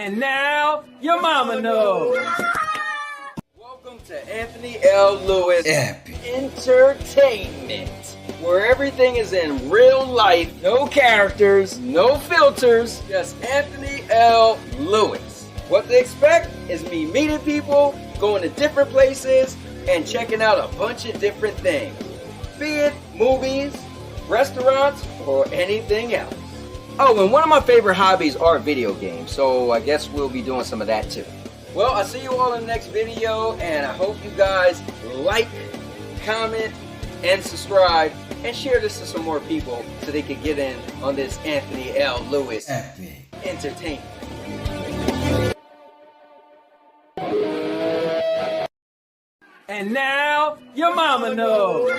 And now your mama knows. Welcome to Anthony L. Lewis Entertainment, where everything is in real life, no characters, no filters, just Anthony L. Lewis. What to expect is me meeting people, going to different places, and checking out a bunch of different things, be it movies, restaurants, or anything else. Oh, and one of my favorite hobbies are video games, so I guess we'll be doing some of that too. Well, I'll see you all in the next video, and I hope you guys like, comment, and subscribe, and share this to some more people so they can get in on this Anthony L. Lewis Entertainment. And now your mama knows.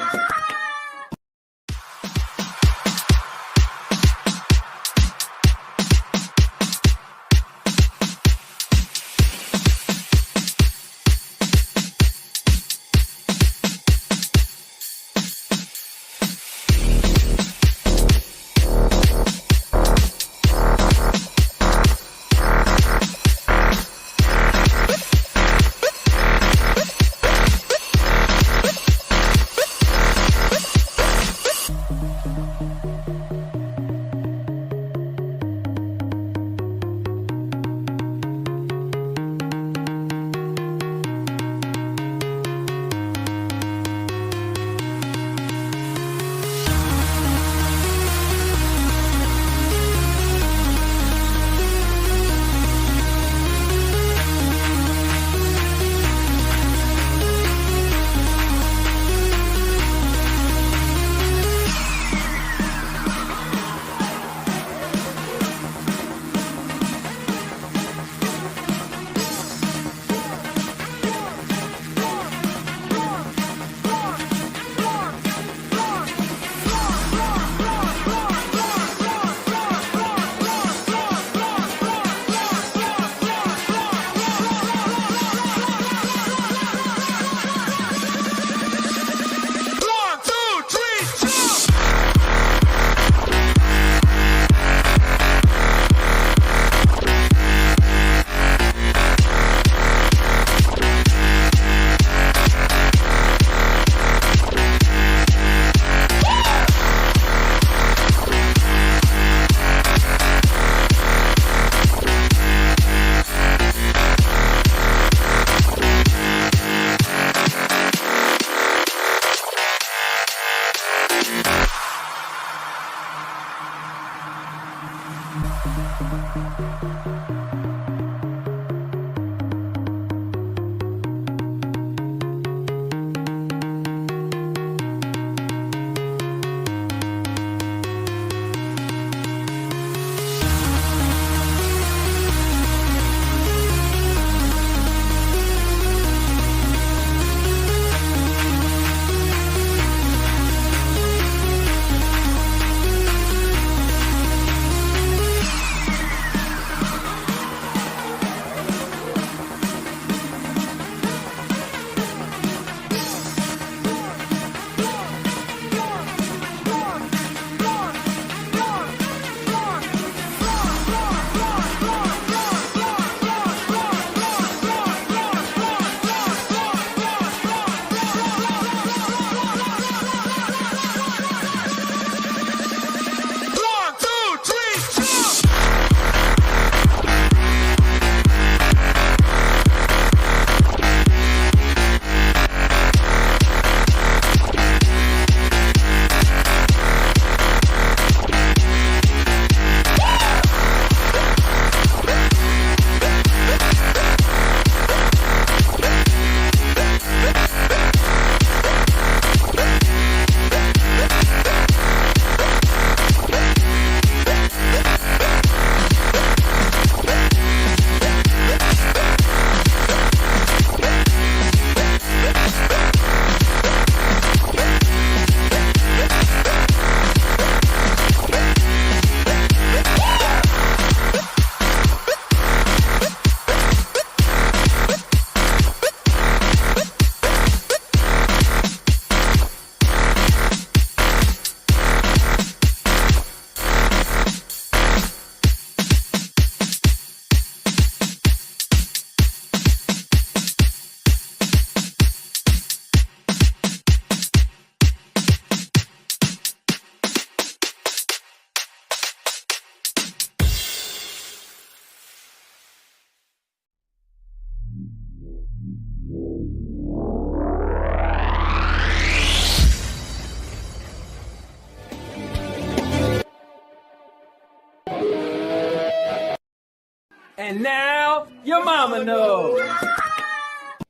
And now your mama knows.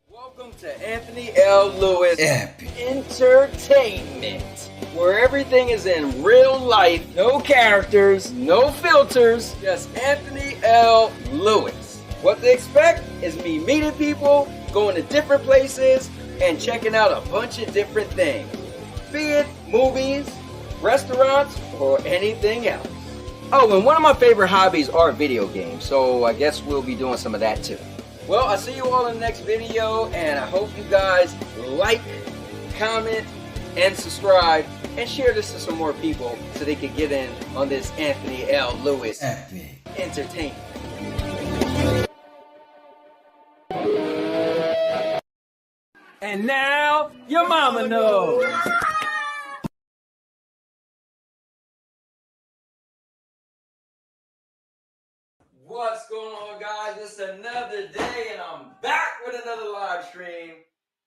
Welcome to Anthony L. Lewis Epic Entertainment, where everything is in real life, no characters, no filters, just Anthony L. Lewis. What to expect is me meeting people, going to different places, and checking out a bunch of different things, be it movies, restaurants, or anything else. Oh, and one of my favorite hobbies are video games, so I guess we'll be doing some of that too. Well, I'll see you all in the next video, and I hope you guys like, comment, and subscribe, and share this to some more people so they can get in on this Anthony L. Lewis Epic Entertainment. And now your mama knows. What's going on, guys? It's another day, and I'm back with another live stream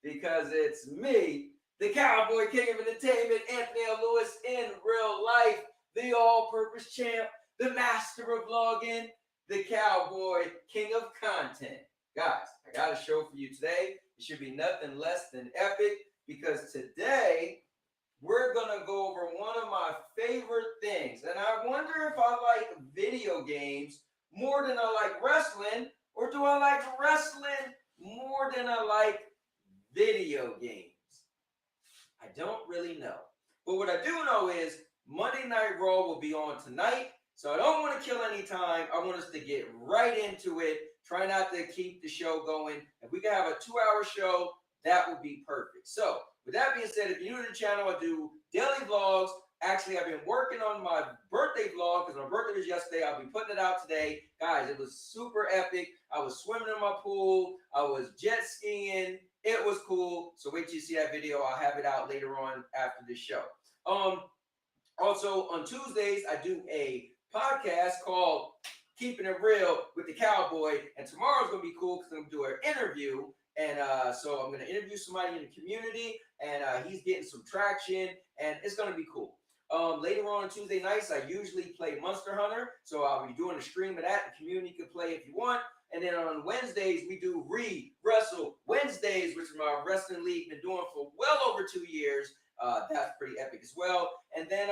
because it's me, the Cowboy King of Entertainment, Anthony L. Lewis in real life, the all-purpose champ, the master of vlogging, the Cowboy King of Content. Guys, I got a show for you today. It should be nothing less than epic because today we're going to go over one of my favorite things. And I wonder if I like video games more than I like wrestling, or do I like wrestling more than I like video games? I don't really know. But what I do know is Monday Night Raw will be on tonight, so I don't want to kill any time. I want us to get right into it. Try not to keep the show going. If we can have a 2-hour show, that would be perfect. So, with that being said, if you're new to the channel, I do daily vlogs. Actually, I've been working on my birthday vlog because my birthday was yesterday. I'll be putting it out today. Guys, it was super epic. I was swimming in my pool. I was jet skiing. It was cool. So wait till you see that video. I'll have it out later on after this show. Also, on Tuesdays, I do a podcast called Keeping It Real with the Cowboy. And tomorrow's going to be cool because I'm going to do an interview. And so I'm going to interview somebody in the community. And he's getting some traction. And it's going to be cool. Later on Tuesday nights, I usually play Monster Hunter. So I'll be doing a stream of that. The community can play if you want. And then on Wednesdays, we do Wrestle Wednesdays, which is my wrestling league. Been doing for well over 2 years. That's pretty epic as well. And then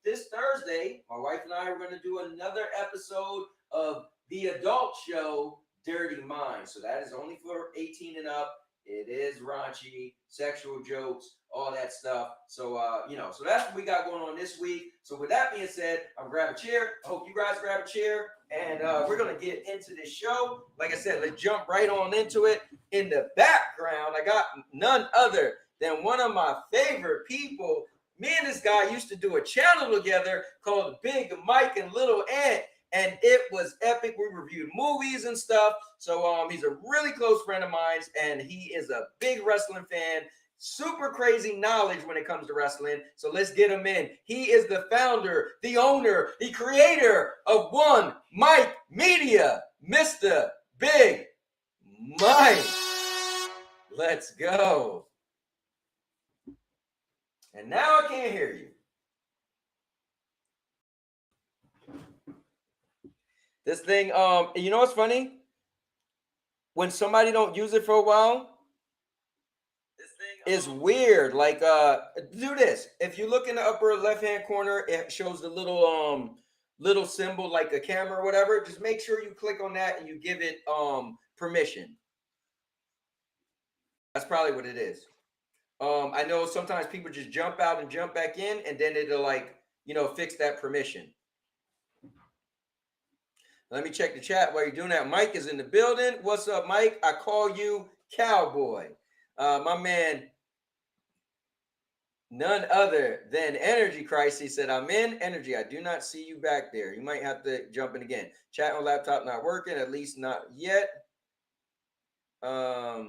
this Thursday, my wife and I are going to do another episode of the adult show, Dirty Minds. So that is only for 18 and up. It is raunchy, sexual jokes, all that stuff. So, so that's what we got going on this week. So with that being said, I'm going to grab a chair. I hope you guys grab a chair. And we're going to get into this show. Like I said, let's jump right on into it. In the background, I got none other than one of my favorite people. Me and this guy used to do a channel together called Big Mike and Little Ant. And it was epic. We reviewed movies and stuff. So he's a really close friend of mine, and he is a big wrestling fan. Super crazy knowledge when it comes to wrestling. So let's get him in. He is the founder, the owner, the creator of One Mike Media, Mr. Big Mike. Let's go. And now I can't hear you. This thing, you know what's funny? When somebody don't use it for a while, this thing is weird. Like, do this. If you look in the upper left-hand corner, it shows the little symbol like a camera or whatever. Just make sure you click on that and you give it permission. That's probably what it is. I know sometimes people just jump out and jump back in, and then it'll fix that permission. Let me check the chat while you're doing that. Mike is in the building. What's up, Mike? I call you Cowboy. My man, none other than Energy Crisis said, I'm in. Energy, I do not see you back there. You might have to jump in again. Chat on laptop not working, at least not yet. Let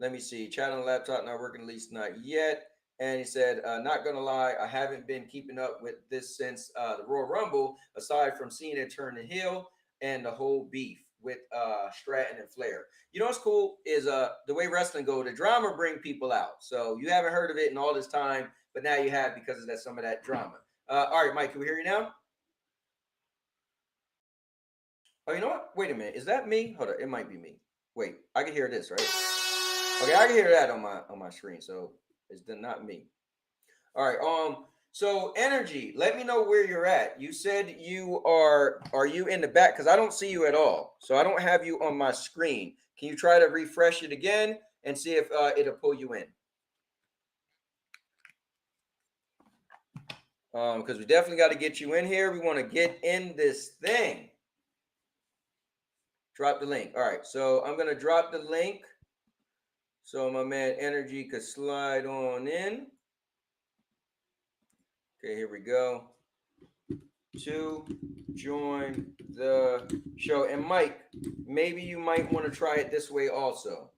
me see. Chat on laptop not working, at least not yet. And he said, not going to lie, I haven't been keeping up with this since the Royal Rumble, aside from seeing it turn the heel and the whole beef with Stratton and Flair. You know what's cool is the way wrestling go, the drama bring people out. So you haven't heard of it in all this time, but now you have because of some of that drama. All right, Mike, can we hear you now? Oh, you know what? Wait a minute. Is that me? Hold on. It might be me. Wait, I can hear this, right? Okay, I can hear that on my screen. So it's not me. All right. So energy. Let me know where you're at. You said you are. Are you in the back? Because I don't see you at all. So I don't have you on my screen. Can you try to refresh it again and see if it'll pull you in? Because we definitely got to get you in here. We want to get in this thing. Drop the link. All right. So I'm gonna drop the link so my man Energy could slide on in. Okay, here we go. To join the show. And Mike, maybe you might want to try it this way also.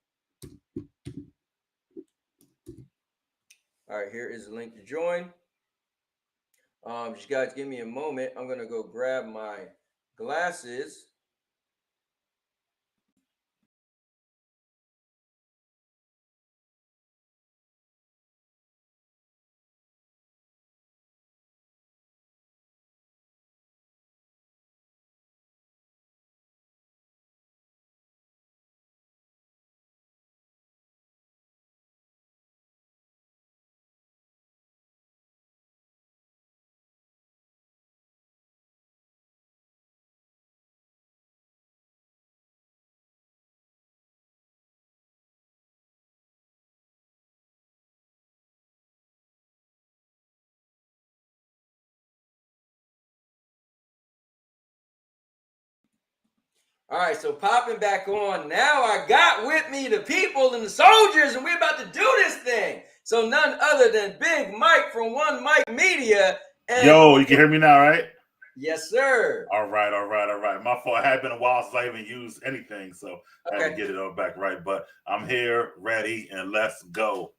All right, here is the link to join. Just guys, give me a moment. I'm gonna go grab my glasses. All right, so popping back on. Now I got with me the people and the soldiers, and we're about to do this thing. So none other than Big Mike from One Mike Media. And yo, you can hear me now, right? Yes, sir. All right. My fault. It had been a while since I even used anything, so I had to get it all back right. But I'm here, ready, and let's go.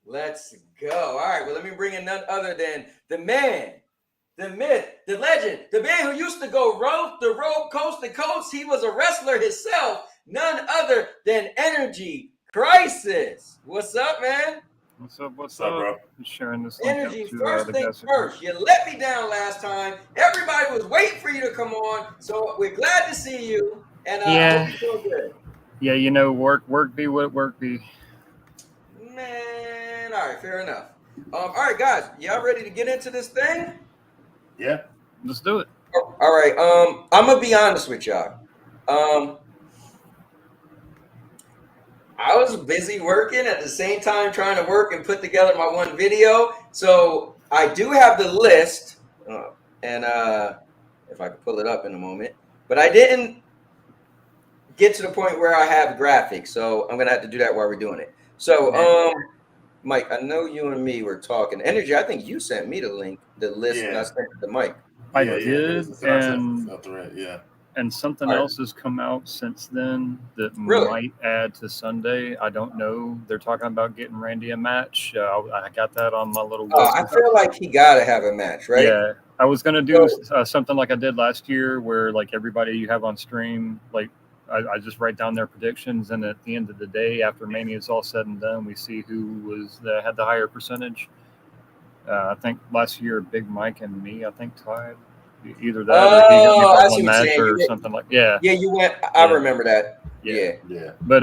Let's go. All right, well, let me bring in none other than the man, the myth, the legend, the man who used to go the road coast to coast. He was a wrestler himself. None other than Energy Crisis. What's up, man? What's up, bro? I'm sharing this Energy, first things first. You let me down last time. Everybody was waiting for you to come on, so we're glad to see you. And I hope you're doing good. Yeah, you know, work be what work be. Man, all right, fair enough. All right, guys, y'all ready to get into this thing? Yeah, let's do it. All right. I'm gonna be honest with y'all. I was busy working at the same time trying to work and put together my one video. So I do have the list, and if I could pull it up in a moment, but I didn't get to the point where I have graphics. So I'm gonna have to do that while we're doing it. So Mike, I know you and me were talking. Energy, I think you sent me the link, the list that I sent to Mike. I did, yeah. And something else has come out since then that might add to Sunday. I don't know. They're talking about getting Randy a match. I got that on my little list. I feel like he got to have a match, right? Yeah. I was going to do something like I did last year where like everybody you have on stream, like I just write down their predictions. And at the end of the day, after Mania is all said and done, we see who had the higher percentage. I think last year, Big Mike and me, I think tied. Either that or he got me by one match or something like Yeah, you went. I remember that. Yeah. But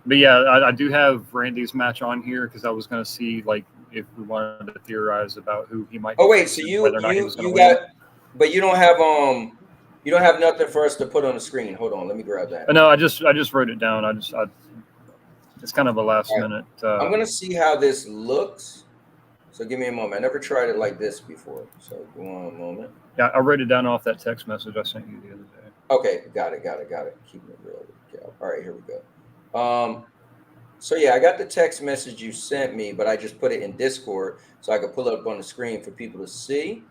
yeah, I do have Randy's match on here because I was going to see like if we wanted to theorize about who he might. Oh wait, so you got, but you don't have nothing for us to put on the screen. Hold on, let me grab that. No, I just wrote it down. It's kind of a last minute. I'm gonna see how this looks. So give me a moment. I never tried it like this before. So one moment. Yeah, I wrote it down off that text message I sent you the other day. Okay, got it. Keep it real. All right, here we go. So yeah, I got the text message you sent me, but I just put it in Discord so I could pull it up on the screen for people to see.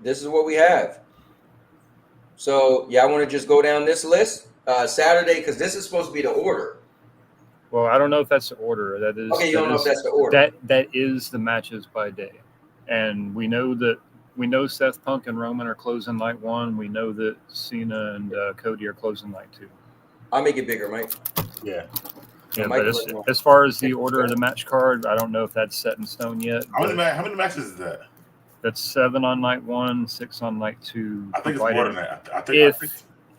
This is what we have. So yeah, I want to just go down this list. Saturday, because this is supposed to be the order. Well, I don't know if that's the order. That is okay. You don't know if that's the order. That is the matches by day, and we know Seth Punk and Roman are closing night one. We know that Cena and Cody are closing night two. I'll make it bigger, Mike. Yeah. Yeah, but as far as the order of the match card, I don't know if that's set in stone yet. How many matches is that? That's 7 on night 1, 6 on night 2. I think it's more than that. I think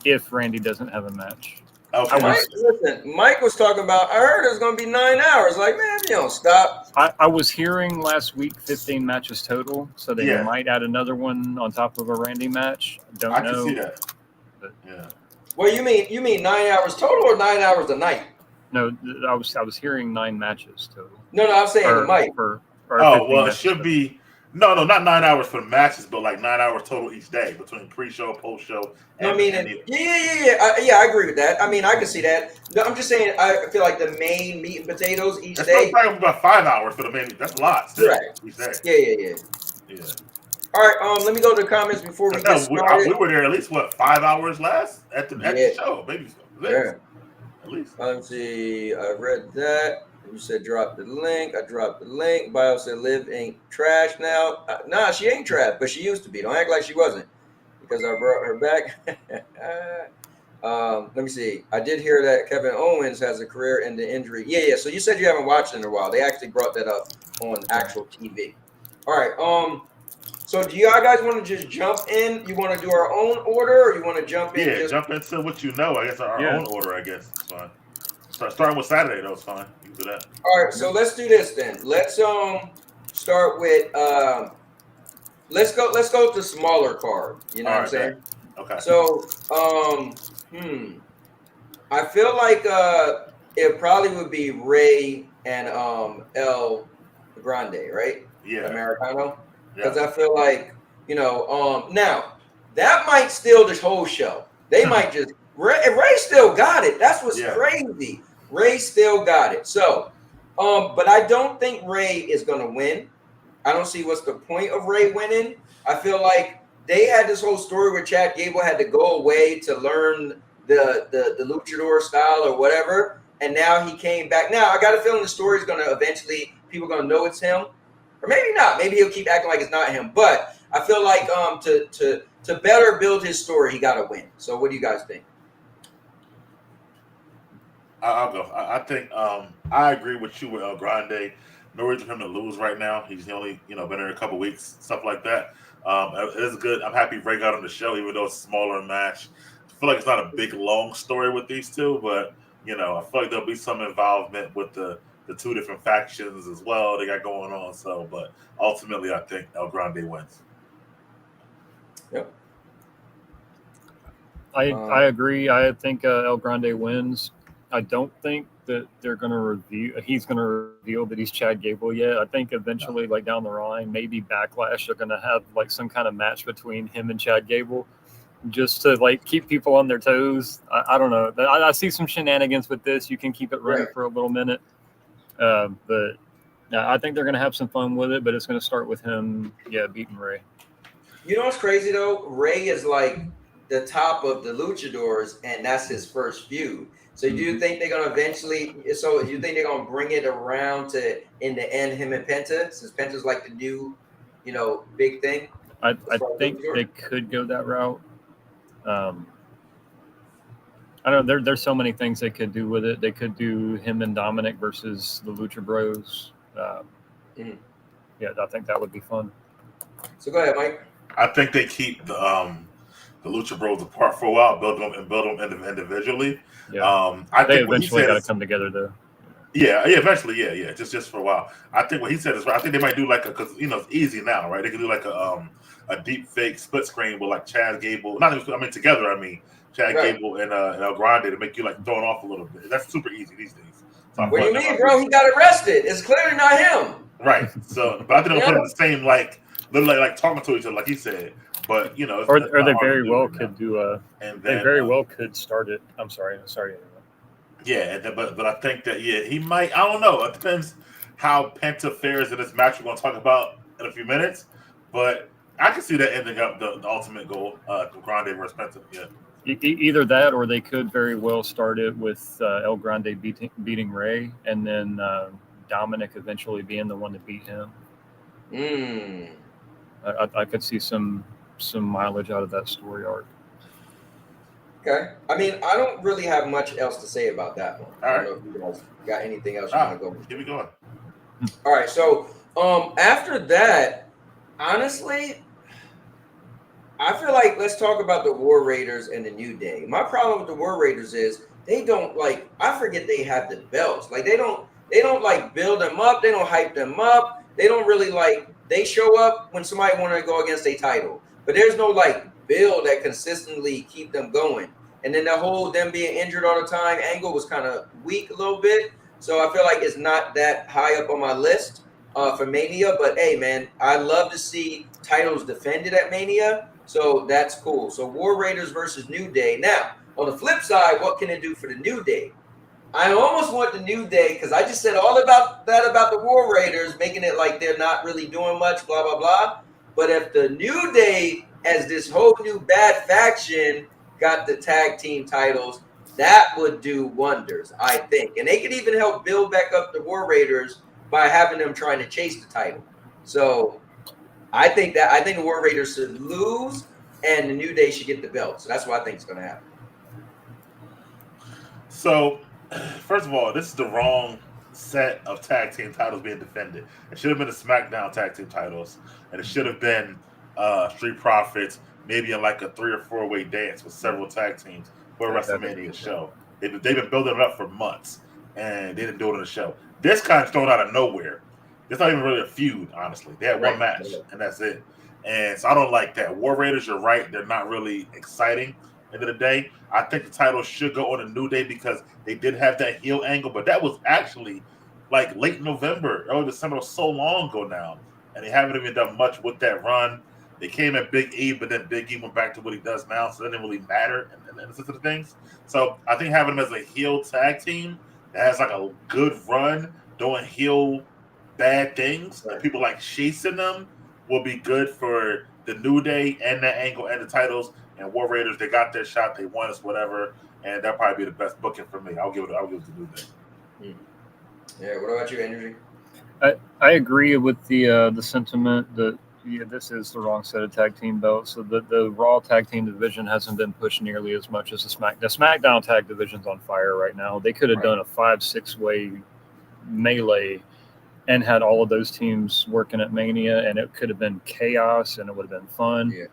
if Randy doesn't have a match. Okay. Mike was talking about. I heard it's going to be 9 hours. Like, man, you don't stop. I was hearing last week 15 matches total, so they might add another one on top of a Randy match. I can see that. But, yeah. Well, you mean 9 hours total or 9 hours a night? No, I was hearing 9 matches total. No, I'm saying Mike. Well, it should be. No, not 9 hours for the matches, but like 9 hours total each day between pre-show, post-show. I agree with that. I mean, I can see that. No, I'm just saying, I feel like the main meat and potatoes each day. That's about 5 hours for the main. That's a lot. Still, right. Each day. Yeah. All right. Let me go to the comments before we get started. We were there at least 5 hours last at the show, maybe. Yeah. At least. Let's see. I read that. You said drop the link. I dropped the link. Bio said Liv ain't trash now. Nah, she ain't trash, but she used to be. Don't act like she wasn't, because I brought her back. Let me see. I did hear that Kevin Owens has a career-ending injury. Yeah. So you said you haven't watched it in a while. They actually brought that up on actual TV. All right. So do y'all guys want to just jump in? You want to do our own order, or you want to jump in? Yeah, jump into what you know. I guess our own order. I guess it's fine. Starting with Saturday, though, it's fine. You can do that. All right, so let's do this then. Let's start with let's go to smaller card. You know what I'm saying? Okay. So I feel like it probably would be Ray and El Grande, right? Yeah. Americano. Because I feel like now that might steal this whole show. They might just. Ray still got it. That's what's crazy. Ray still got it. So, but I don't think Ray is gonna win. I don't see what's the point of Ray winning. I feel like they had this whole story where Chad Gable had to go away to learn the luchador style or whatever, and now he came back. Now I got a feeling the story is gonna eventually people gonna know it's him, or maybe not. Maybe he'll keep acting like it's not him. But I feel like to better build his story, he got to win. So what do you guys think? I'll go. I think I agree with you with El Grande. No reason for him to lose right now. He's only been there a couple weeks, stuff like that. It is good. I'm happy Ray got on the show, even though it's a smaller match. I feel like it's not a big long story with these two, but I feel like there'll be some involvement with the two different factions as well they got going on. So, but ultimately, I think El Grande wins. Yep. I agree. I think El Grande wins. I don't think that they're going to reveal. He's going to reveal that he's Chad Gable yet. I think eventually, like down the line, maybe Backlash are going to have like some kind of match between him and Chad Gable, just to like keep people on their toes. I don't know. I see some shenanigans with this. You can keep it running for a little minute, but I think they're going to have some fun with it. But it's going to start with him, beating Ray. You know what's crazy though? Ray is like the top of the luchadors, and that's his first feud. So do you think they're gonna eventually? So you think they're gonna bring it around to in the end him and Penta, since Penta's like the new, big thing? I think they could go that route. I don't know. There's so many things they could do with it. They could do him and Dominic versus the Lucha Bros. I think that would be fun. So go ahead, Mike. I think they keep the Lucha Bros apart for a while, build them individually. Yeah. I think they eventually got to come together, though. Yeah, eventually, just for a while. I think what he said is right. I think they might do because it's easy now, right? They can do like a deep fake split screen with like Chad Gable, together. Chad Gable and El Grande to make you like throwing off a little bit. That's super easy these days. So what do you mean, bro? He got arrested. It's clearly not him. Right. So, but I think they'll put it in the same literally like talking to each other, like he said. But or they very well could do they very well could start it. I'm sorry. Yeah, but I think that he might. I don't know. It depends how Penta fares in this match we're going to talk about in a few minutes. But I can see that ending up the ultimate goal, Grande versus Penta. Yeah. Either that, or they could very well start it with El Grande beating Ray, and then Dominic eventually being the one to beat him. I could see some mileage out of that story arc. Okay. I don't really have much else to say about that one. I don't know if you guys got anything else you want to go with. Keep it going. All right. So after that, Honestly, I feel like let's talk about the War Raiders and the New Day. My problem with the War Raiders is they don't like. I forget they have the belts. Like they don't like build them up. They don't hype them up. They don't really like. They show up when somebody want to go against a title, but there's no like build that consistently keep them going. And then the whole them being injured all the time angle was kind of weak a little bit. So I feel like it's not that high up on my list for Mania. But hey, man, I love to see titles defended at Mania. So that's cool. So War Raiders versus New Day. Now, on the flip side, what can it do for the New Day? I almost want the New Day because I just said all about that about the War Raiders, making it like they're not really doing much, blah, blah, blah. But if the New Day, as this whole new bad faction, got the tag team titles, that would do wonders, I think. And they could even help build back up the War Raiders by having them trying to chase the title. So I think the War Raiders should lose and the New Day should get the belt. So that's what I think is going to happen. So, first of all, this is the wrong set of tag team titles being defended. It should have been the SmackDown tag team titles, and it should have been Street Profits, maybe in like a 3 or 4 way dance with several tag teams for a Wrestle Mania show. They've been building it up for months, and they didn't do it on the show. This kind of thrown out of nowhere. It's not even really a feud, honestly. They had one match, and that's it. And so I don't like that. War Raiders, you're right. They're not really exciting. End of the day, I think the title should go on a New Day because they did have that heel angle, but that was actually like late November, early December, so long ago now, and they haven't even done much with that run. They came at Big E, but then Big E went back to what he does now, so it didn't really matter in the sense of things. So I think having them as a heel tag team that has like a good run doing heel bad things, and people like chasing them will be good for the New Day and that angle and the titles. And War Raiders, they got their shot, they won us, whatever, and that'll probably be the best booking for me. I'll give it to New Day. Yeah, what about you, Andrew? I agree with the sentiment that this is the wrong set of tag team belts. So the Raw tag team division hasn't been pushed nearly as much as the SmackDown tag division's on fire right now. They could have done a 5-6 way melee and had all of those teams working at Mania, and it could have been chaos and it would have been fun. Yeah.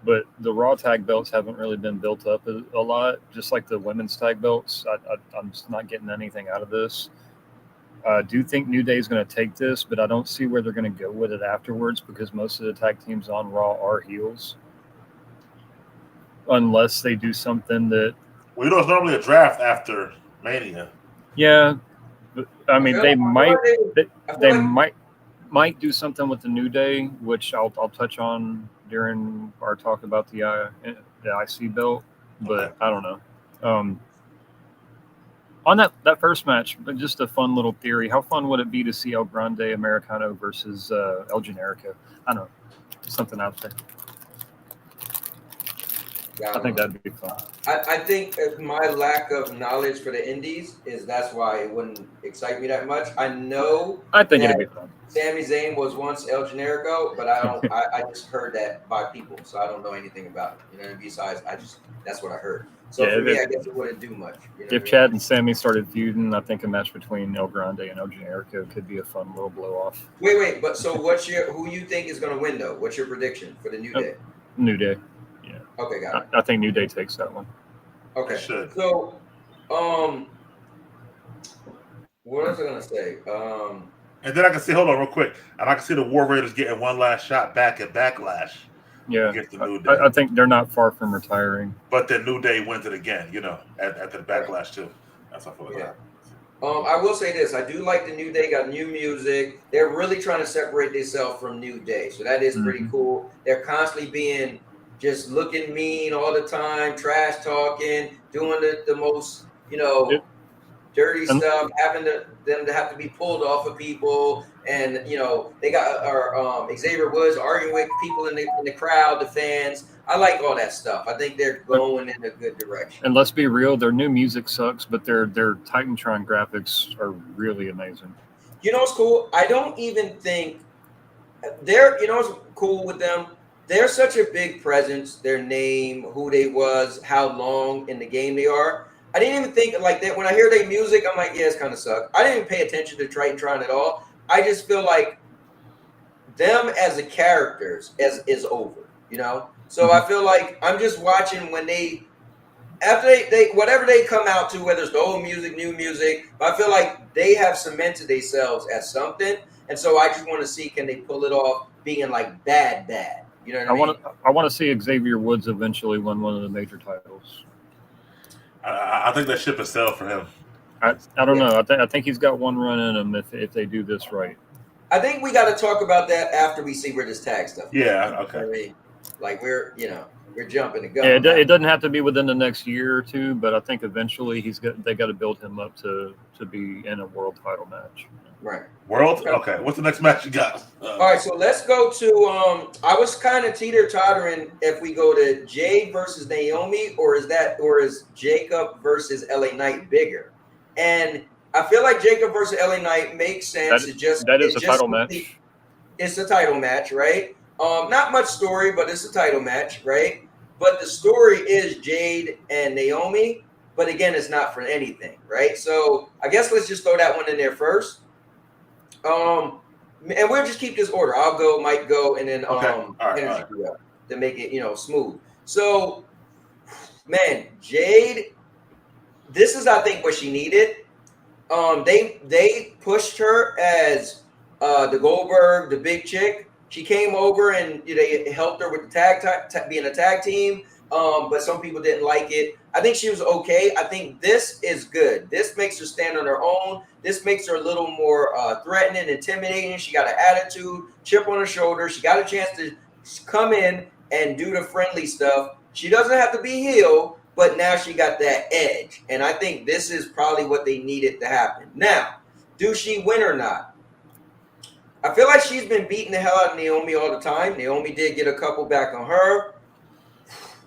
But the Raw tag belts haven't really been built up a lot, just like the women's tag belts. I'm just not getting anything out of this. I do think New Day is going to take this, but I don't see where they're going to go with it afterwards because most of the tag teams on Raw are heels. Unless they do something that... Well, you know, it's normally a draft after Mania. Yeah. But, I mean, they might do something with the New Day, which I'll touch on during our talk about the IC belt, but I don't know. On that first match, but just a fun little theory. How fun would it be to see El Grande Americano versus El Generico? I don't know. Something out there. Yeah, I think that'd be fun. I think my lack of knowledge for the indies is that's why it wouldn't excite me that much. I think it'd be fun. Sami Zayn was once El Generico, but I don't. I just heard that by people, so I don't know anything about it. You know, besides that's what I heard. So for me, I guess it wouldn't do much. You know if Chad and Sammy started feuding, I think a match between El Grande and El Generico could be a fun little blow off. Wait, but so who you think is going to win though? What's your prediction for the New Day? New Day. Yeah. Okay, got it. I think New Day takes that one. Okay. So, what was I gonna say? And then I can see, hold on real quick, and I can see the War Raiders getting one last shot back at Backlash. Yeah, I think they're not far from retiring. But then New Day wins it again, you know, at the Backlash too. That's what I feel like. I will say this: I do like the New Day. Got new music. They're really trying to separate themselves from New Day, so that is pretty cool. They're constantly being just looking mean all the time, trash talking, doing the most, dirty stuff, having them to have to be pulled off of people. And, they got Xavier Woods arguing with people in the crowd, the fans. I like all that stuff. I think they're going in a good direction. And let's be real, their new music sucks, but their Titantron graphics are really amazing. You know what's cool? I don't even think what's cool with them? They're such a big presence, their name, who they was, how long in the game they are. I didn't even think like that. When I hear their music, I'm like, yeah, it's kind of suck. I didn't even pay attention to Titantron at all. I just feel like them as a characters is over, you know. So I feel like I'm just watching when after they whatever they come out to, whether it's the old music, new music, but I feel like they have cemented themselves as something, and so I just want to see can they pull it off being like bad, you know what I mean? I want to see Xavier Woods eventually win one of the major titles. I think that ship has sailed for him. I don't know. I think he's got one run in him if they do this right. I think we got to talk about that after we see where this tag stuff. Yeah. Okay. I mean, like we're jumping the gun. Yeah, it doesn't have to be within the next year or two, but I think eventually they got to build him up to be in a world title match. Right. World? Okay. What's the next match you got? All right, so let's go to I was kind of teeter-tottering if we go to Jade versus Naomi or is Jacob versus LA Knight bigger? And I feel like Jacob versus LA Knight makes sense. That is a title match. It's a title match, right? Not much story, but it's a title match, right? But the story is Jade and Naomi, but again, it's not for anything, right? So I guess let's just throw that one in there first. And we'll just keep this order. I'll go, Mike go, and then Energy go to make it smooth. So, man, Jade, this is I think what she needed. They pushed her as the Goldberg, the big chick. She came over and they helped her with the being a tag team. But some people didn't like it. I think she was okay. I think this is good. This makes her stand on her own. This makes her a little more threatening, intimidating. She got an attitude, chip on her shoulder. She got a chance to come in and do the friendly stuff. She doesn't have to be heel, but now she got that edge. And I think this is probably what they needed to happen. Now, do she win or not? I feel like she's been beating the hell out of Naomi all the time. Naomi did get a couple back on her.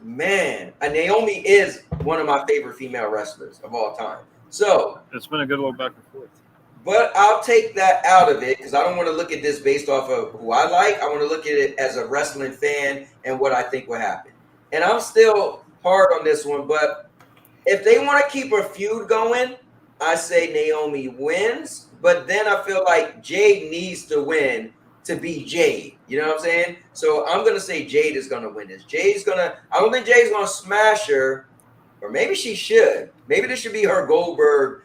Man, Naomi is one of my favorite female wrestlers of all time. So it's been a good little back and forth. But I'll take that out of it because I don't want to look at this based off of who I like. I want to look at it as a wrestling fan and what I think will happen. And I'm still hard on this one, but if they want to keep a feud going, I say Naomi wins. But then I feel like Jade needs to win to be Jade. You know what I'm saying? So I'm going to say Jade is going to win this. I don't think Jade's going to smash her, or maybe she should. Maybe this should be her Goldberg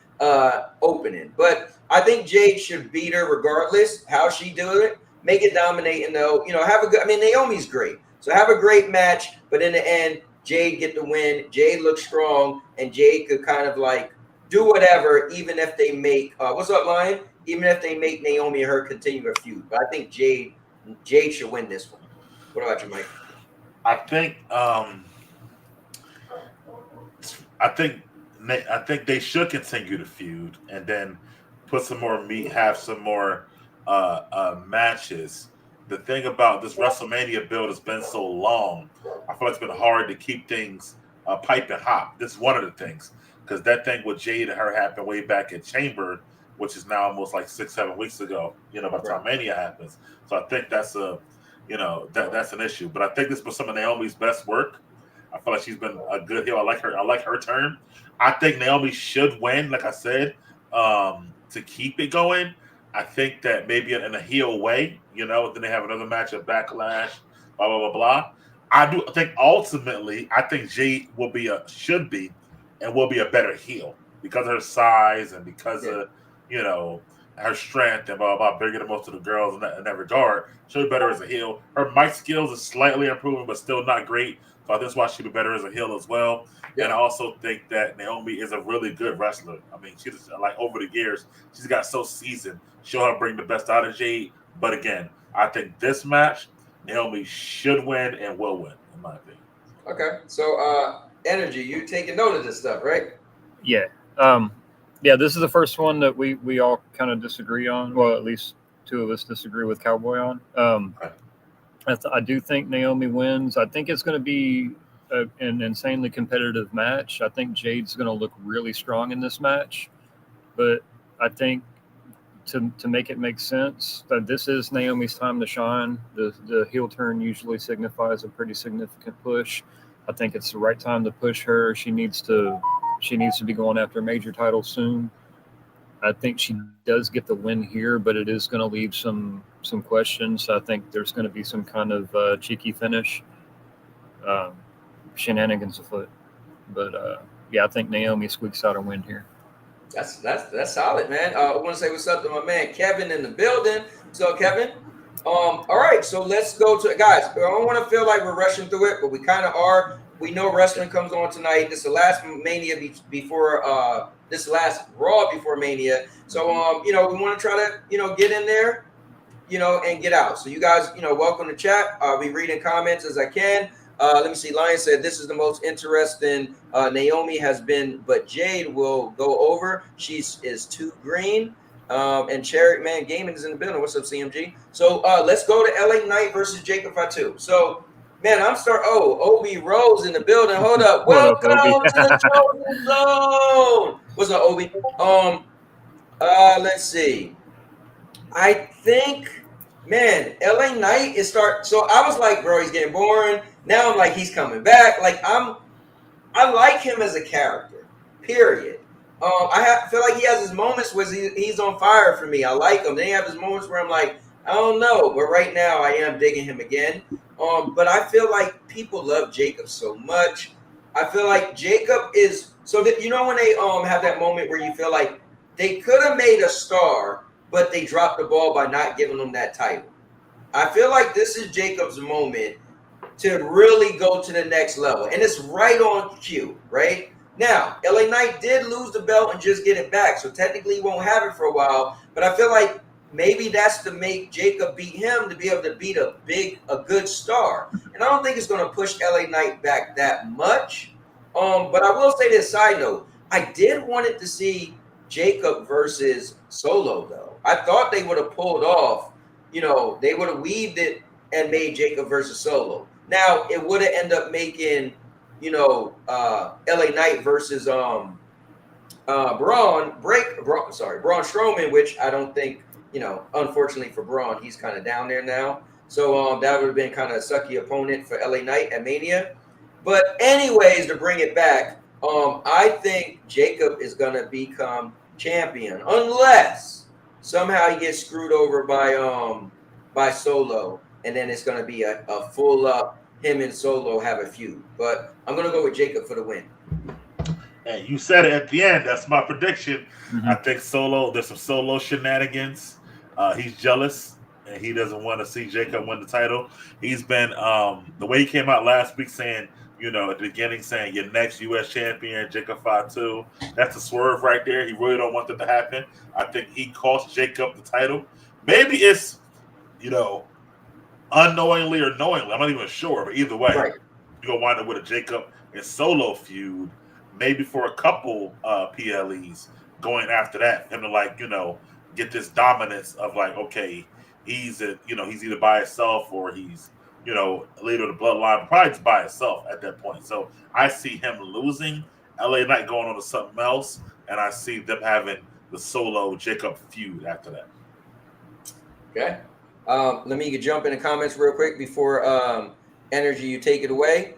opening. But I think Jade should beat her regardless how she do it. Make it dominating though. Have a good. I mean, Naomi's great. So have a great match. But in the end, Jade get the win. Jade looks strong, and Jade could kind of like do whatever, even if they make what's up, Lion? Even if they make Naomi and her continue a feud. But I think Jade should win this one. What about you, Mike? I think they should continue the feud and then put some more meat, have some more matches. The thing about this WrestleMania build has been so long, I feel like it's been hard to keep things piping hot. This is one of the things, because that thing with Jade and her happened way back at Chamber, which is now almost like 6-7 weeks ago, by the time Mania happens. So I think that's that's an issue. But I think this was some of Naomi's best work. I feel like she's been a good heel. I like her turn. I think Naomi should win, like I said, to keep it going. I think that maybe in a heel way, then they have another match at Backlash, blah, blah, blah, blah. I think ultimately, I think Jade should be a better heel because of her size and because of, her strength and blah, blah, blah, bigger than most of the girls in that regard. She'll be better as a heel. Her mic skills is slightly improving, but still not great. So I think that's why she'll be better as a heel as well. Yeah. And I also think that Naomi is a really good wrestler. I mean, she just, like, over the years, she's got so seasoned. She'll have bring the best out of Jade. But again, I think this match, Naomi should win and will win, in my opinion. Okay. So, Energy, you taking note of this stuff, right? Yeah. Yeah, this is the first one that we all kind of disagree on. Well, at least two of us disagree with Cowboy on. I do think Naomi wins. I think it's going to be an insanely competitive match. I think Jade's going to look really strong in this match. But I think to make it make sense, that this is Naomi's time to shine. The heel turn usually signifies a pretty significant push. I think it's the right time to push her. She needs to be going after a major title soon. I think she does get the win here, but it is going to leave some questions. I think there's going to be some kind of cheeky finish, um, shenanigans afoot. But yeah, I think Naomi squeaks out a win here. That's solid, man. I want to say what's up to my man Kevin in the building. So Kevin, all right, so let's go to guys. I don't want to feel like we're rushing through it, but we kind of are. We know wrestling comes on tonight. This is the last Mania before this is the last Raw before Mania. So we want to try to get in there, and get out. So you guys, welcome to chat. I'll be reading comments as I can. Let me see. Lion said this is the most interesting Naomi has been, but Jade will go over. She is too green. And Cherry Man Gaming is in the building. What's up, CMG? So let's go to LA Knight versus Jacob Fatu. So man, Obi Rose in the building. Hold up. Welcome to the Chosen Zone. What's up, Obi? Let's see. I think, man, LA Knight is So I was like, bro, he's getting boring. Now I'm like, he's coming back. Like I like him as a character. Period. Feel like he has his moments where he's on fire for me. I like him. Then he have his moments where I'm like, I don't know. But right now, I am digging him again. But I feel like people love Jacob so much. I feel like Jacob is so that when they have that moment where you feel like they could have made a star, but they dropped the ball by not giving him that title. I feel like this is Jacob's moment to really go to the next level, and it's right on cue, right? Now, LA Knight did lose the belt and just get it back, so technically he won't have it for a while, but I feel like maybe that's to make Jacob beat him to be able to beat a good star. And I don't think it's going to push LA Knight back that much. But I will say this side note. I did want it to see Jacob versus Solo, though. I thought they would have pulled off, they would have weaved it and made Jacob versus Solo. Now, it would have ended up making LA Knight versus Braun Strowman, which I don't think, unfortunately for Braun, he's kind of down there now. So that would have been kind of a sucky opponent for LA Knight at Mania. But anyways, to bring it back, I think Jacob is gonna become champion unless somehow he gets screwed over by Solo, and then it's gonna be a full up. Him and Solo have a feud, but I'm gonna go with Jacob for the win. And you said it at the end. That's my prediction. Mm-hmm. I think there's some Solo shenanigans. He's jealous, and he doesn't want to see Jacob win the title. He's been the way he came out last week saying, at the beginning saying your next U.S. champion, Jacob Fatu. That's a swerve right there. He really don't want that to happen. I think he cost Jacob the title. Maybe it's, unknowingly or knowingly, I'm not even sure, but either way, right. You're going to wind up with a Jacob and Solo feud, maybe for a couple PLEs going after that, him to get this dominance of okay, he's either by himself or he's, leader of the bloodline, probably just by himself at that point. So I see him losing, LA Knight going on to something else, and I see them having the Solo Jacob feud after that. Okay. Let me jump in the comments real quick before Energy, you take it away.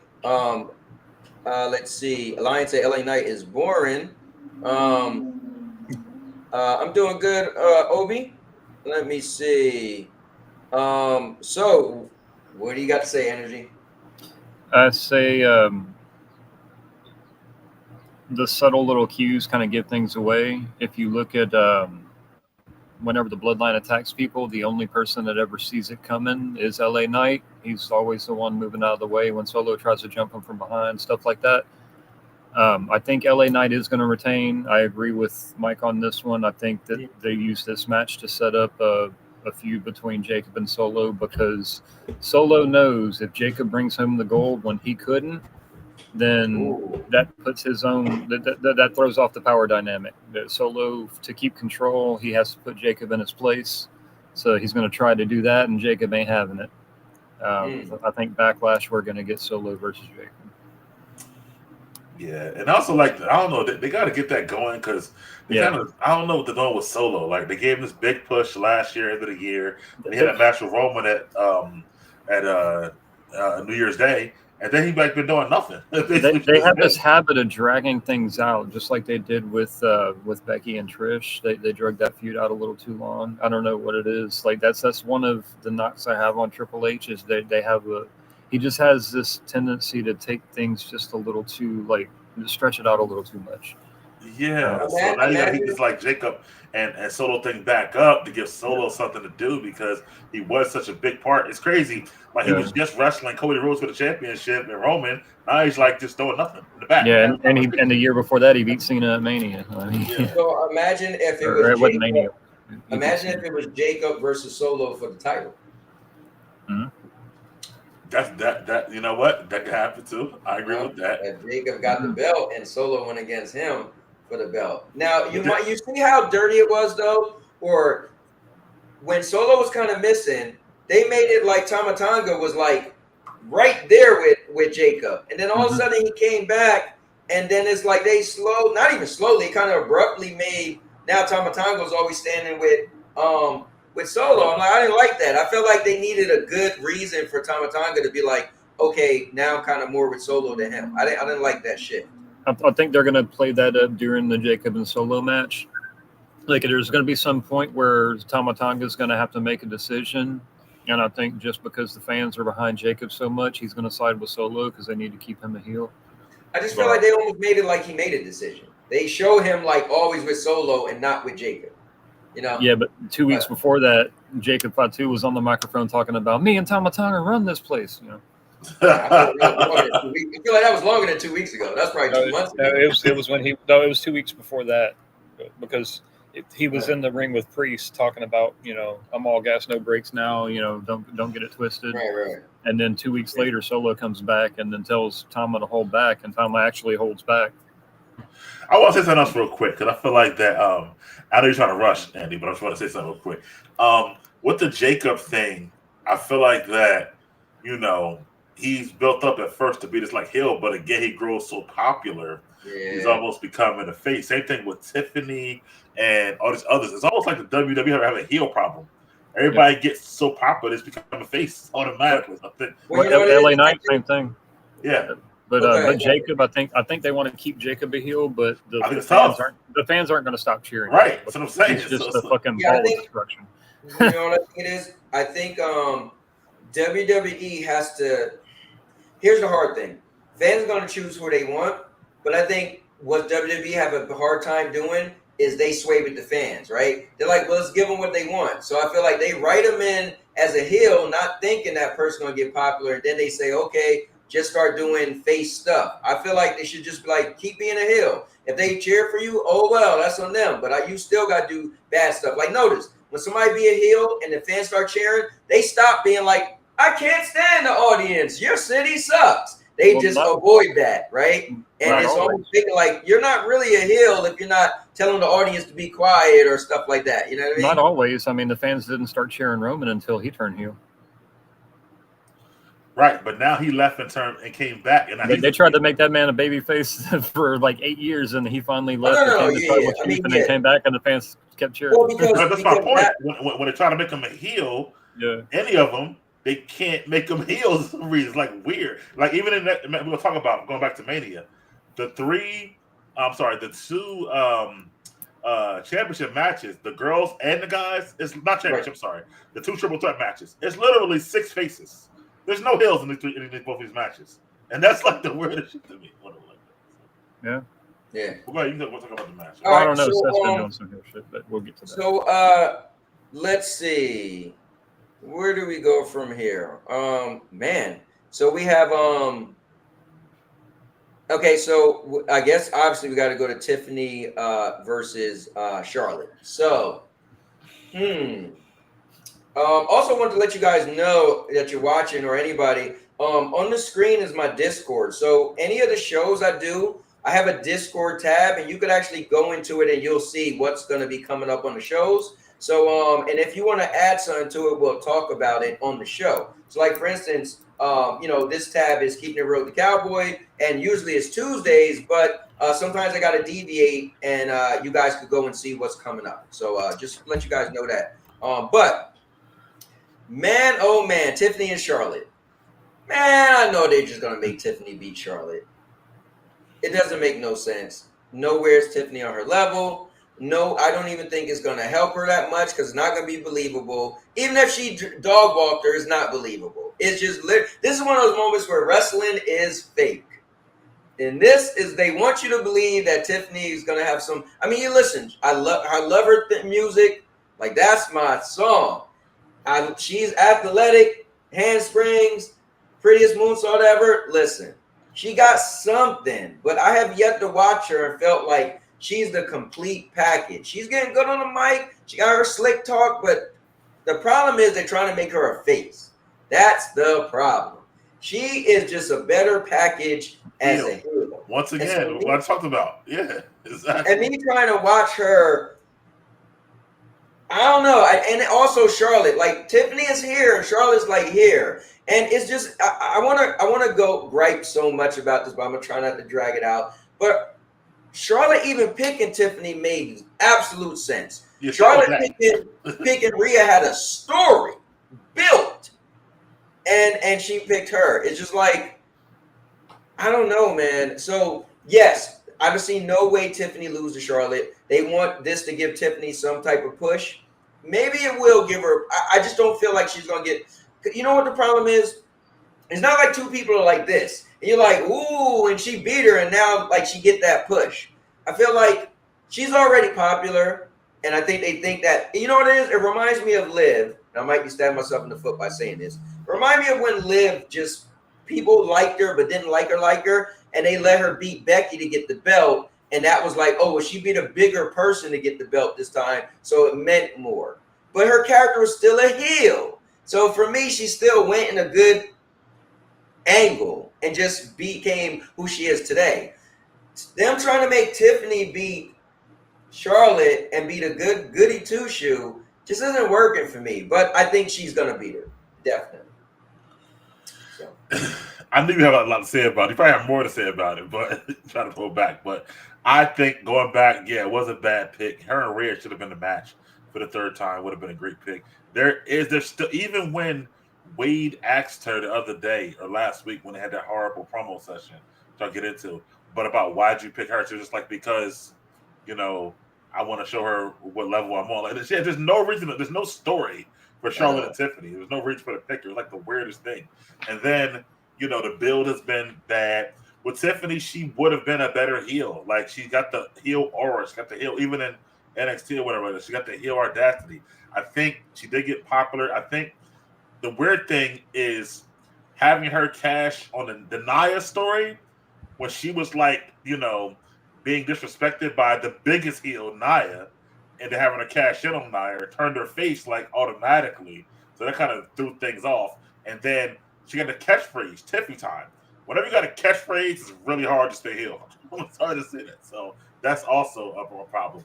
Let's see. Alliance at LA Knight is boring. I'm doing good, Obi. Let me see. So what do you got to say, Energy? I say the subtle little cues kind of give things away. If you look at whenever the bloodline attacks people, the only person that ever sees it coming is LA Knight. He's always the one moving out of the way when Solo tries to jump him from behind, stuff like that. I think LA Knight is going to retain. I agree with Mike on this one. I think that they use this match to set up a feud between Jacob and Solo, because Solo knows if Jacob brings home the gold when he couldn't, then that puts his own that throws off the power dynamic. Solo, to keep control, he has to put Jacob in his place, so he's going to try to do that, and Jacob ain't having it. I think Backlash, we're going to get Solo versus Jacob. Yeah, and also I don't know, they got to get that going, because I don't know what they're doing with Solo. They gave him this big push last year, end of the year. Then he had a match with Roman at New Year's Day, and then he like been doing nothing. They have this habit of dragging things out, just like they did with Becky and Trish. They drug that feud out a little too long. I don't know what it is. Like that's one of the knocks I have on Triple H is they have he just has this tendency to take things just a little too stretch it out a little too much. Yeah, so now you got he just like Jacob and Solo thing back up to give Solo something to do because he was such a big part. It's crazy. Like he was just wrestling Cody Rhodes for the championship and Roman. Now he's like just throwing nothing in the back. Yeah, and the year before that he beat Cena at Mania. So imagine if it was Jacob, Mania. Imagine if it was Jacob versus Solo for the title. Mm-hmm. That you know what? That could happen too. I agree with that. If Jacob got the belt and Solo went against him for the belt. Now you see how dirty it was though, or when Solo was kind of missing, they made it like Tama Tonga was like right there with Jacob, and then all of a sudden he came back, and then it's like they not even slowly, kind of abruptly made. Now Tama Tonga was always standing with Solo. I'm like, I didn't like that. I felt like they needed a good reason for Tama Tonga to be like, okay, now I'm kind of more with Solo than him. I didn't like that shit. I think they're going to play that up during the Jacob and Solo match. Like, there's going to be some point where Tama Tonga is going to have to make a decision. And I think just because the fans are behind Jacob so much, he's going to side with Solo because they need to keep him a heel. I just feel like they almost made it like he made a decision. They show him like always with Solo and not with Jacob. You know? Yeah, but 2 weeks before that, Jacob Fatu was on the microphone talking about me and Tama Tonga run this place. You know. I feel like that was longer than 2 weeks ago. That's probably 2 months ago. It was when it was 2 weeks before that because he was in the ring with Priest talking about, I'm all gas, no brakes now. Don't get it twisted. Right. And then 2 weeks later, Solo comes back and then tells Tama to hold back, and Tama actually holds back. I want to say something else real quick because I feel like that. I know you're trying to rush, Andy, but I just want to say something real quick. With the Jacob thing, I feel like that, he's built up at first to be this like heel, but again, he grows so popular, he's almost becoming a face. Same thing with Tiffany and all these others. It's almost like the WWE have a heel problem. Everybody gets so popular, it's become a face automatically. LA Knight, same thing. Yeah. But Jacob, I think they want to keep Jacob a heel, but the fans aren't going to stop cheering. Right, that's what I'm saying. It's just a fucking ball of destruction. You know what I think it is? I think WWE has to. Here's the hard thing: fans are going to choose who they want, but I think what WWE have a hard time doing is they sway with the fans, right? They're like, well, let's give them what they want. So I feel like they write them in as a heel, not thinking that person's going to get popular, and then they say, okay, just start doing face stuff. I feel like they should just be like, keep being a heel. If they cheer for you, oh well, that's on them. But you still got to do bad stuff. Like, notice when somebody be a heel and the fans start cheering, they stop being like, I can't stand the audience. Your city sucks. They avoid that, right? And it's almost thinking like you're not really a heel if you're not telling the audience to be quiet or stuff like that. You know what I mean? Not always. I mean, the fans didn't start cheering Roman until he turned heel. Right, but now he left and came back, and they tried to make that man a babyface for like 8 years, and he finally left. And they came back, and the fans kept cheering. Well, that's my point. When they try to make him a heel, any of them, they can't make him heels for some reason. It's like weird. Like even in that, we'll talk about going back to Mania, the two championship matches, the girls and the guys. It's not championship. Right. Sorry, the two triple threat matches. It's literally 6 faces. There's no heels in both of these matches, and that's like the weirdest shit to me. Yeah. Well, you can talk about the match. I don't know. Seth's been doing some heel shit, but we'll get to that. So, let's see. Where do we go from here? Man. So we have Okay, so I guess obviously we got to go to Tiffany versus Charlotte. So, also wanted to let you guys know that you're watching, or anybody, on the screen is my Discord. So any of the shows I do, I have a Discord tab, and you could actually go into it and you'll see what's going to be coming up on the shows. So, and if you want to add something to it, we'll talk about it on the show. So like, for instance, this tab is Keeping It Real with the Cowboy, and usually it's Tuesdays, but sometimes I got to deviate, and you guys could go and see what's coming up. So just let you guys know that. But man, oh man, Tiffany and Charlotte. Man, I know they're just gonna make Tiffany beat Charlotte. It doesn't make no sense. Nowhere is Tiffany on her level. No, I don't even think it's gonna help her that much because it's not gonna be believable. Even if she dog walked her, it's not believable. It's just this is one of those moments where wrestling is fake. And this is they want you to believe that Tiffany is gonna have some. I mean, you listen. I love her music. Like that's my song. She's athletic, handsprings, prettiest moonsault ever. Listen, she got something, but I have yet to watch her and felt like she's the complete package. She's getting good on the mic. She got her slick talk, but the problem is they're trying to make her a face. That's the problem. She is just a better package as a hero. Once again, what I talked about. Yeah, exactly. And me trying to watch her, I don't know. And also Charlotte, like Tiffany is here and Charlotte's like here. And it's just I wanna go gripe so much about this, but I'm gonna try not to drag it out. But Charlotte even picking Tiffany made absolute sense. Yeah, Charlotte picking Rhea had a story built. And she picked her. It's just like, I don't know, man. So yes, I've seen no way Tiffany lose to Charlotte. They want this to give Tiffany some type of push. Maybe it will give her. I just don't feel like she's gonna get. You know what the problem is? It's not like two people are like this, and you're like, ooh, and she beat her, and now like she get that push. I feel like she's already popular, and I think they think that. You know what it is? It reminds me of Liv. And I might be stabbing myself in the foot by saying this. It reminds me of when Liv just people liked her but didn't like her, and they let her beat Becky to get the belt. And that was like, oh, well, she beat a bigger person to get the belt this time, so it meant more. But her character was still a heel. So for me, she still went in a good angle and just became who she is today. Them trying to make Tiffany beat Charlotte and beat a good goody two-shoe just isn't working for me. But I think she's going to beat her. Definitely. So. I knew you had a lot to say about it. You probably have more to say about it, but trying to pull back. But I think going back, yeah, it was a bad pick. Her and Rhea should have been the match for the third time. Would have been a great pick. There's still, even when Wade asked her the other day or last week when they had that horrible promo session, which I'll get into, but about why'd you pick her? She was just like, because, you know, I want to show her what level I'm on. Like, there's no reason, there's no story for Charlotte and Tiffany. There's no reason for the pick. It was like the weirdest thing. And then, you know, the build has been bad. With Tiffany, she would have been a better heel. Like, she got the heel aura. She got the heel, even in NXT or whatever. She got the heel audacity. I think she did get popular. I think the weird thing is having her cash on the Nia story when she was like, you know, being disrespected by the biggest heel, Nia, and then having her cash in on Nia turned her face like automatically. So that kind of threw things off. And then she got the catchphrase, Tiffy time. Whenever you got a catchphrase, it's really hard to stay heel. It's hard to say that. So that's also a problem.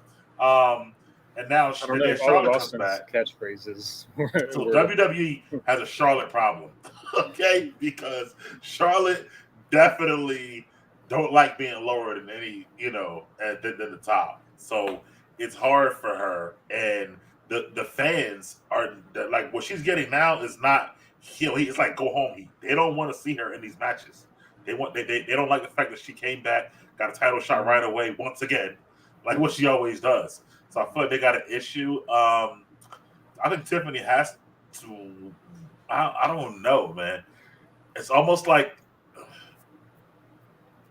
And now Charlotte comes back. Catchphrases. So WWE has a Charlotte problem, okay? Because Charlotte definitely don't like being lower than any, you know, than the top. So it's hard for her, and the fans are like, what she's getting now is not heel. It's like go home heat. They don't want to see her in these matches. They don't like the fact that she came back, got a title shot right away once again, like what she always does. So I feel like they got an issue. I think Tiffany has to. I don't know, man. It's almost like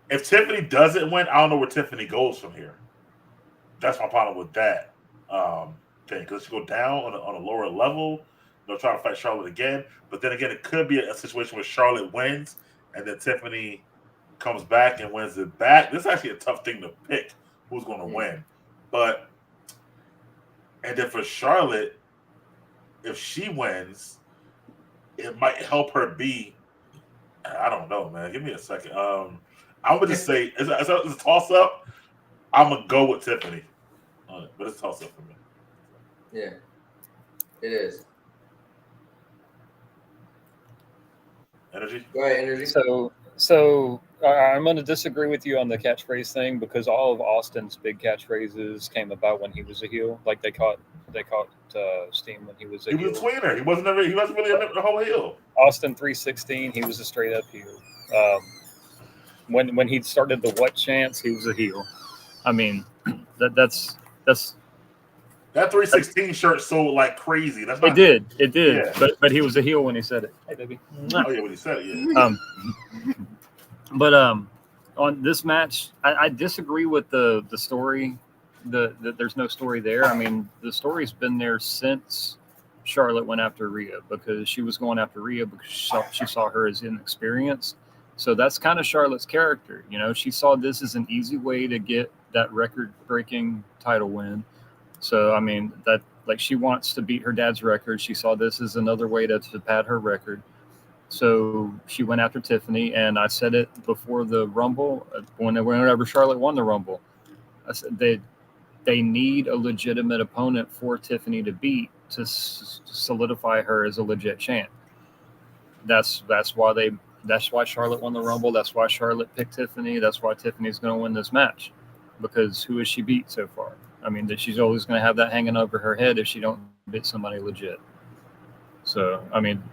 if Tiffany doesn't win, I don't know where Tiffany goes from here. That's my problem with that thing, because she go down on a lower level. They'll try to fight Charlotte again, but then again, it could be a situation where Charlotte wins and then Tiffany comes back and wins it back. This is actually a tough thing to pick who's going to win, but. And then for Charlotte, if she wins, it might help her be. I don't know, man. Give me a second. I'm gonna just say it's a toss up. I'm gonna go with Tiffany, but it's a toss up for me. Yeah, it is. Energy. Go ahead, energy. So I'm going to disagree with you on the catchphrase thing because all of Austin's big catchphrases came about when he was a heel. Like they caught steam when he was a He heel. was a tweener. He wasn't really a whole heel. Austin 316, he was a straight up heel. When he started the what chance, he was a heel. I mean, that's that 316 shirt sold like crazy. That's not, it did. Yeah. But he was a heel when he said it. Hey baby. Oh yeah, when he said it, yeah. But on this match, I disagree with the story. There's no story there. I mean, the story's been there since Charlotte went after Rhea because she was going after Rhea because she saw her as inexperienced. So that's kind of Charlotte's character. You know, she saw this as an easy way to get that record-breaking title win. So, I mean, that like she wants to beat her dad's record. She saw this as another way to pad her record. So she went after Tiffany, and I said it before the Rumble, whenever Charlotte won the Rumble. I said they need a legitimate opponent for Tiffany to beat to solidify her as a legit champ. That's why Charlotte won the Rumble. That's why Charlotte picked Tiffany. That's why Tiffany's going to win this match, because who has she beat so far? I mean, that she's always going to have that hanging over her head if she don't beat somebody legit. So, I mean,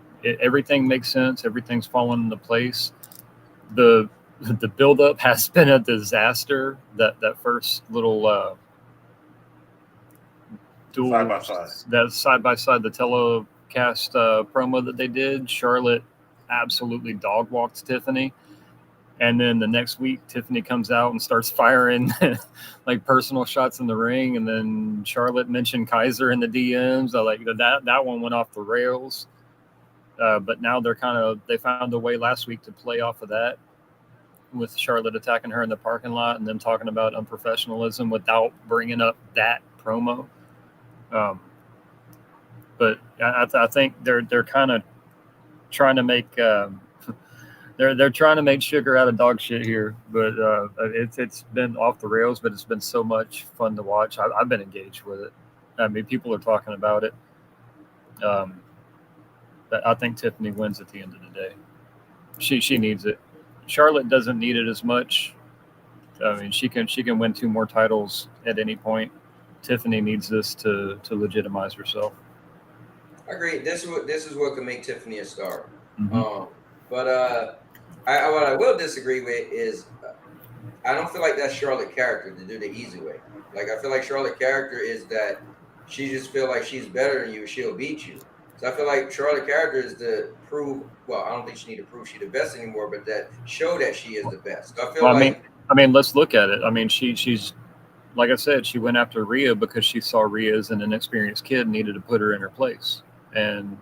everything makes sense. Everything's fallen into place. The build-up has been a disaster. That first little duel, side by side, the telecast promo that they did, Charlotte absolutely dog walked Tiffany. And then the next week, Tiffany comes out and starts firing like personal shots in the ring. And then Charlotte mentioned Kaiser in the DMs. I like that one went off the rails. But now they found a way last week to play off of that with Charlotte attacking her in the parking lot and them talking about unprofessionalism without bringing up that promo. But I think they're kind of trying to make they're trying to make sugar out of dog shit here. But it's been off the rails, but it's been so much fun to watch. I've been engaged with it. I mean, people are talking about it. But I think Tiffany wins at the end of the day. She needs it. Charlotte doesn't need it as much. I mean, she can win 2 more titles at any point. Tiffany needs this to legitimize herself. I agree. This is what can make Tiffany a star. Mm-hmm. What I will disagree with is I don't feel like that's Charlotte's character to do the easy way. Like I feel like Charlotte's character is that she just feel like she's better than you, she'll beat you. So I feel like Charlotte's character is to prove. Well, I don't think she need to prove she's the best anymore, but that show that she is the best. So I feel I mean, let's look at it. I mean, she's like I said, she went after Rhea because she saw Rhea as an inexperienced kid and needed to put her in her place. And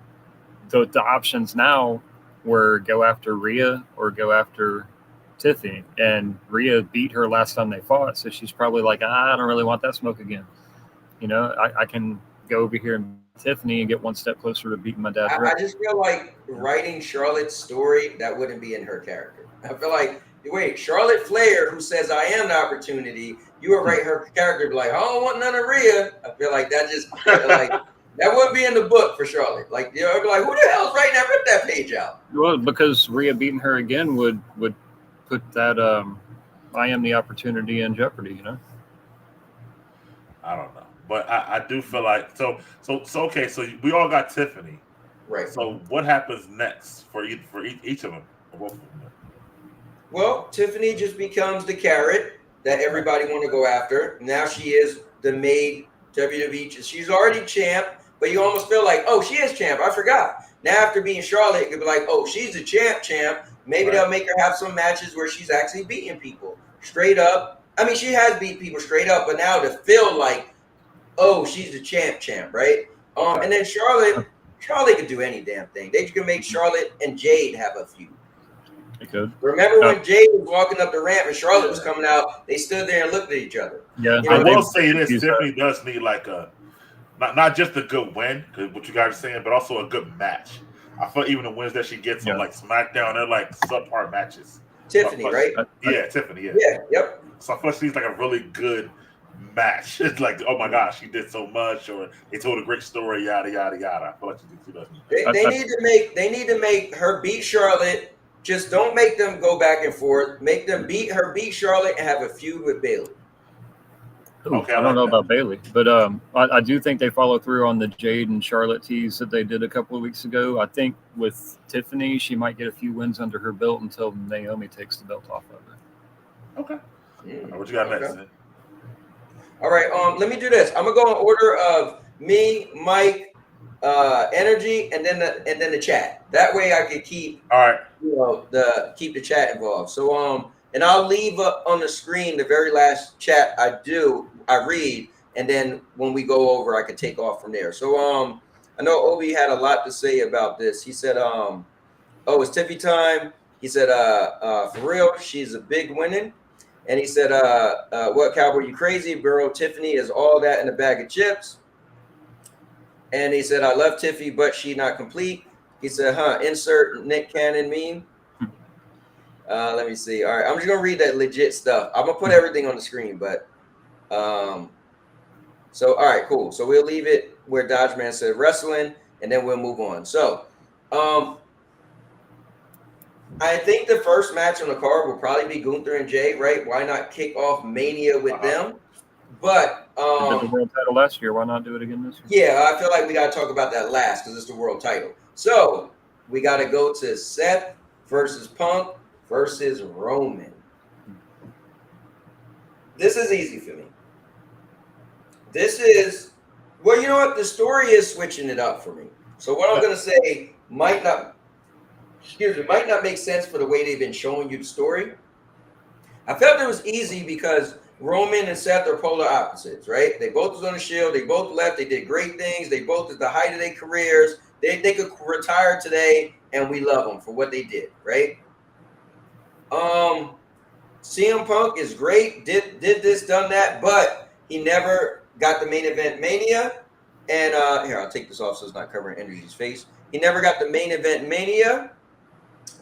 the options now were go after Rhea or go after Tiffany. And Rhea beat her last time they fought, so she's probably like, I don't really want that smoke again. You know, I can go over here and beat Tiffany and get one step closer to beating my dad. I just feel like writing Charlotte's story, that wouldn't be in her character. I feel like, wait, Charlotte Flair, who says I am the opportunity, you would write her character be like, I don't want none of Rhea. I feel like that just like that wouldn't be in the book for Charlotte. Like, you know, I'd be like, who the hell's writing that? Rip that page out. Well, because Rhea beating her again would put that I am the opportunity in jeopardy, you know? I don't know. But I do feel like so okay, so we all got Tiffany. Right. So what happens next for each of them? Both of them? Well, Tiffany just becomes the carrot that everybody want to go after. Now she is the main WWE. She's already champ, but you almost feel like, oh, she is champ. I forgot. Now after being Charlotte, it could be like, oh, she's a champ. Maybe they'll make her have some matches where she's actually beating people straight up. I mean, she has beat people straight up, but now to feel like, oh, she's the champ, right? And then Charlotte could do any damn thing. They can make Charlotte and Jade have a feud. They could. Remember when Jade was walking up the ramp and Charlotte was coming out? They stood there and looked at each other. Yeah, I will say this: Tiffany does need like a not just a good win, because what you guys are saying, but also a good match. I feel even the wins that she gets on like SmackDown, they're like subpar matches. Tiffany, right? Yeah, Tiffany. Yeah. Yeah. Yep. So I feel like she's like a really good match. It's like, oh my gosh, she did so much, or they told a great story, yada yada yada. I feel like she does. They need to make her beat Charlotte Just don't make them go back and forth. Make them beat Charlotte, and have a feud with Bayley. Okay, I I don't know like that. about Bayley, but I do think they follow through on the Jade and Charlotte tease that they did a couple of weeks ago. I think with Tiffany, she might get a few wins under her belt until Naomi takes the belt off of her. Okay. What you got next? Then? All right. Let me do this. I'm gonna go in order of me, Mike, Energy, and then the chat. That way I can keep keep the chat involved. So and I'll leave up on the screen the very last chat I read, and then when we go over, I can take off from there. So I know Obi had a lot to say about this. He said oh, it's Tiffy time. He said for real, she's a big winning. And he said, what, Cowboy, you crazy? Girl, Tiffany is all that in a bag of chips. And he said, I love Tiffy, but she not complete. He said, insert Nick Cannon meme. Let me see. All right, I'm just going to read that legit stuff. I'm going to put everything on the screen, but so, all right, cool. So we'll leave it where Dodge Man said wrestling, and then we'll move on. So I think the first match on the card will probably be Gunther and Jay, right? Why not kick off Mania with them? But They did the world title last year. Why not do it again this year? Yeah, I feel like we got to talk about that last because it's the world title. So we got to go to Seth versus Punk versus Roman. This is easy for me. This is, well, you know what? The story is switching it up for me. So what I'm going to say might not make sense for the way they've been showing you the story. I felt it was easy because Roman and Seth are polar opposites, right? They both was on the Shield. They both left. They did great things. They both at the height of their careers. They could retire today, and we love them for what they did, right? CM Punk is great. Did this, done that, but he never got the main event Mania. And here, I'll take this off so it's not covering Energy's face. He never got the main event Mania,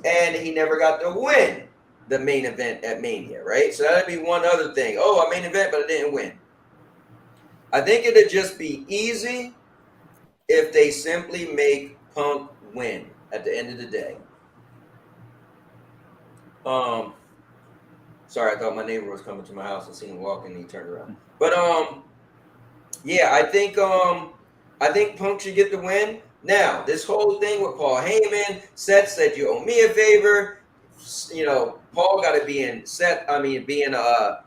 and he never got to win the main event at Mania, right? So that'd be one other thing. Oh, a main event, but I didn't win. I think it'd just be easy if they simply make Punk win at the end of the day. Sorry, I thought my neighbor was coming to my house and seen him walking and he turned around. But yeah, I think Punk should get the win. Now, this whole thing with Paul Heyman, Seth said you owe me a favor. You know, Paul got to be in CM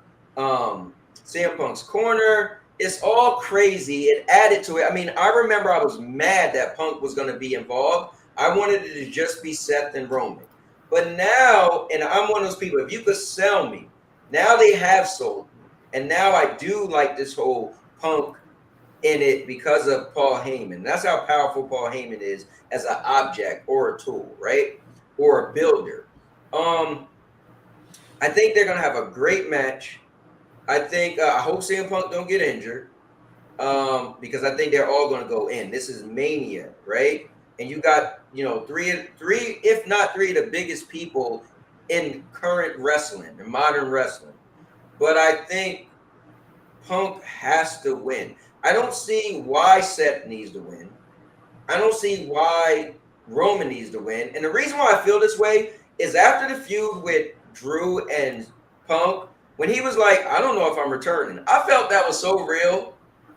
Punk's corner. It's all crazy. It added to it. I mean, I remember I was mad that Punk was going to be involved. I wanted it to just be Seth and Roman. But now, and I'm one of those people, if you could sell me, now they have sold me. And now I do like this whole Punk in it because of Paul Heyman. That's how powerful Paul Heyman is as an object or a tool, right? Or a builder. I think they're gonna have a great match. I think I hope CM Punk don't get injured, because I think they're all gonna go in. This is Mania, right? And you got three, if not three, of the biggest people in current wrestling, in modern wrestling. But I think Punk has to win. I don't see why Seth needs to win. I don't see why Roman needs to win. And the reason why I feel this way is after the feud with Drew and Punk, when he was like, I don't know if I'm returning, I felt that was so real.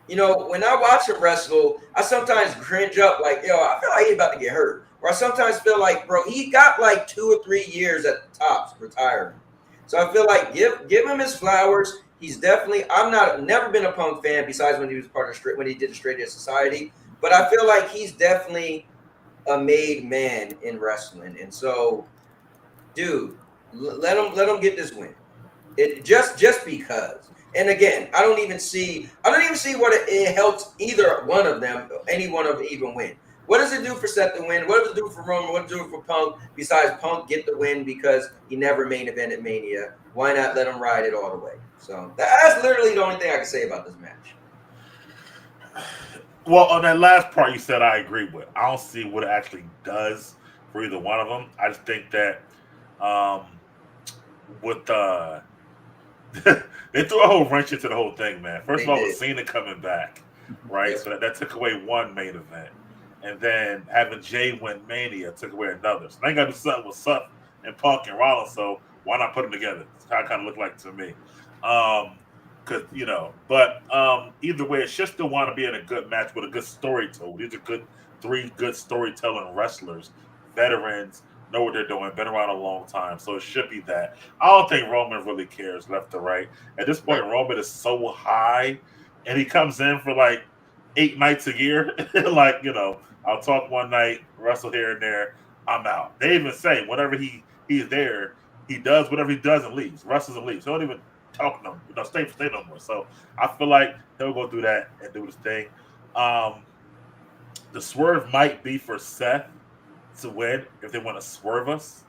When I watch him wrestle, I sometimes cringe up like, I feel like he's about to get hurt. Or I sometimes feel like, bro, he got like 2 or 3 years at the tops retiring. So I feel like give him his flowers. He's definitely, never been a Punk fan besides when he was part of when he did the Straight Edge Society. But I feel like he's definitely a made man in wrestling. And so, dude, let him get this win. It just because. And again, I don't even see what it helps either one of them, any one of them even win. What does it do for Seth to win? What does it do for Roman? What does it do for Punk? Besides Punk get the win because he never main evented Mania. Why not let him ride it all the way? So that's literally the only thing I can say about this match. Well, on that last part you said, I agree with. I don't see what it actually does for either one of them. I just think that they threw a whole wrench into the whole thing, man. First of all, with Cena coming back, right? So that took away one main event. And then having Jay win Mania took away another. So they got to do something with Seth and Punk and Rollins, so why not put them together? That's how it kind of looked like to me. Because but either way, it should still want to be in a good match with a good story told. These are three good storytelling wrestlers, veterans, know what they're doing, been around a long time, so it should be that. I don't think Roman really cares left or right. At this point, Roman is so high, and he comes in for like 8 nights a year. Like, I'll talk one night, wrestle here and there, I'm out. They even say whenever he's there, he does whatever he does and leaves, wrestles and leaves. He don't even talk no, stay no more. So I feel like he'll go do that and do his thing. The swerve might be for Seth to win if they want to swerve us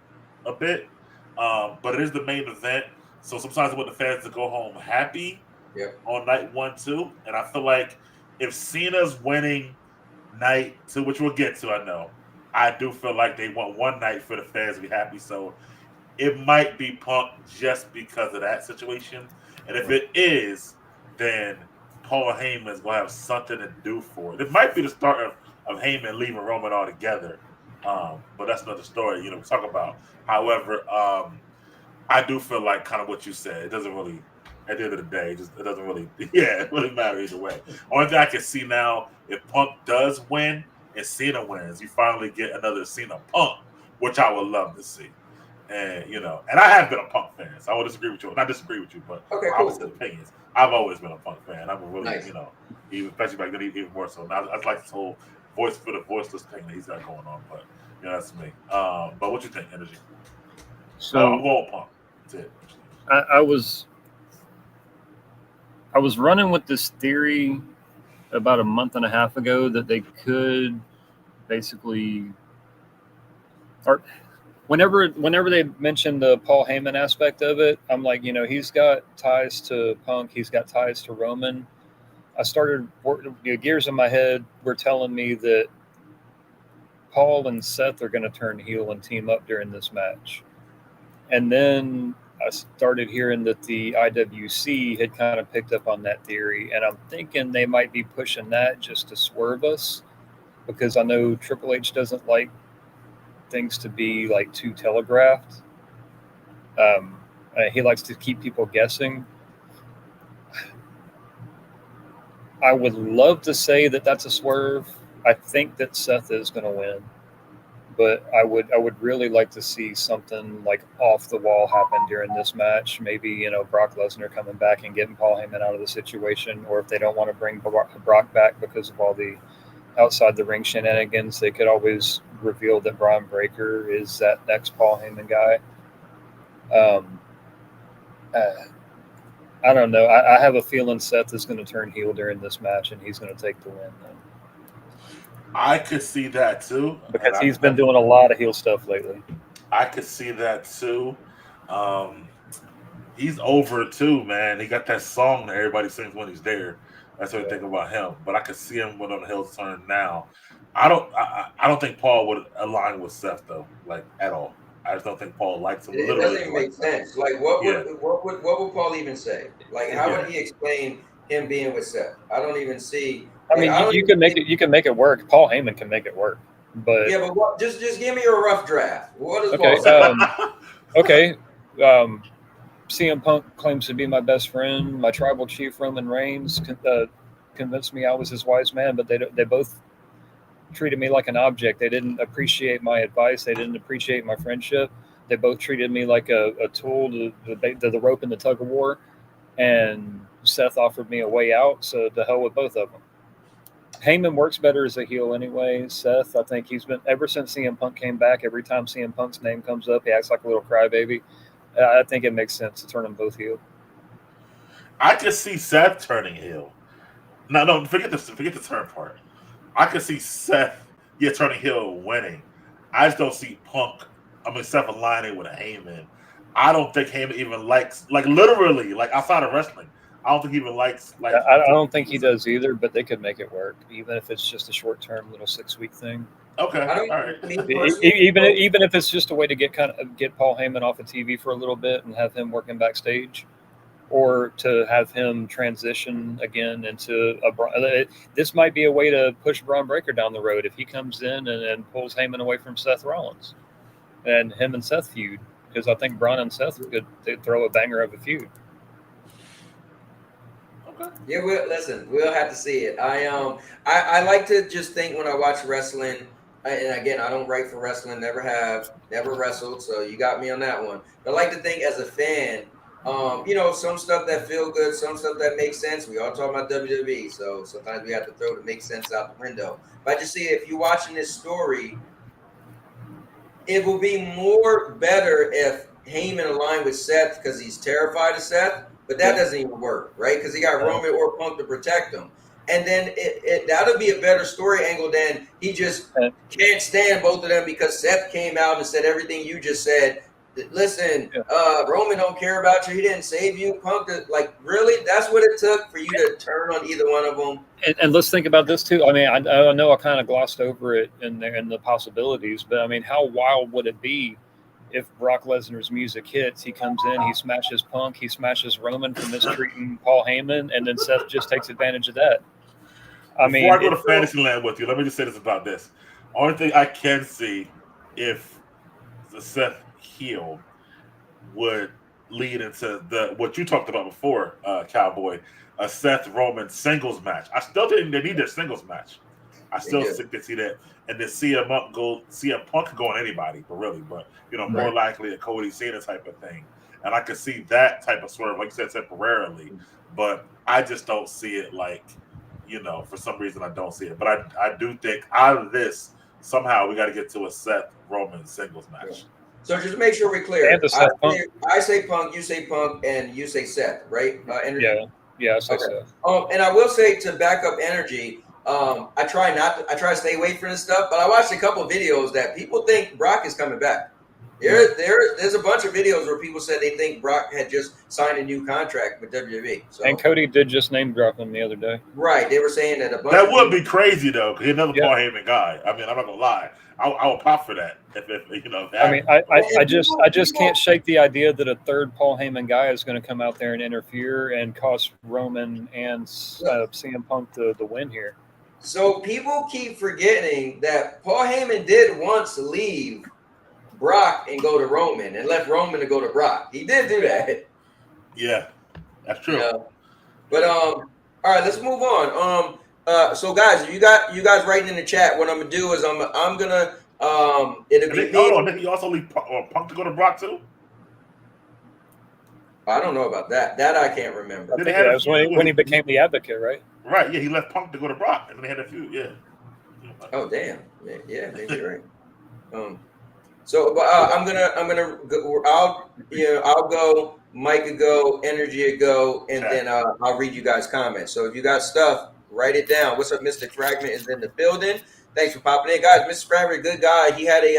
a bit. But it is the main event. So sometimes I want the fans to go home happy on night 1, 2. And I feel like if Cena's winning night 2, which we'll get to, I do feel like they want one night for the fans to be happy. So it might be Punk just because of that situation. And if it is, then Paul Heyman's going to have something to do for it. It might be the start of Heyman leaving Roman altogether. But that's another story, we talk about. However, I do feel like kind of what you said. It doesn't really, at the end of the day, it doesn't really, it really matter either way. Only thing I can see now, if Punk does win and Cena wins, you finally get another Cena Punk, which I would love to see. And and I have been a Punk fan, so I would disagree with you. Not disagree with you, but opposite opinions. I've always been a Punk fan. I'm a really, even especially back then, even more so. Now I like this whole voice for the voiceless thing that he's got going on. But that's me. But what you think, Energy? So I'm going Punk. That's it. I was running with this theory about a month and a half ago that they could basically, or whenever they mentioned the Paul Heyman aspect of it, I'm like, he's got ties to Punk, he's got ties to Roman. I started gears in my head were telling me that Paul and Seth are going to turn heel and team up during this match. And then I started hearing that the IWC had kind of picked up on that theory, and I'm thinking they might be pushing that just to swerve us, because I know Triple H doesn't like things to be like too telegraphed. He likes to keep people guessing. I would love to say that that's a swerve. I think that Seth is going to win, but I would really like to see something like off the wall happen during this match. Maybe Brock Lesnar coming back and getting Paul Heyman out of the situation, or if they don't want to bring Brock back because of all the outside the ring shenanigans, they could always reveal that Braun Breaker is that next Paul Heyman guy. I don't know. I have a feeling Seth is going to turn heel during this match, and he's going to take the win. I could see that too, because he's been doing a lot of heel stuff lately. I could see that too. He's over too, man. He got that song that everybody sings when he's there. That's what I think about him. But I could see him when on the heel turn now. I don't think Paul would align with Seth though, like at all. I just don't think Paul likes him. It doesn't even make sense. Like, what would Paul even say? Like, how would he explain him being with Seth? I don't even see. I mean, you can make it. You can make it work. Paul Heyman can make it work, but but just give me a rough draft. What is okay? Paul Okay. CM Punk claims to be my best friend. My tribal chief Roman Reigns convinced me I was his wise man, but they both treated me like an object. They didn't appreciate my advice. They didn't appreciate my friendship. They both treated me like a tool to the rope in the tug of war. And Seth offered me a way out, so to hell with both of them. Heyman works better as a heel anyway. Seth, I think he's been, ever since CM Punk came back, every time CM Punk's name comes up, he acts like a little crybaby. I think it makes sense to turn them both heel. I could see Seth turning heel. No, forget the turn part. I could see Seth, turning heel, winning. I just don't see Seth aligning with a Heyman. I don't think Heyman even likes, like literally, like outside of wrestling. I don't think he even likes. Like, I don't think he does either, but they could make it work, even if it's just a short-term little 6-week thing. Okay, all right. Even if it's just a way to get Paul Heyman off of TV for a little bit and have him working backstage, or to have him transition again into this might be a way to push Braun Breaker down the road if he comes in and pulls Heyman away from Seth Rollins. and him and Seth feud, because I think Braun and Seth could throw a banger of a feud. Okay. Yeah, we'll have to see it. I like to just think when I watch wrestling, and again, I don't write for wrestling, never have, never wrestled, so you got me on that one. But I like to think as a fan, some stuff that feel good, some stuff that makes sense. We all talk about WWE, so sometimes we have to throw the make sense out the window. But I just see if you're watching this story, it will be more better if Heyman aligned with Seth because he's terrified of Seth, but that doesn't even work, right? Because he got Roman or Punk to protect him. And then that'll be a better story angle than he just can't stand both of them because Seth came out and said everything you just said. Listen, Roman don't care about you. He didn't save you. Punk, like, really? That's what it took for you to turn on either one of them? And let's think about this too. I mean, I know I kind of glossed over it in the possibilities, but I mean, how wild would it be if Brock Lesnar's music hits, he comes in, he smashes Punk, he smashes Roman for mistreating Paul Heyman, and then Seth just takes advantage of that? Before I go to Fantasyland with you, let me just say this about this. Only thing I can see if the Seth heel would lead into what you talked about before, Cowboy, a Seth Roman singles match. I still think they need their singles match. I still think they see that, and then CM Punk go on anybody, but more likely a Cody Cena type of thing. And I could see that type of swerve, like you said, temporarily, but I just don't see it for some reason I don't see it. But I do think out of this, somehow we got to get to a Seth Roman singles match. So just make sure we're clear. I say Punk, you say Punk, and you say Seth, right? Energy? Yeah, I say Seth. And I will say to back up Energy, I try to stay away from this stuff, but I watched a couple of videos that people think Brock is coming back. There's a bunch of videos where people said they think Brock had just signed a new contract with WWE. So, and Cody did just name drop him the other day. Right. They were saying that that would be crazy though, because he's another Paul Heyman guy. I mean, I'm not gonna lie. I will pop for that. I just can't shake the idea that a third Paul Heyman guy is going to come out there and interfere and cost Roman and CM Punk the win here. So people keep forgetting that Paul Heyman did once leave Brock and go to Roman and left Roman to go to Brock. He did do that. Yeah, that's true. But all right, let's move on. So guys, if you guys writing in the chat, what I'm gonna do is I'm gonna it'll be me. Did he also leave Punk to go to Brock too? I don't know about that. That I can't remember. It was when he became the advocate, right? Right. Yeah, he left Punk to go to Brock, and then they had a feud. Yeah. Oh damn. Yeah, maybe you're right. So, but I'm gonna go. I'll go. Mike will go. Energy will go, and then I'll read you guys' comments. So if you got stuff, write it down. What's up, Mr. Fragment is in the building. Thanks for popping in, guys. Mr. Fragment, good guy. He had he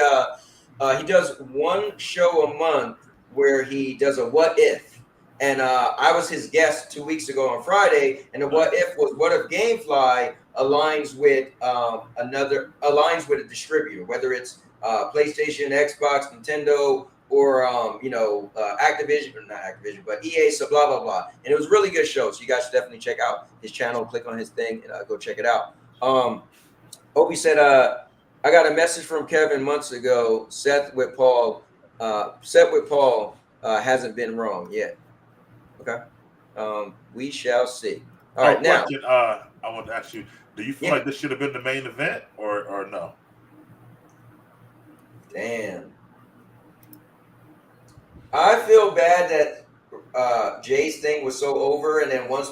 does one show a month where he does a what if, and I was his guest 2 weeks ago on Friday, and the what if was what if GameFly aligns with a distributor, whether it's PlayStation, Xbox, Nintendo, or Activision, or not Activision, but EA, so blah blah blah. And it was a really good show, so you guys should definitely check out his channel, click on his thing, and go check it out. Opie said, I got a message from Kevin months ago. Seth with Paul hasn't been wrong yet. Okay, we shall see. All right, now question, I want to ask you: do you feel like this should have been the main event, or no? Damn. I feel bad that Jay's thing was so over, and then once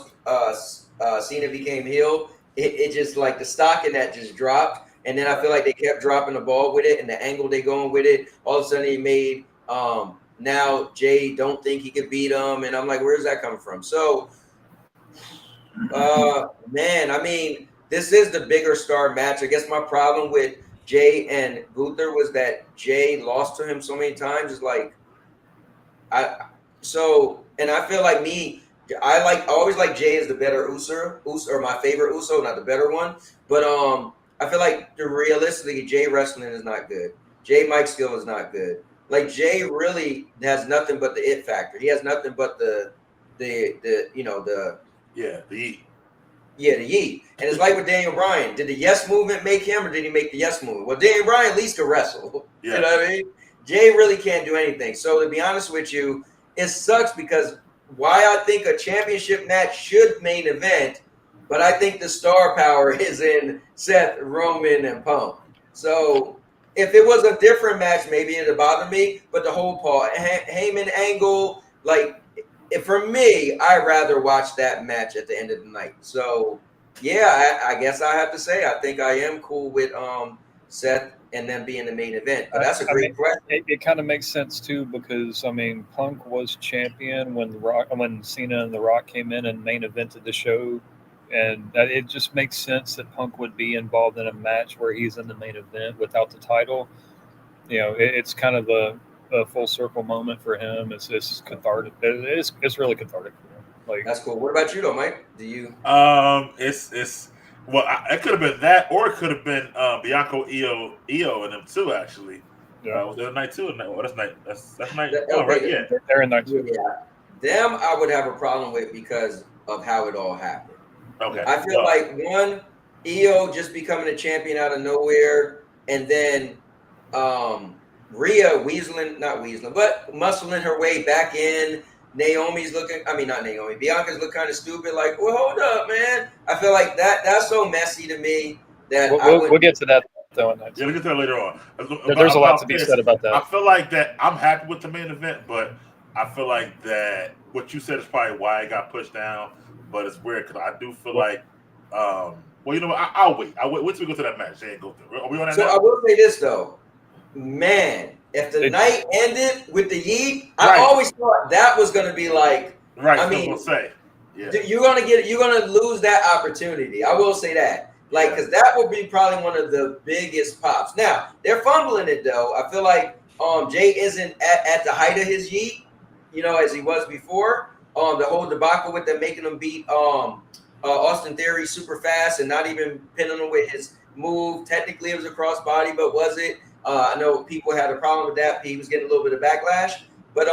Cena became heel, it just like the stock in that just dropped. And then I feel like they kept dropping the ball with it, and the angle they going with it. All of a sudden, he made now Jay don't think he could beat him, and I'm like, where's that coming from? So, man, I mean, this is the bigger star match. I guess my problem with Jay and Gunther was that Jay lost to him so many times. It's like, and I feel like I always like Jay as the better Uso, or my favorite Uso, not the better one. But I feel like realistically, Jay wrestling is not good. Jay mic skill is not good. Like Jay really has nothing but the it factor. He has nothing but the yeet. Yeah, the yeet. And it's like with Daniel Bryan. Did the yes movement make him, or did he make the yes movement? Well, Daniel Bryan at least could wrestle. Yeah. You know what I mean? Jay really can't do anything. So to be honest with you, it sucks because why I think a championship match should main event, but I think the star power is in Seth, Roman, and Punk. So if it was a different match, maybe it'd bother me. But the whole Paul Heyman angle, like for me, I'd rather watch that match at the end of the night. So yeah, I guess I have to say I think I am cool with Seth and them being the main event. But that's a great question. It kind of makes sense too because I mean, Punk was champion when Cena and The Rock came in and main evented the show, and it just makes sense that Punk would be involved in a match where he's in the main event without the title. You know, it's kind of a full circle moment for him. It's cathartic. It's really cathartic for him. Like that's cool. What about you though, Mike? Do you? It's well, it could have been that, or it could have been Bianco, Io, and them too. Actually, was there a night two? That's night. That's night. Right? Yeah, they're in night two. Yeah, them I would have a problem with because of how it all happened. Okay, I feel like one, Io just becoming a champion out of nowhere, and then Rhea but muscling her way back in. Naomi's looking, not Naomi, Bianca's look kind of stupid. Like, well, hold up, man. I feel like that's so messy to me that we'll get to that though. Yeah, we'll get to that later on. There's a lot to be said about that. I feel like that I'm happy with the main event, but I feel like that what you said is probably why it got pushed down. But it's weird because I do feel like, well, you know what? I'll wait. Wait till we go to that match. They ain't go through. Are we on that? So now? I will say this though, man. If the night ended with the yeet, I always thought that was going to be like. Right. I mean, you're gonna lose that opportunity. I will say that, because that will be probably one of the biggest pops. Now they're fumbling it though. I feel like Jay isn't at the height of his yeet, as he was before. The whole debacle with them making him beat Austin Theory super fast and not even pinning him with his move. Technically, it was a crossbody, but was it? I know people had a problem with that. He was getting a little bit of backlash, but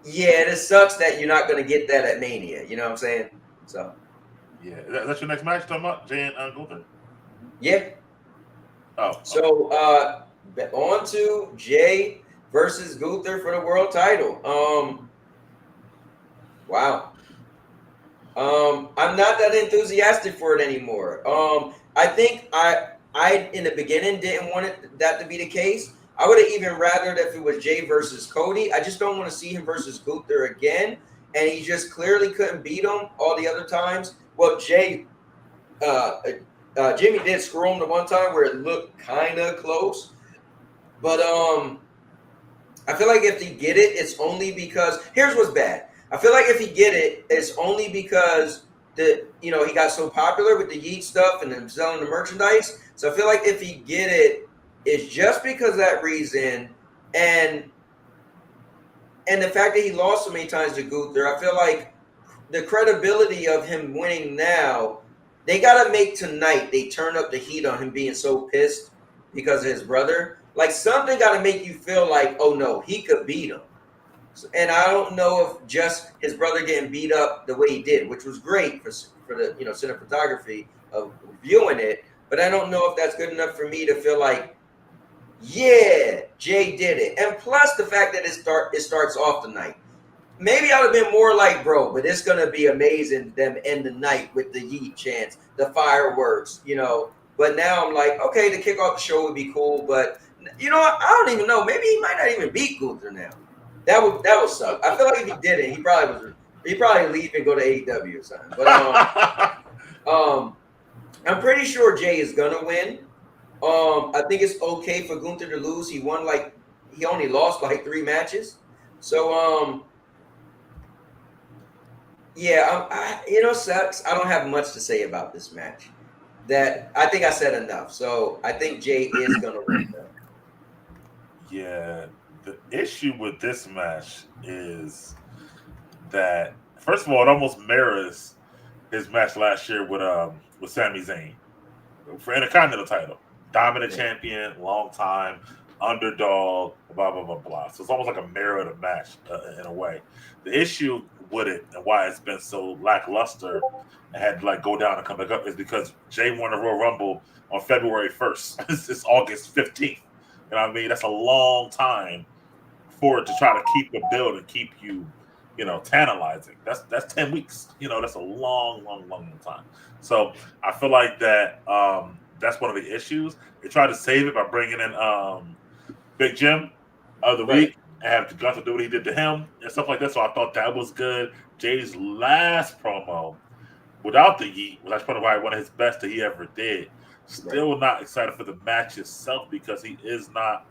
it sucks that you're not going to get that at Mania. You know what I'm saying? So, yeah, that's your next match. Talking about Jay and Gunther. Yeah. Oh. So on to Jay versus Gunther for the world title. Wow. I'm not that enthusiastic for it anymore. I think I in the beginning didn't want that to be the case. I would have even rather if it was Jay versus Cody. I just don't want to see him versus Gunther again. And he just clearly couldn't beat him all the other times. Well, Jimmy did screw him the one time where it looked kind of close. But I feel like if he get it, it's only because here's what's bad. I feel like if he get it, it's only because he got so popular with the Yeet stuff and then selling the merchandise. So I feel like if he get it, it's just because of that reason, and the fact that he lost so many times to Gunther. I feel like the credibility of him winning now, they got to make tonight. They turn up the heat on him being so pissed because of his brother. Like something got to make you feel like, oh no, he could beat him. And I don't know if just his brother getting beat up the way he did, which was great for the cinematography of viewing it, but I don't know if that's good enough for me to feel like, yeah, Jay did it. And plus the fact that it starts off the night. Maybe I would have been more like, bro, but it's gonna be amazing them end the night with the Yeet chants, the fireworks, But now I'm like, okay, to kick off the show would be cool, but I don't even know. Maybe he might not even beat Gunther now. That would suck. I feel like if he did it, he'd probably leave and go to AEW or something. But I'm pretty sure Jay is gonna win. I think it's okay for Gunther to lose. He only lost like 3 matches. So sucks. I don't have much to say about this match. That I think I said enough. So I think Jay is gonna win though. Yeah. The issue with this match is that, first of all, it almost mirrors his match last year with Sami Zayn for Intercontinental title. Dominant champion, long time, underdog, blah, blah, blah, blah. So it's almost like a mirror of the match in a way. The issue with it and why it's been so lackluster and had to go down and come back up is because Jay won the Royal Rumble on February 1st. It's August 15th. You know what I mean? That's a long time to try to keep the build and keep you, tantalizing. That's 10 weeks. That's a long time. So I feel like that that's one of the issues. They tried to save it by bringing in Big Jim of the Right. week and have Gunther do what he did to him and stuff like that. So I thought that was good. Jay's last promo without the yeet was probably one of his best that he ever did. Still not excited for the match itself because he is not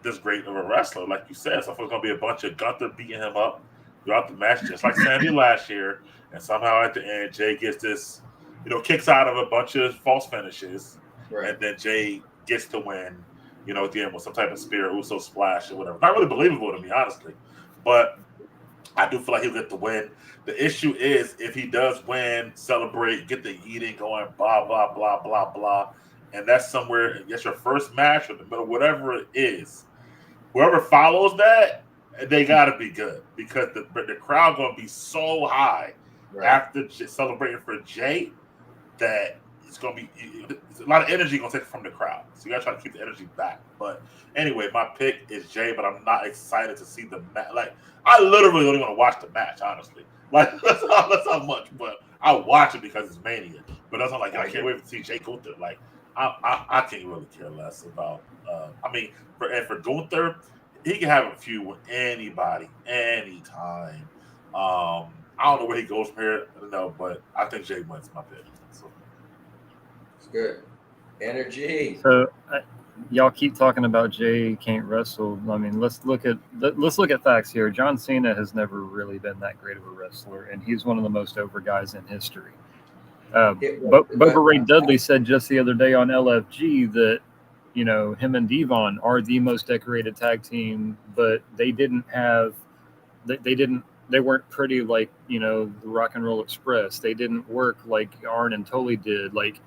this great of a wrestler, like you said. So it's going to be a bunch of Gunther beating him up throughout the match, just like Sammy last year. And somehow at the end, Jay gets this, kicks out of a bunch of false finishes. Right. And then Jay gets to win, at the end with some type of spear, Uso splash or whatever. Not really believable to me, honestly. But I do feel like he'll get the win. The issue is if he does win, celebrate, get the eating going, blah, blah, blah, blah, blah. And that's somewhere, it's your first match or the middle, whatever it is. Whoever follows that, they got to be good because the crowd going to be so high after celebrating for Jay that it's going to be a lot of energy going to take from the crowd. So you got to try to keep the energy back. But anyway, my pick is Jay, but I'm not excited to see the match. Like, I literally don't even want to watch the match, honestly. Like, that's not much, but I'll watch it because it's Mania. But that's not like I can't wait to see Jay Gunther. Like, I can't really care less about. For Gunther, he can have a feud with anybody, anytime. I don't know where he goes from here, but I think Jay wins my pick. So. It's good. Energy. So y'all keep talking about Jay can't wrestle. I mean, let's look at facts here. John Cena has never really been that great of a wrestler, and he's one of the most over guys in history. Bubba Ray Dudley said just the other day on LFG that him and Devon are the most decorated tag team, but they weren't pretty like the Rock and Roll Express. They didn't work like Arn and Tully did. Like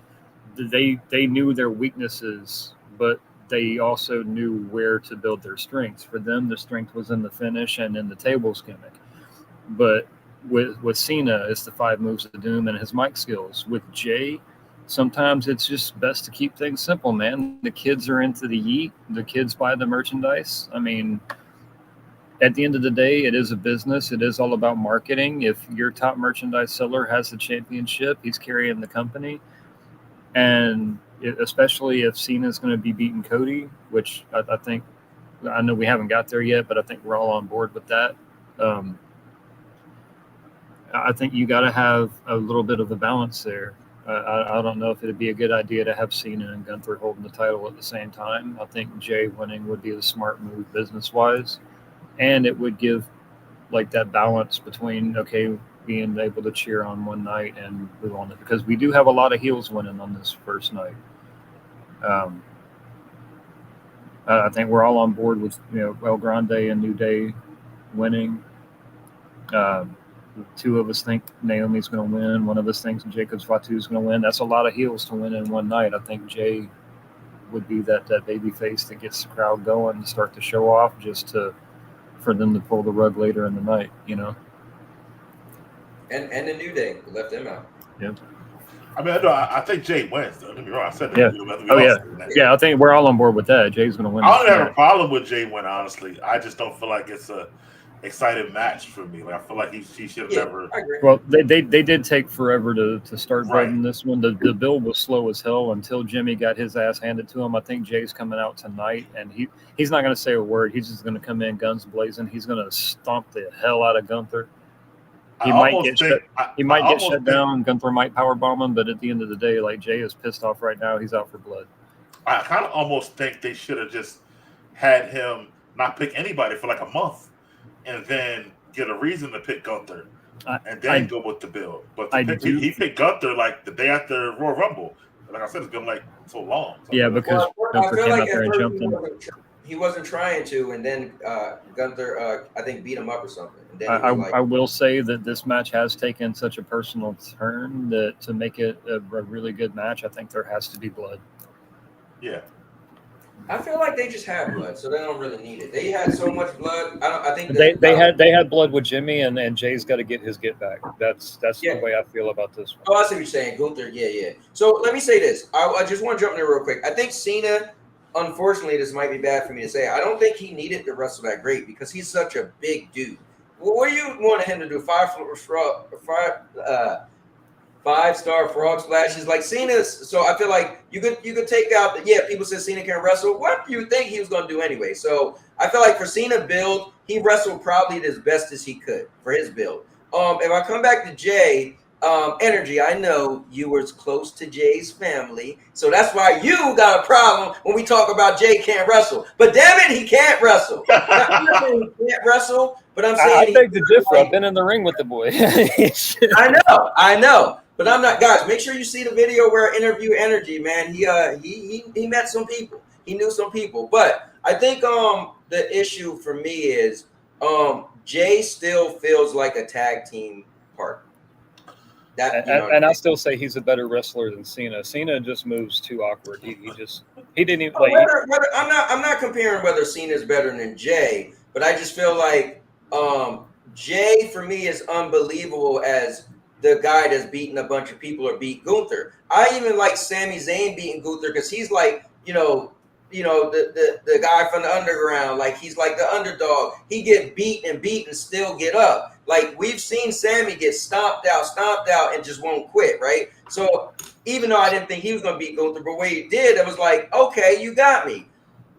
they knew their weaknesses, but they also knew where to build their strengths. For them, the strength was in the finish and in the tables gimmick. But with Cena, it's the 5 moves of doom and his mic skills. With Jay, sometimes it's just best to keep things simple, man. The kids are into the yeet. The kids buy the merchandise. I mean, at the end of the day, it is a business. It is all about marketing. If your top merchandise seller has the championship, he's carrying the company. And especially if Cena's going to be beating Cody, which I think, I know we haven't got there yet, but I think we're all on board with that. I think you got to have a little bit of a balance there. I don't know if it'd be a good idea to have Cena and Gunther holding the title at the same time. I think Jay winning would be the smart move business-wise, and it would give like that balance between being able to cheer on one night and move on it, because we do have a lot of heels winning on this first night. I think we're all on board with El Grande and New Day winning. 2 of us think Naomi's going to win. 1 of us thinks Jacobs Fatu is going to win. That's a lot of heels to win in one night. I think Jay would be that baby face that gets the crowd going and start to show off, just for them to pull the rug later in the night, And the New Day, we left them out. Yeah. I think Jay wins. Don't get me wrong. I said that. Yeah. Yeah, I think we're all on board with that. Jay's going to win. I don't have a problem with Jay winning, honestly. I just don't feel like it's a exciting match for me. Like, I feel like he should have never. I agree. Well, they did take forever to start building this one. The build was slow as hell until Jimmy got his ass handed to him. I think Jay's coming out tonight, and he's not going to say a word. He's just going to come in guns blazing. He's going to stomp the hell out of Gunther. He might get shut down. Gunther might powerbomb him, but at the end of the day, like, Jay is pissed off right now. He's out for blood. I kind of almost think they should have just had him not pick anybody for like a month, and then get a reason to pick Gunther, and then go with the build. But he picked Gunther like the day after Royal Rumble. Like I said, it's been like so long. Yeah, because Gunther came out there and jumped in. He wasn't trying to, and then Gunther, I think, beat him up or something. And then I will say that this match has taken such a personal turn that to make it a really good match, I think there has to be blood. Yeah. I feel like they just had blood, so they don't really need it. They had so much blood. I think they had blood with Jimmy, and Jay's got to get his get back. That's the way I feel about this one. Oh, I see what you're saying, Gunther. Yeah. So let me say this. I just want to jump in there real quick. I think Cena unfortunately, this might be bad for me to say. I don't think he needed to wrestle that great because he's such a big dude. What do you want him to do? Five-star frog splashes like Cena's. So I feel like you could take out. People said Cena can wrestle. What do you think he was going to do anyway? So I feel like for Cena build, he wrestled probably as best as he could for his build. If I come back to Jay, Energy, I know you were close to Jay's family, so that's why you got a problem when we talk about Jay can't wrestle. But damn it, he can't wrestle. I'm not saying he can't wrestle, but I'm saying I beg to differ. I've been in the ring with the boy. I know. But I'm not, guys. Make sure you see the video where I interview Energy, man. He met some people. He knew some people. But I think the issue for me is Jay still feels like a tag team partner. I still say he's a better wrestler than Cena. Cena just moves too awkward. He didn't even like. I'm not comparing whether Cena is better than Jay, but I just feel like Jay for me is unbelievable as the guy that's beating a bunch of people or beat Gunther. I even like Sami Zayn beating Gunther because he's like, the guy from the underground, like he's like the underdog. He get beat and still get up. Like we've seen Sammy get stomped out, and just won't quit, right? So even though I didn't think he was going to beat Gunther, but when he did, it was like, okay, you got me.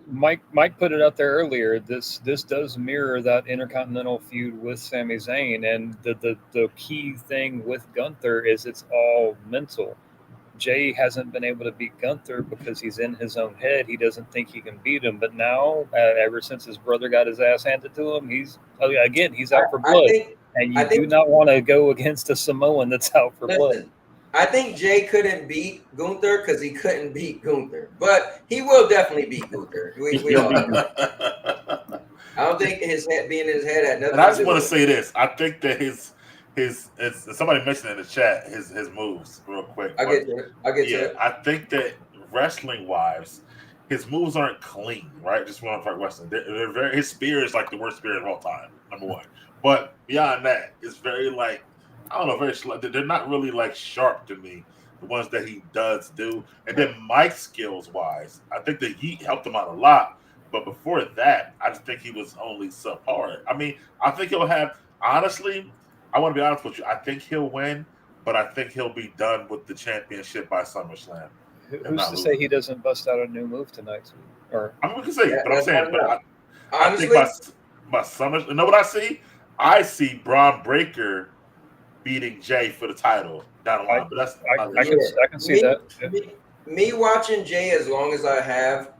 Mike put it out there earlier. This does mirror that Intercontinental feud with Sami Zayn, and the key thing with Gunther is it's all mental. Jay hasn't been able to beat Gunther because he's in his own head. He doesn't think he can beat him. But now, ever since his brother got his ass handed to him, he's out for blood. You do not want to go against a Samoan that's out for blood. I think Jay couldn't beat Gunther because he couldn't beat Gunther. But he will definitely beat Gunther. We all know. I don't think his head being in his head had nothing to do with it. And I just want to say this. I think that his somebody mentioned in the chat his moves real quick. I get to it. I think that wrestling wise, his moves aren't clean, right? Just want to talk wrestling. They're very, his spear is like the worst spear of all time, number one. But beyond that, it's very like, I don't know, very slow. They're not really like sharp to me, the ones that he does do. And then Mike's skills wise, I think that he helped him out a lot. But before that, I just think he was only subpar. I mean, I think he'll have, honestly, I want to be honest with you. I think he'll win, but I think he'll be done with the championship by SummerSlam. Who's to say he doesn't bust out a new move tonight? Or I mean, we can say, but I'm saying, but I think by Summer, you know what I see? I see Braun Breaker beating Jay for the title down the line. But that's I can see that. Me watching Jay as long as I have,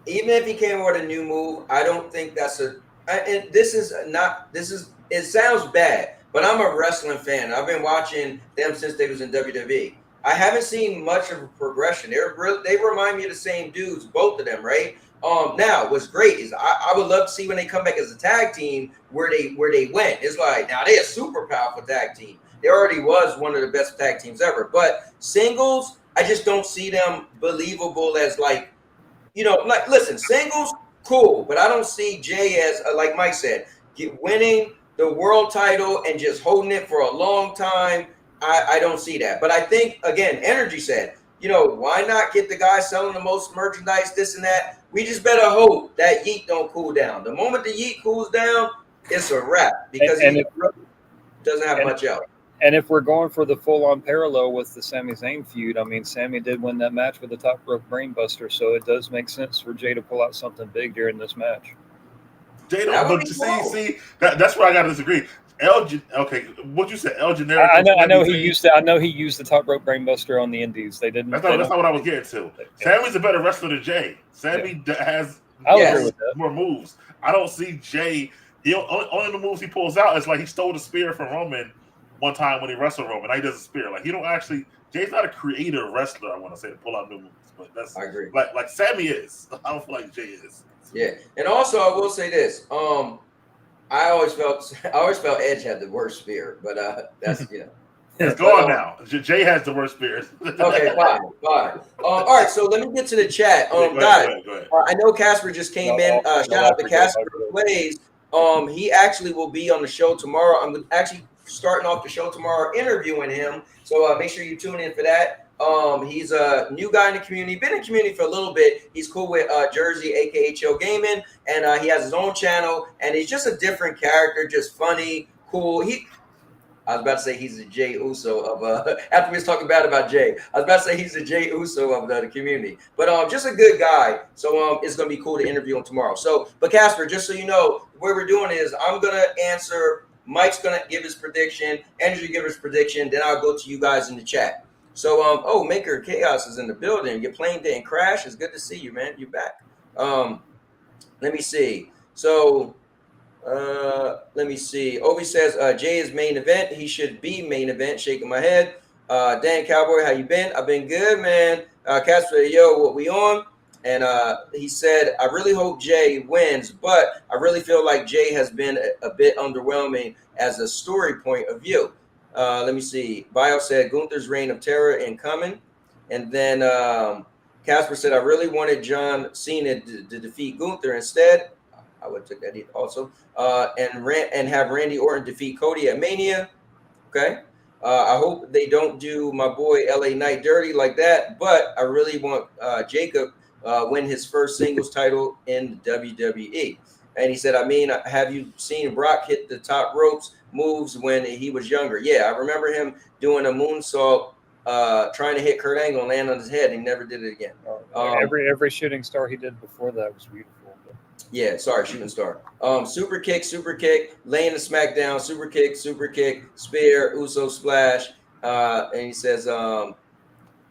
even if he came with a new move, I don't think that's it sounds bad, but I'm a wrestling fan. I've been watching them since they was in WWE. I haven't seen much of a progression. They remind me of the same dudes, both of them, right? Now what's great is I would love to see when they come back as a tag team where they went. It's like now they're a super powerful tag team. They already was one of the best tag teams ever. But singles, I just don't see them believable as like, listen, singles, cool, but I don't see Jay as like Mike said, winning the world title and just holding it for a long time. I don't see that. But I think, again, Energy said, why not get the guy selling the most merchandise, this and that? We just better hope that yeet don't cool down. The moment the yeet cools down, it's a wrap because he doesn't have much else. And if we're going for the full-on parallel with the Sami Zayn feud, I mean, Sami did win that match with the top rope brainbuster, so it does make sense for Jay to pull out something big during this match. Jay don't, but see, that's where I got to disagree. Okay, what you said, El Generico. I know he used the top rope brainbuster on the Indies. They didn't. That's not what I was getting to. Yeah. Sammy's a better wrestler than Jay. Sammy has more moves. I don't see Jay. Only the moves he pulls out is like he stole the spear from Roman one time when he wrestled Roman. Now he does a spear. Like he don't actually. Jay's not a creative wrestler. I want to say to pull out new moves, but I agree. Like Sammy is. I don't feel like Jay is. Yeah, and also I will say this. I always felt Edge had the worst spear, but that's It's gone now. Jay has the worst spears. Okay, fine. All right, so let me get to the chat. Go ahead. I know Casper just came in. Shout out to Casper Plays. He actually will be on the show tomorrow. I'm actually starting off the show tomorrow, interviewing him. So make sure you tune in for that. He's a new guy in the community. Been in the community for a little bit. He's cool with Jersey, aka Chill Gaming, and he has his own channel. And he's just a different character, just funny, cool. I was about to say he's the Jay Uso of after we was talking bad about Jay. I was about to say he's the Jay Uso of the community. But just a good guy. So it's gonna be cool to interview him tomorrow. So, but Casper, just so you know, what we're doing is I'm gonna answer. Mike's gonna give his prediction. Andrew give his prediction. Then I'll go to you guys in the chat. So Maker Chaos is in the building. Your plane didn't crash. It's good to see you, man. You're back. Let me see. So let me see. Obi says Jay is main event. He should be main event. Shaking my head. Dan Cowboy, how you been? I've been good, man. Casper, yo, what we on? And he said, I really hope Jay wins, but I really feel like Jay has been a bit underwhelming as a story point of view. Let me see. Bio said Gunther's reign of terror incoming. And then Casper said, I really wanted John Cena to defeat Gunther instead. I would take that also. And have Randy Orton defeat Cody at Mania. Okay. I hope they don't do my boy LA Knight dirty like that, but I really want Jacob win his first singles title in WWE. And he said, I mean, have you seen Brock hit the top ropes moves when he was younger? Yeah, I remember him doing a moonsault, trying to hit Kurt Angle and land on his head. And he never did it again. Every shooting star he did before that was beautiful. Yeah, sorry, shooting star. Super kick, laying the smackdown, super kick, spear, Uso splash. And he says, how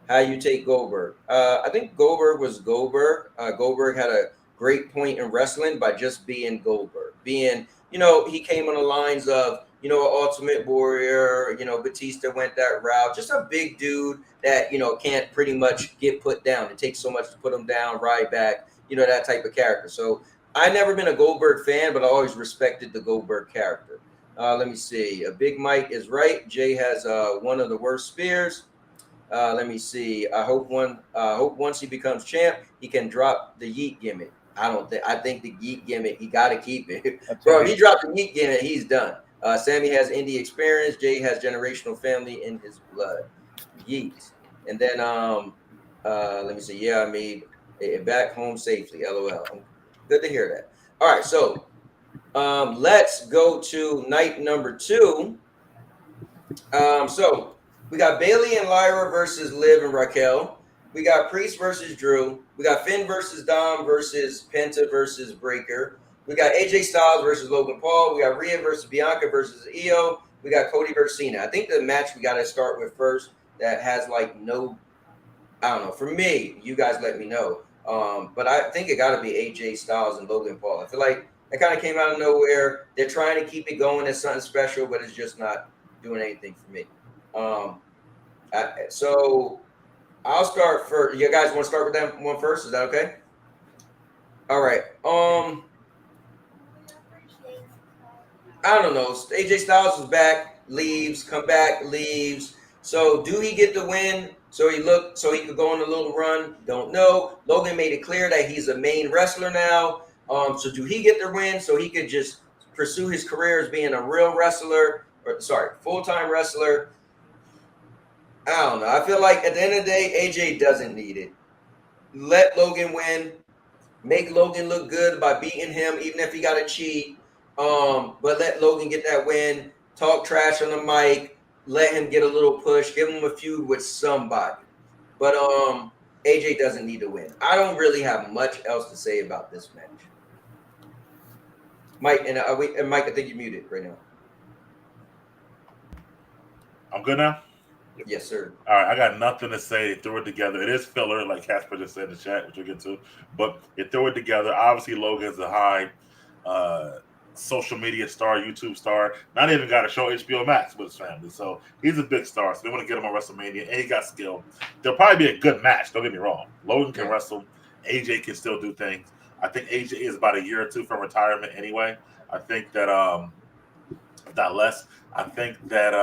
you take Goldberg? I think Goldberg was Goldberg. Goldberg had a great point in wrestling by just being Goldberg. Being, he came on the lines of, Ultimate Warrior, Batista went that route. Just a big dude that, can't pretty much get put down. It takes so much to put him down, ride back, that type of character. So I've never been a Goldberg fan, but I always respected the Goldberg character. Let me see. Big Mike is right. Jay has one of the worst spears. Let me see. I hope once he becomes champ, he can drop the yeet gimmick. I think the yeet gimmick, he got to keep it. Bro, if he dropped the yeet gimmick, he's done. Sammy has indie experience. Jay has generational family in his blood. Yeet. And then let me see. Yeah, I made it back home safely. LOL. Good to hear that. All right, so let's go to night number 2. So we got Bailey and Lyra versus Liv and Raquel. We got Priest versus Drew. We got Finn versus Dom versus Penta versus Breaker. We got AJ Styles versus Logan Paul. We got Rhea versus Bianca versus Io. We got Cody versus Cena. I think the match we got to start with first that has no, I don't know. For me, you guys let me know. But I think it got to be AJ Styles and Logan Paul. I feel like it kind of came out of nowhere. They're trying to keep it going as something special, but it's just not doing anything for me. So I'll start first. You guys want to start with that one first? Is that okay? All right. I don't know. AJ Styles is back, leaves, come back, leaves. So do he get the win? So he could go on a little run. Don't know. Logan made it clear that he's a main wrestler now. So do he get the win so he could just pursue his career as being a real wrestler? Full-time wrestler. I don't know. I feel like at the end of the day, AJ doesn't need it. Let Logan win. Make Logan look good by beating him, even if he got to cheat. But let Logan get that win. Talk trash on the mic. Let him get a little push. Give him a feud with somebody. But AJ doesn't need to win. I don't really have much else to say about this match. Mike, Mike, I think you're muted right now. I'm good now? Yes, sir. All right, I got nothing to say. Threw it together. It is filler, like Casper just said in the chat, which we'll get to. But it threw it together. Obviously, Logan's a high social media star, YouTube star. Not even got to show HBO Max with his family. So he's a big star. So they want to get him on WrestleMania, and he got skill. There'll probably be a good match. Don't get me wrong. Logan can wrestle. AJ can still do things. I think AJ is about a year or two from retirement anyway. I think that not less. I think that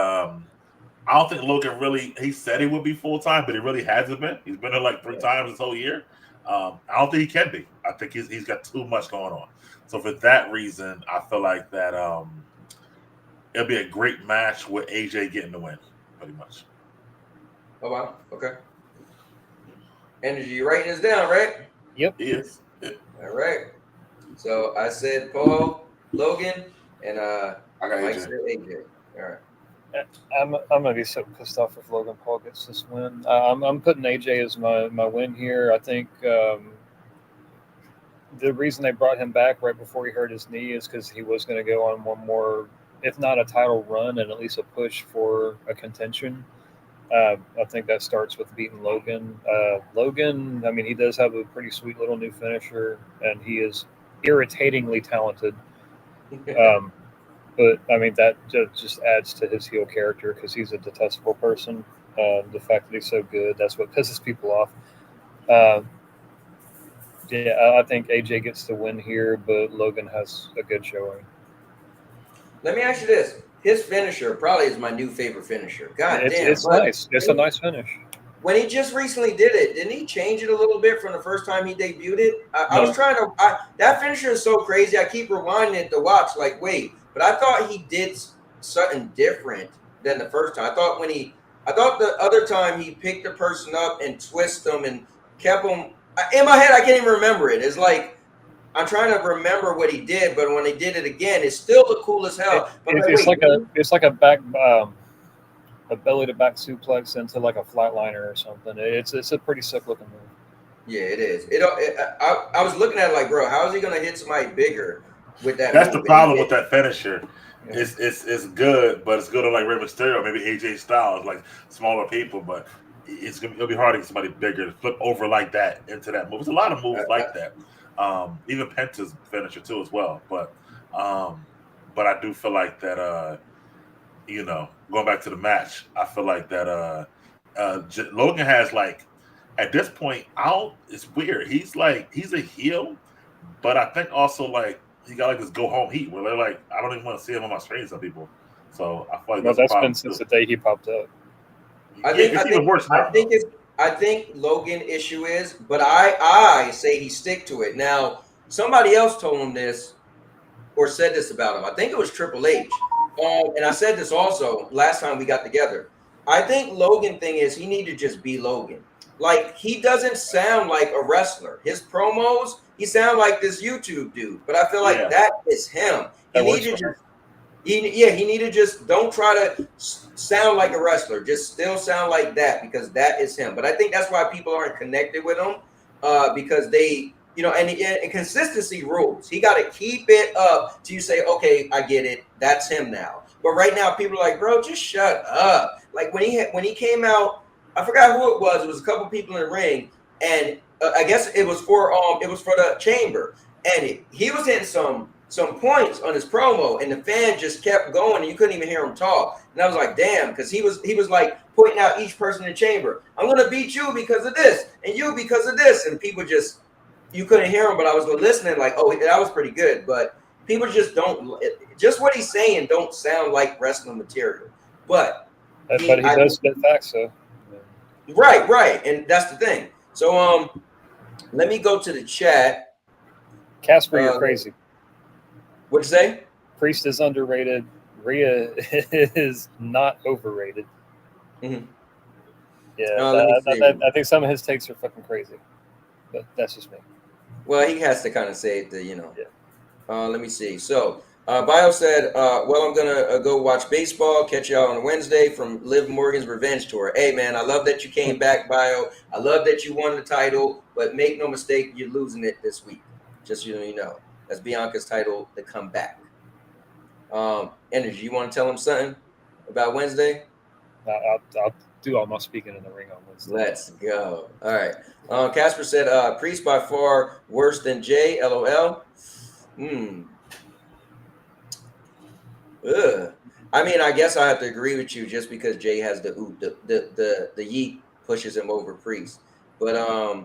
I don't think Logan really, he said he would be full-time, but he really hasn't been. He's been there like 3 times this whole year. I don't think he can be. I think he's got too much going on. So for that reason, I feel like that it'll be a great match with AJ getting the win, pretty much. Oh, wow. Okay. Energy, you writing this down, right? Yep. He is. All right. So I said Paul, Logan, and I got Mike AJ. said AJ. All right. I'm gonna be so pissed off if Logan Paul gets this win. I'm putting AJ as my win here. I think the reason they brought him back right before he hurt his knee is because he was going to go on one more, if not a title run, and at least a push for a contention. I think that starts with beating Logan. Logan, I mean, he does have a pretty sweet little new finisher, and he is irritatingly talented. But I mean, that just adds to his heel character because he's a detestable person. The fact that he's so good, that's what pisses people off. Yeah, I think AJ gets the win here, but Logan has a good showing. Let me ask you this: his finisher probably is my new favorite finisher. God damn, It's nice. It's a nice finish. When he just recently did it, didn't he change it a little bit from the first time he debuted it? I No. was trying to. That finisher is so crazy. I keep rewinding it to watch. Like, wait, but I thought he did something different than the first time. I thought the other time he picked the person up and twisted them and kept them. In my head, I can't even remember it. It's like I'm trying to remember what he did, but when he did it again, it's still the coolest hell. It's like a back. A belly to back suplex into like a flatliner or something. It's a pretty sick looking move. Yeah, it is. I was looking at it like, bro, how is he gonna hit somebody bigger with that? That's move? the problem with that finisher. Yeah. It's good, but it's good on like Rey Mysterio, maybe AJ Styles, like smaller people. But it'll be hard to get somebody bigger to flip over like that into that move. There's a lot of moves like that. Even Penta's finisher too as well. But I do feel like that. Going back to the match, I feel like that Logan has like at this point it's weird. He's a heel, but I think also like he got like this go home heat where they're like, I don't even want to see him on my screen, some people. So I feel like that's been since the day he popped up. I think Logan issue is, but I say he stick to it. Now, somebody else told him this or said this about him. I think it was Triple H. And I said this also last time we got together. I think Logan thing is he need to just be Logan. Like, he doesn't sound like a wrestler. His promos, he sound like this YouTube dude. But I feel like that is him. He need to just don't try to sound like a wrestler. Just still sound like that because that is him. But I think that's why people aren't connected with him because they – and consistency rules. He got to keep it up till you say, okay, I get it. That's him now. But right now, people are like, bro, just shut up. Like when he came out, I forgot who it was. It was a couple people in the ring, and I guess it was for the chamber, and he was hitting some points on his promo, and the fan just kept going, and you couldn't even hear him talk. And I was like, damn, because he was like pointing out each person in the chamber. I'm gonna beat you because of this, and you because of this, and people just. You couldn't hear him, but I was listening like, oh, that was pretty good. But people just just what he's saying don't sound like wrestling material. But he does spit facts, so. Right. And that's the thing. So let me go to the chat. Casper, you're crazy. What'd you say? Priest is underrated. Rhea is not overrated. Mm-hmm. Yeah, I think some of his takes are fucking crazy. But that's just me. Well, he has to kind of say it to, Yeah. Let me see. So, Bio said, well, I'm going to go watch baseball. Catch y'all on Wednesday from Liv Morgan's Revenge Tour. Hey, man, I love that you came back, Bio. I love that you won the title. But make no mistake, you're losing it this week. Just so you know. That's Bianca's title, The Comeback. Energy, you want to tell him something about Wednesday? I'll do all my speaking in the ring on Wednesday. Let's go. All right. Casper said, Priest by far worse than Jay, LOL. Ugh. I mean, I guess I have to agree with you just because Jay has the yeet pushes him over Priest. But I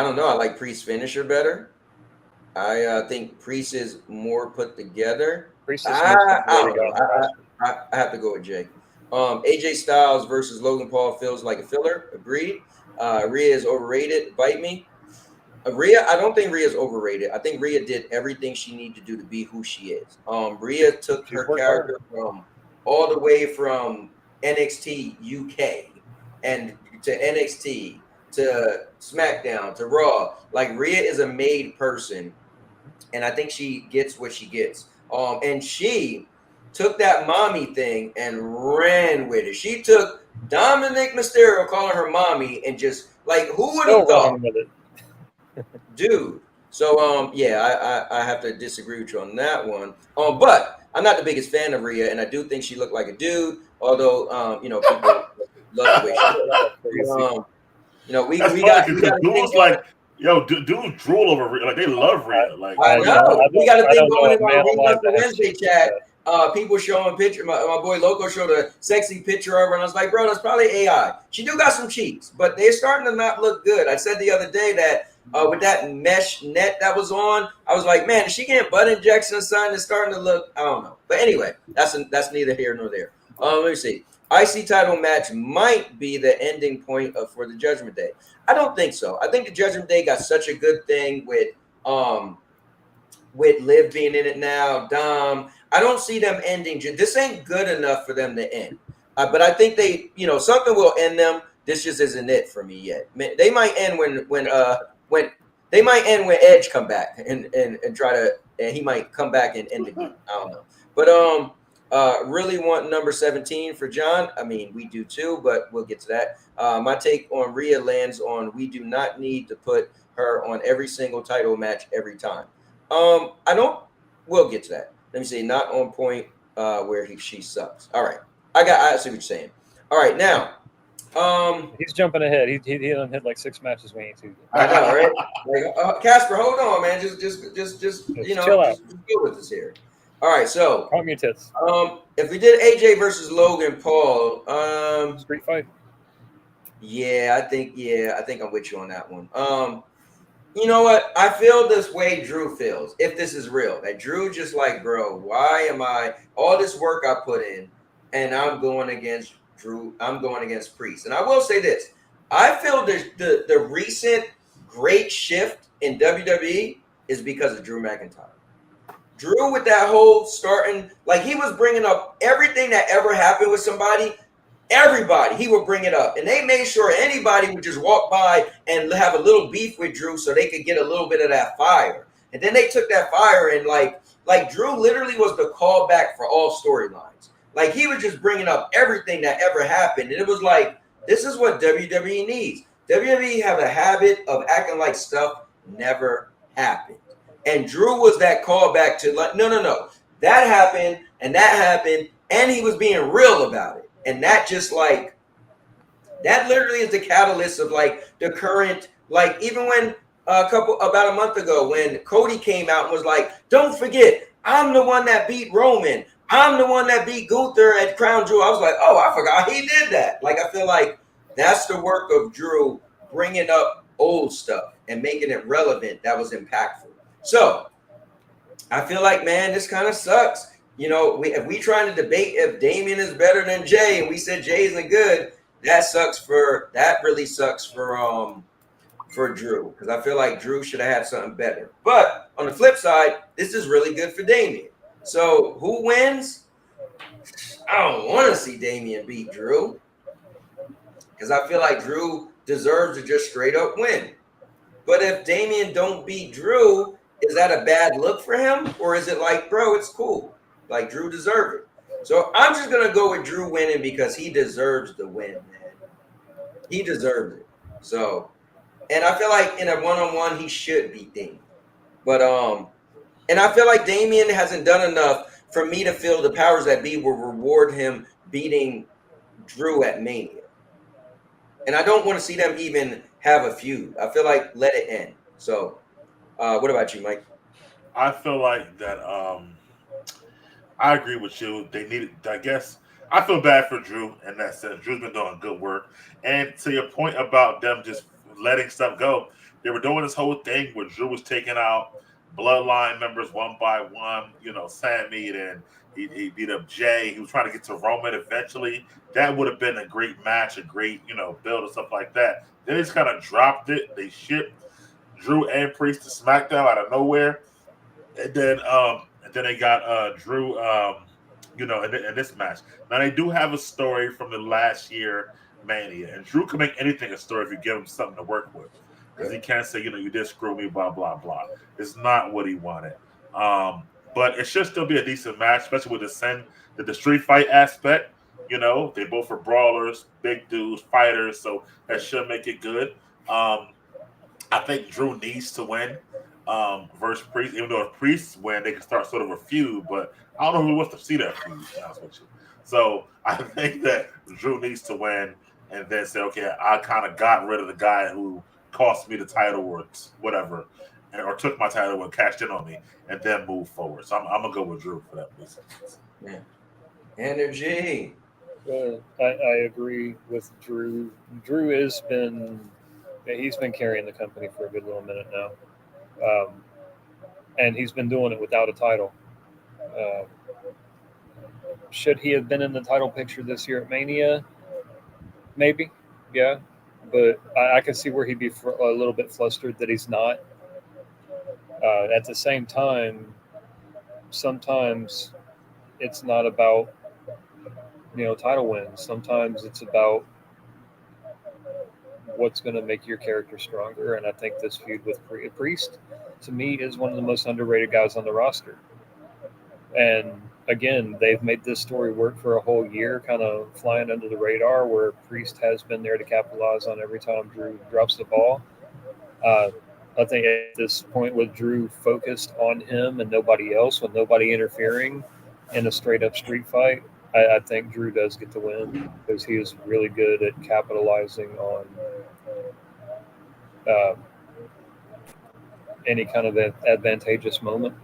don't know. I like Priest's finisher better. I think Priest is more put together. Priest is I don't know. I have to go with Jay. AJ Styles versus Logan Paul feels like a filler. Agreed. Rhea is overrated. Bite me. Rhea, I don't think Rhea is overrated. I think Rhea did everything she needed to do to be who she is. Rhea took her character from all the way from NXT UK and to NXT to SmackDown to Raw. Like Rhea is a made person, and I think she gets what she gets. And she took that mommy thing and ran with it. She took Dominic Mysterio calling her mommy and just like who would have thought, with it. dude? So yeah, I have to disagree with you on that one. But I'm not the biggest fan of Rhea, and I do think she looked like a dude. Although people love the way she looks. We got because dudes like dudes drool over Rhea. Like they love Rhea. Like I know. We got a thing going in our Live Wednesday chat. People showing picture. My boy Loco showed a sexy picture of her, and I was like, bro, that's probably AI. She do got some cheeks, but they're starting to not look good. I said the other day that with that mesh net that was on, I was like, man, is she getting butt injection or something? It's starting to look, I don't know. But anyway, that's neither here nor there. Let me see. IC title match might be the ending point for the Judgment Day. I don't think so. I think the Judgment Day got such a good thing with Liv being in it now, Dom. I don't see them ending. This ain't good enough for them to end. But I think they, something will end them. This just isn't it for me yet. They might end when they might end when Edge come back and try to, and he might come back and end the game. I don't know. But really want number 17 for John. I mean, we do too, but we'll get to that. My take on Rhea lands on we do not need to put her on every single title match every time. We'll get to that. Let me see. Not on point where she sucks. All right. I see what you're saying. All right. Now, he's jumping ahead. He done hit like 6 matches we need to. I know, right? Like, Casper, hold on, man. Just chill out. Just deal with this here. All right, so calm your tits. If we did AJ versus Logan Paul, street fight. Yeah, I think I'm with you on that one. You know what? I feel this way Drew feels, if this is real. That Drew just like, bro, why am I all this work I put in and I'm going against Drew, I'm going against Priest. And I will say this. I feel the recent great shift in WWE is because of Drew McIntyre. Drew with that whole starting, like he was bringing up everything that ever happened with somebody, everybody, he would bring it up. And they made sure anybody would just walk by and have a little beef with Drew so they could get a little bit of that fire. And then they took that fire and like Drew literally was the callback for all storylines. Like he was just bringing up everything that ever happened. And it was like, this is what WWE needs. WWE have a habit of acting like stuff never happened. And Drew was that callback to like, no. That happened, and he was being real about it. And that just like, that literally is the catalyst of like the current, like even when about a month ago when Cody came out and was like, don't forget, I'm the one that beat Roman. I'm the one that beat Gunther at Crown Jewel. I was like, oh, I forgot he did that. Like, I feel like that's the work of Drew, bringing up old stuff and making it relevant. That was impactful. So I feel like, man, this kind of sucks. If we trying to debate if Damian is better than Jay and we said Jay isn't good, that really sucks for Drew, because I feel like Drew should have had something better. But on the flip side, this is really good for Damian. So who wins? I don't want to see Damian beat Drew, because I feel like Drew deserves to just straight up win. But if Damian don't beat Drew, is that a bad look for him? Or is it like, bro, it's cool. Like Drew deserved it. So I'm just going to go with Drew winning because he deserves the win, man. He deserves it. So, and I feel like in a one-on-one, he should beat Damian. But, and I feel like Damian hasn't done enough for me to feel the powers that be will reward him beating Drew at Mania. And I don't want to see them even have a feud. I feel like let it end. So, what about you, Mike? I feel like that. I agree with you. They needed. I guess I feel bad for Drew in that sense. Drew's been doing good work. And to your point about them just letting stuff go, they were doing this whole thing where Drew was taking out bloodline members one by one. Sammy, and he beat up Jay. He was trying to get to Roman eventually. That would have been a great match, a great build and stuff like that. Then they just kind of dropped it. They shipped Drew and Priest to SmackDown out of nowhere, and then they got Drew, in this match. Now they do have a story from the last year Mania. And Drew can make anything a story if you give him something to work with. Because he can't say, you did screw me, blah, blah, blah. It's not what he wanted. But it should still be a decent match, especially with the street fight aspect. They both are brawlers, big dudes, fighters, so that should make it good. I think Drew needs to win versus Priest, even though if Priest win, they can start sort of a feud, but I don't know who wants to see that feud, to be honest with you. So I think that Drew needs to win and then say, okay, I kind of got rid of the guy who cost me the title or whatever, or took my title and cashed in on me, and then move forward. So I'm going to go with Drew for that reason. Yeah. Energy. I agree with Drew. Drew he's been carrying the company for a good little minute now. And he's been doing it without a title. Should he have been in the title picture this year at Mania? Maybe, yeah. But I can see where he'd be a little bit flustered that he's not. At the same time, sometimes it's not about title wins. Sometimes it's about what's going to make your character stronger. And I think this feud with Priest, to me, is one of the most underrated guys on the roster. And again, they've made this story work for a whole year, kind of flying under the radar, where Priest has been there to capitalize on every time Drew drops the ball. I think at this point, with Drew focused on him and nobody else, with nobody interfering in a straight-up street fight, I think Drew does get the win because he is really good at capitalizing on any kind of advantageous moment.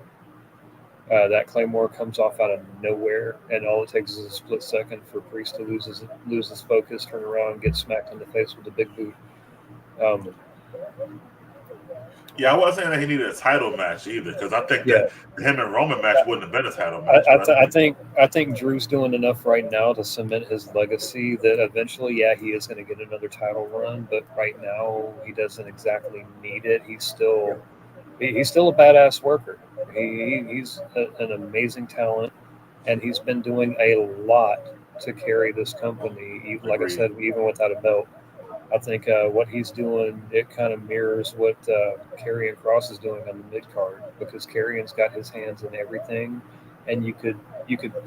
That Claymore comes off out of nowhere, and all it takes is a split second for Priest to lose his focus, turn around, and get smacked in the face with a big boot. Yeah, I wasn't saying that he needed a title match either, because I think that him and Roman match wouldn't have been a title match. I think Drew's doing enough right now to cement his legacy that eventually, he is going to get another title run. But right now, he doesn't exactly need it. He's still a badass worker. He's an amazing talent, and he's been doing a lot to carry this company. Like I said, even without a belt. I think what he's doing, it kind of mirrors what Karrion Kross is doing on the mid card, because Karrion's got his hands in everything, and you could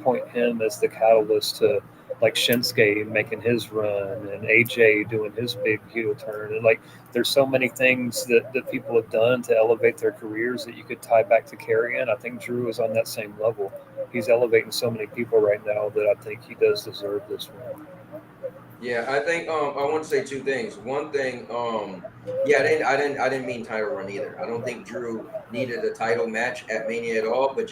point him as the catalyst to like Shinsuke making his run and AJ doing his big heel turn, and there's so many things that people have done to elevate their careers that you could tie back to Karrion. I think Drew is on that same level. He's elevating so many people right now that I think he does deserve this one. Yeah, I think I want to say two things. One thing, I didn't mean title run either. I don't think Drew needed a title match at Mania at all, but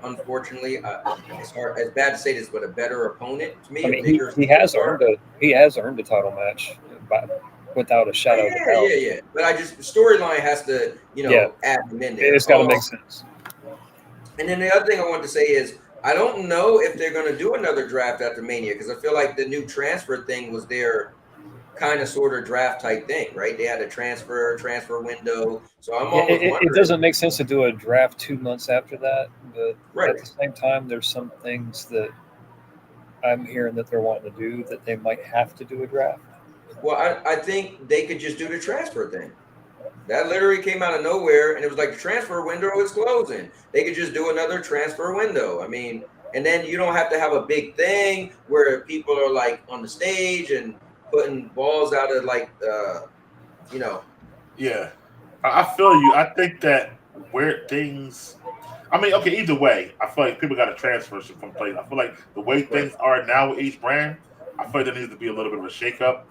unfortunately, it's bad to say this, but a better opponent to me. I mean, he has earned a title match without a shadow of a doubt. Yeah. But storyline has to add him in there. It's got to make sense. And then the other thing I want to say is, I don't know if they're going to do another draft after Mania, because I feel like the new transfer thing was their kind of sort of draft type thing, right? They had a transfer window. So I'm almost wondering. It doesn't make sense to do a draft 2 months after that, but at the same time, there's some things that I'm hearing that they're wanting to do that they might have to do a draft. Well, I think they could just do the transfer thing. That literally came out of nowhere, and it was like the transfer window is closing. They could just do another transfer window. I mean, and then you don't have to have a big thing where people are like on the stage and putting balls out of Yeah, I feel you. I think that where things, either way, I feel like people got to transfer from place. I feel like the way things are now with each brand, I feel like there needs to be a little bit of a shakeup.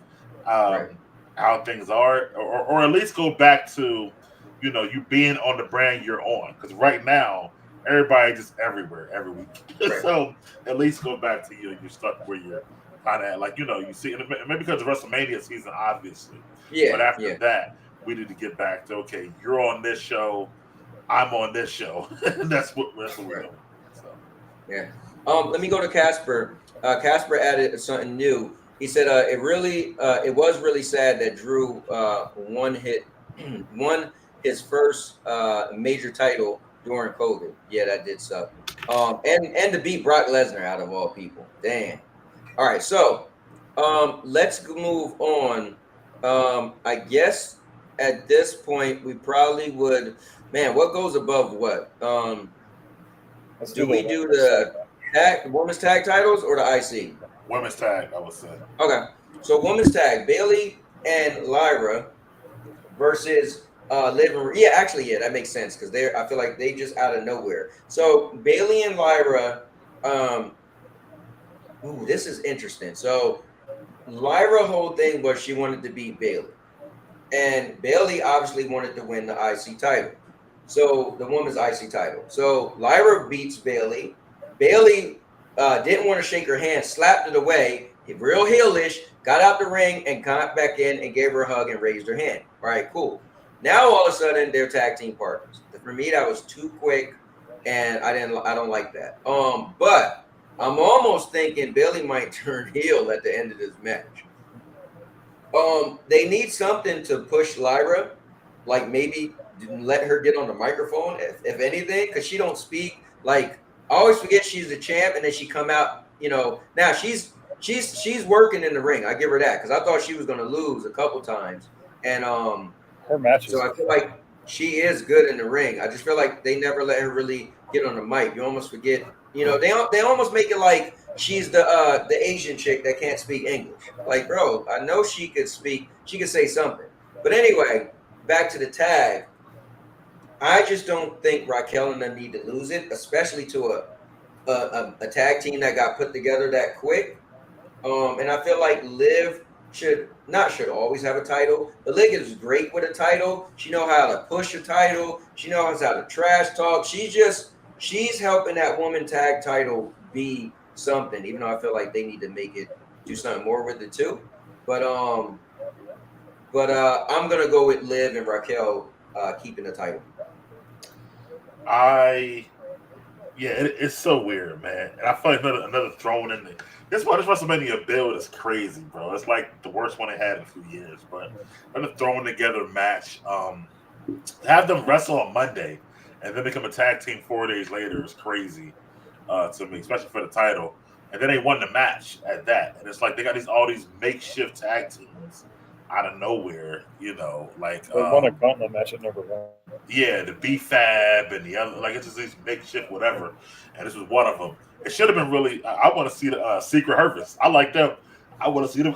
How things are, or at least go back to, you being on the brand you're on. Because right now, everybody just everywhere every week. Right. So at least go back to you're stuck where you're kind of you see, and maybe because of WrestleMania season, obviously. Yeah. But after that, we need to get back to, okay, you're on this show, I'm on this show. That's what we're doing. So. Yeah. Let me go to Casper. Casper added something new. He said it was really sad that Drew won his first major title during COVID. Yeah, that did suck. And to beat Brock Lesnar out of all people. Damn. All right, so Let's move on. I guess at this point we probably would. Man, what goes above what? Let's Do do the we do women's tag the women's tag titles or the IC? Women's tag, I would say. Okay, so women's tag: Bailey and Lyra versus Liv and yeah, actually, yeah, that makes sense because they're. I feel like they just out of nowhere. So Bailey and Lyra. Ooh, this is interesting. So Lyra whole thing was she wanted to beat Bailey. And Bailey obviously wanted to win the IC title. So the women's IC title. So Lyra beats Bailey. Bailey didn't want to shake her hand, slapped it away, real heelish, got out the ring and got back in and gave her a hug and raised her hand. All right, cool. Now all of a sudden they're tag team partners. For me, that was too quick, and I don't like that. But I'm almost thinking Bailey might turn heel at the end of this match. They need something to push Lyra, like maybe let her get on the microphone, if anything, because she don't speak. Like I always forget she's the champ, and then she come out. Now she's working in the ring. I give her that because I thought she was gonna lose a couple times, and her matches. so I feel like she is good in the ring. I just feel like they never let her really get on the mic. You almost forget. They almost make it like she's the Asian chick that can't speak English. Like, bro, I know she could speak. She could say something. But anyway, back to the tag. I just don't think Raquel and them need to lose it, especially to a tag team that got put together that quick. And I feel like Liv should always have a title, but Liv is great with a title. She know how to push a title. She knows how to trash talk. She's helping that woman tag title be something. Even though I feel like they need to make it do something more with it too. But I'm gonna go with Liv and Raquel keeping the title. It's so weird, man. And I feel like another thrown in there. This WrestleMania build is crazy, bro. It's like the worst one they had in a few years. But another thrown together match. Have them wrestle on Monday and then become a tag team 4 days later is crazy to me, especially for the title. And then they won the match at that. And it's like they got all these makeshift tag teams out of nowhere, like They won a gauntlet match at number 1. Yeah, the B-Fab and the other, like it's just these makeshift whatever. And this was one of them. It should have been really. I want to see the Secret Harvest. I like them. I want to see them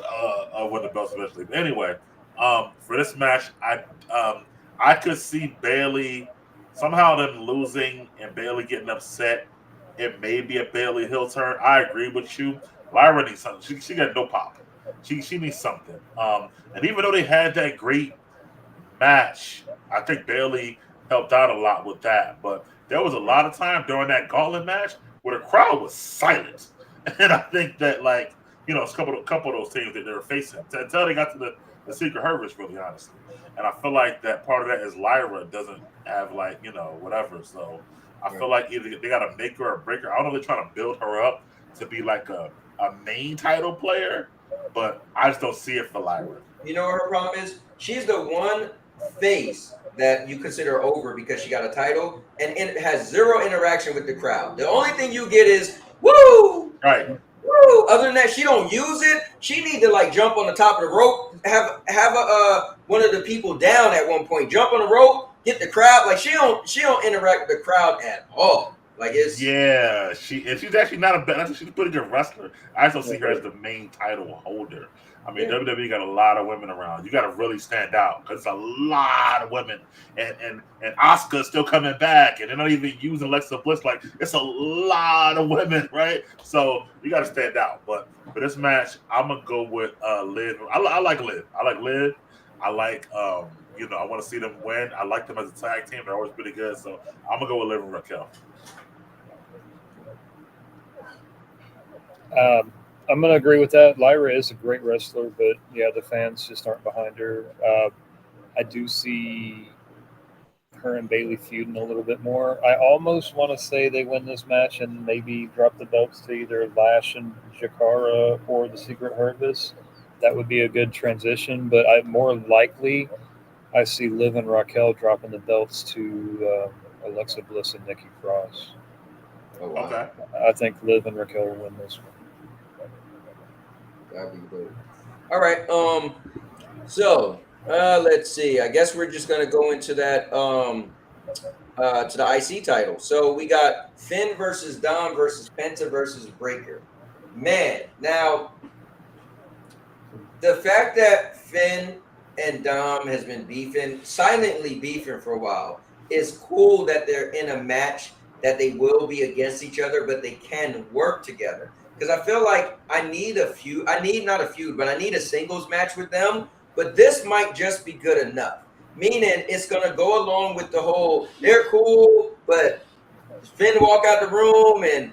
win the belts eventually. But anyway, for this match, I could see Bailey somehow them losing and Bailey getting upset. It may be a Bailey heel turn. I agree with you. Lyra needs something. She got no pop. She needs something. And even though they had that great match, I think Bailey helped out a lot with that. But there was a lot of time during that gauntlet match where the crowd was silent. And I think that, it's a couple of those teams that they were facing until they got to the Secret Harvest, really honestly. And I feel like that part of that is Lyra doesn't have whatever. So I feel like either they got to make her or break her. I don't know if they're trying to build her up to be like a main title player, but I just don't see it for Lyra. You know what her problem is? She's the one face that you consider over because she got a title and it has zero interaction with the crowd. The only thing you get is woo, right? Woo. Other than that, she don't use it. She need to jump on the top of the rope, have one of the people down at one point, jump on the rope, get the crowd. Like she don't interact with the crowd at all. She's actually not a bad. I think she's a pretty good wrestler. I just don't see her as the main title holder. I mean, WWE got a lot of women around. You got to really stand out because it's a lot of women, and Asuka's still coming back, and they're not even using Alexa Bliss. Like it's a lot of women, right? So you got to stand out. But for this match, I'm gonna go with Liv. I like Liv. I like Liv. I like I want to see them win. I like them as a tag team. They're always pretty good. So I'm gonna go with Liv and Raquel. I'm going to agree with that. Lyra is a great wrestler, but the fans just aren't behind her. I do see her and Bailey feuding a little bit more. I almost want to say they win this match and maybe drop the belts to either Lash and Jakara or the Secret Harvest. That would be a good transition, but more likely I see Liv and Raquel dropping the belts to Alexa Bliss and Nikki Cross. Oh, wow. Okay. I think Liv and Raquel will win this one. That'd be good. All right. So let's see. I guess we're just gonna go into that to the IC title. So we got Finn versus Dom versus Penta versus Breaker. Man, now the fact that Finn and Dom has been beefing, silently beefing for a while, is cool that they're in a match that they will be against each other, but they can work together. Because I feel like I need a feud. I need not a feud, but I need a singles match with them. But this might just be good enough. Meaning it's gonna go along with the whole they're cool, but Finn walk out the room and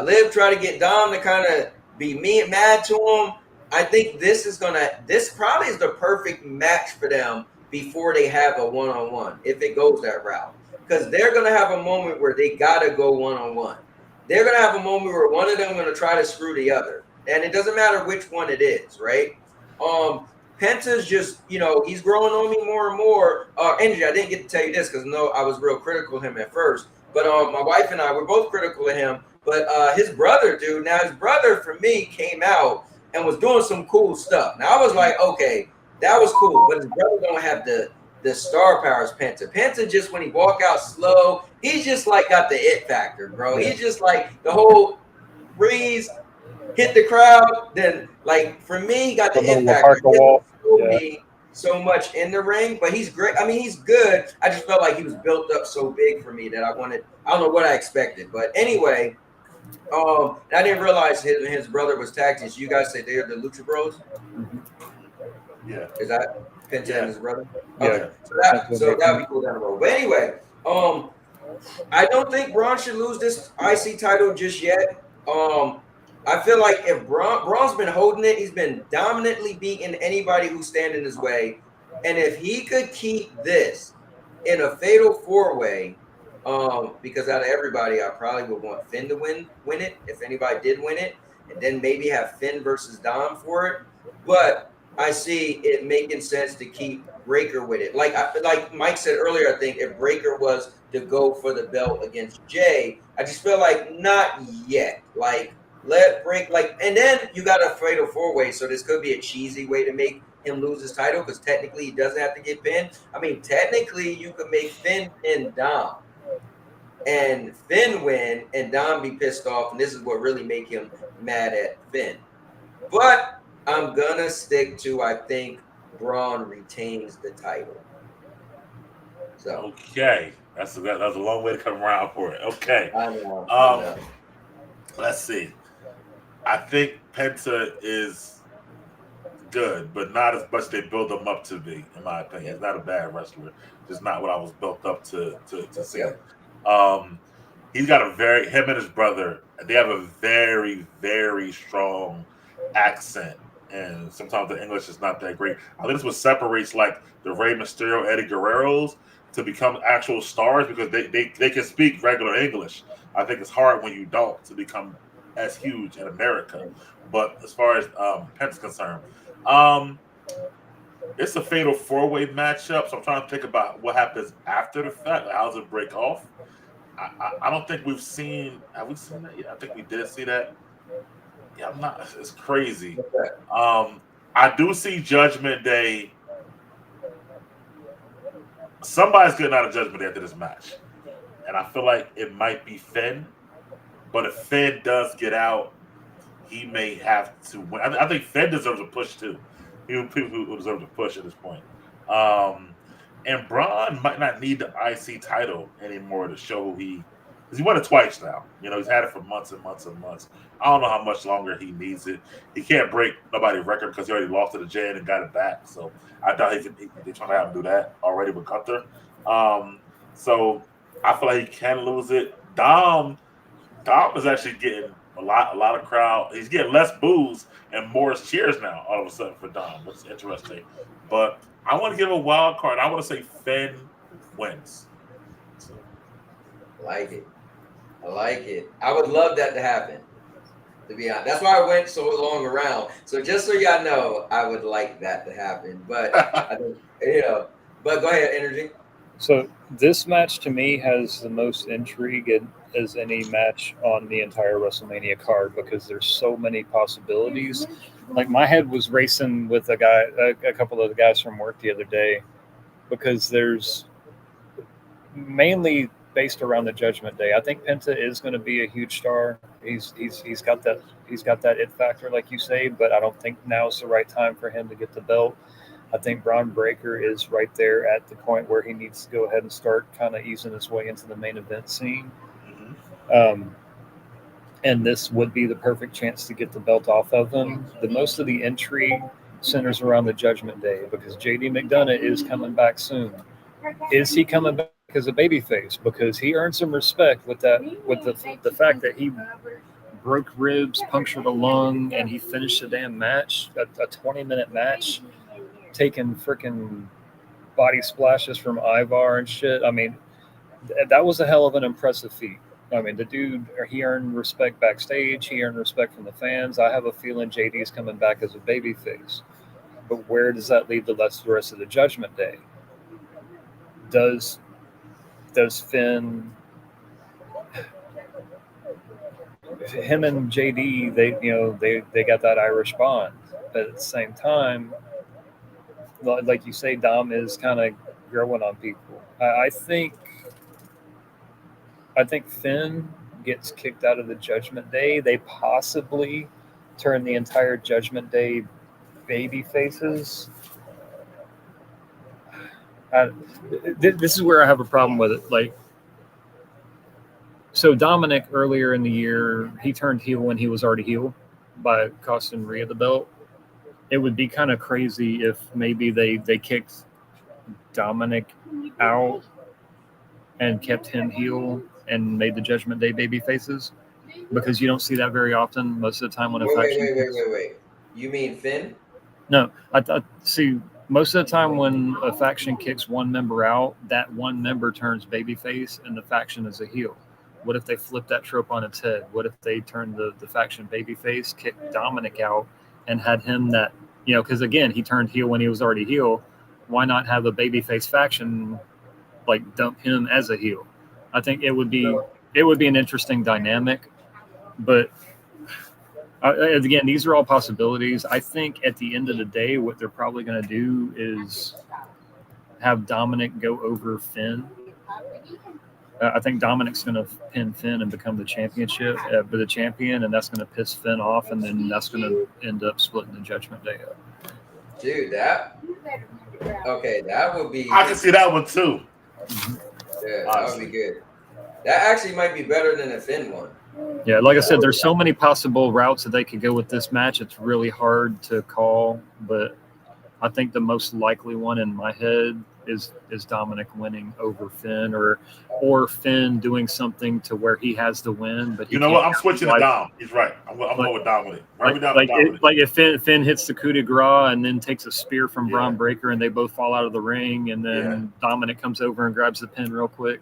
Liv try to get Dom to kind of be mad to him. I think this probably is the perfect match for them before they have a one-on-one, if it goes that route. Because they're gonna have a moment where they gotta go one-on-one. They're gonna have a moment where one of them gonna try to screw the other. And it doesn't matter which one it is, right? Penta's just, he's growing on me more and more. Energy, I didn't get to tell you this because I was real critical of him at first. But my wife and I were both critical of him. But his brother, dude, now his brother for me came out and was doing some cool stuff. Now I was like, okay, that was cool. But his brother don't have the star powers Penta. Penta just when he walk out slow, he's just like got the it factor, bro. He's just like the whole breeze, hit the crowd. Then like for me, he got the it factor. He doesn't show me so much in the ring, but he's great. I mean, he's good. I just felt like he was built up so big for me that I don't know what I expected. But anyway, I didn't realize his brother was tag team. So you guys say they're the Lucha Bros? Yeah. Is that Penta and his brother? Yeah. Okay. So that would be cool down the road. But anyway, I don't think Braun should lose this IC title just yet. I feel like if Braun's been holding it, he's been dominantly beating anybody who's standing in his way. And if he could keep this in a fatal four-way, because out of everybody, I probably would want Finn to win it if anybody did win it, and then maybe have Finn versus Dom for it. But I see it making sense to keep Breaker with it. Like Mike said earlier, I think if Breaker was to go for the belt against Jay, I just feel like not yet. Like let break and then you got a fatal four-way, so this could be a cheesy way to make him lose his title because technically he doesn't have to get pinned. I mean, technically you could make Finn pin Dom and Finn win and Dom be pissed off, and this is what really make him mad at Finn. But I'm gonna stick to I think Braun retains the title. So okay, that's a long way to come around for it. Okay, I know. Let's see. I think Penta is good, but not as much they build him up to be, in my opinion. He's not a bad wrestler. Just not what I was built up to see. Yep. He's got him and his brother, they have a very, very strong accent. And sometimes the English is not that great. I think this what separates like the Rey Mysterio, Eddie Guerrero's to become actual stars because they can speak regular English. I think it's hard when you don't to become as huge in America. But as far as Penta's concerned, it's a fatal four-way matchup. So I'm trying to think about what happens after the fact. How does it break off? I don't think we've seen. Have we seen that yet? I think we did see that. Yeah, I'm not. It's crazy. I do see Judgment Day. Somebody's getting out of Judgment Day after this match, and I feel like it might be Finn. But if Finn does get out, he may have to win. I think Finn deserves a push too. People who deserve a push at this point. And Braun might not need the IC title anymore to show because he won it twice now. He's had it for months and months and months. I don't know how much longer he needs it. He can't break nobody's record because he already lost to the Jay and got it back. So I thought they're trying to have him do that already with Gunther. So I feel like he can lose it. Dom is actually getting a lot of crowd. He's getting less boos and more cheers now all of a sudden for Dom. That's interesting. But I want to give a wild card. I want to say Finn wins. So. I like it. I would love that to happen, to be honest. That's why I went so long around. So just so y'all know, I would like that to happen. But I think, but go ahead, Energy. So this match to me has the most intrigue as any match on the entire WrestleMania card because there's so many possibilities. like my head was racing with a couple of the guys from work the other day, because there's mainly based around the Judgment Day. I think Penta is going to be a huge star. He's got that it factor, like you say, but I don't think now's the right time for him to get the belt. I think Braun Breaker is right there at the point where he needs to go ahead and start kind of easing his way into the main event scene. And this would be the perfect chance to get the belt off of him. The most of the intrigue centers around the Judgment Day, because JD McDonough is coming back soon. Is he coming back as a babyface? Because he earned some respect with the fact that he broke ribs, punctured a lung, and he finished the damn match, a 20-minute match, taking freaking body splashes from Ivar and shit. I mean, that was a hell of an impressive feat. I mean, the dude, he earned respect backstage. He earned respect from the fans. I have a feeling JD is coming back as a babyface. But where does that leave the rest of the Judgment Day? Does Finn, him and JD, they got that Irish bond. But at the same time, like you say, Dom is kind of growing on people. I think Finn gets kicked out of the Judgment Day. They possibly turn the entire Judgment Day baby faces. This is where I have a problem with it. Like, so Dominic earlier in the year, he turned heel when he was already heel by costing Rhea the belt. It would be kind of crazy if maybe they kicked Dominic out and kept him heel and made the Judgment Day baby faces, because you don't see that very often. Most of the time when a faction... Wait. You mean Finn? No, I see. Most of the time when a faction kicks one member out, that one member turns babyface and the faction is a heel. What if they flip that trope on its head? What if they turn the faction babyface, kicked Dominic out, and had him that, because again, he turned heel when he was already heel. Why not have a babyface faction like dump him as a heel? I think it would be an interesting dynamic, but again, these are all possibilities. I think at the end of the day, what they're probably going to do is have Dominic go over Finn. I think Dominic's going to pin Finn and become the champion, and that's going to piss Finn off, and then that's going to end up splitting the Judgment Day up. Dude, that would be... I can see that one too. Yeah, that would be good. That actually might be better than a Finn one. Yeah, like I said, there's so many possible routes that they could go with this match. It's really hard to call, but I think the most likely one in my head is Dominic winning over Finn, or Finn doing something to where he has the win. But what? I'm switching to Dom. He's right. I'm going with Dominic. Like if Finn hits the coup de grace and then takes a spear from Braun Breaker and they both fall out of the ring, and then Dominic comes over and grabs the pin real quick.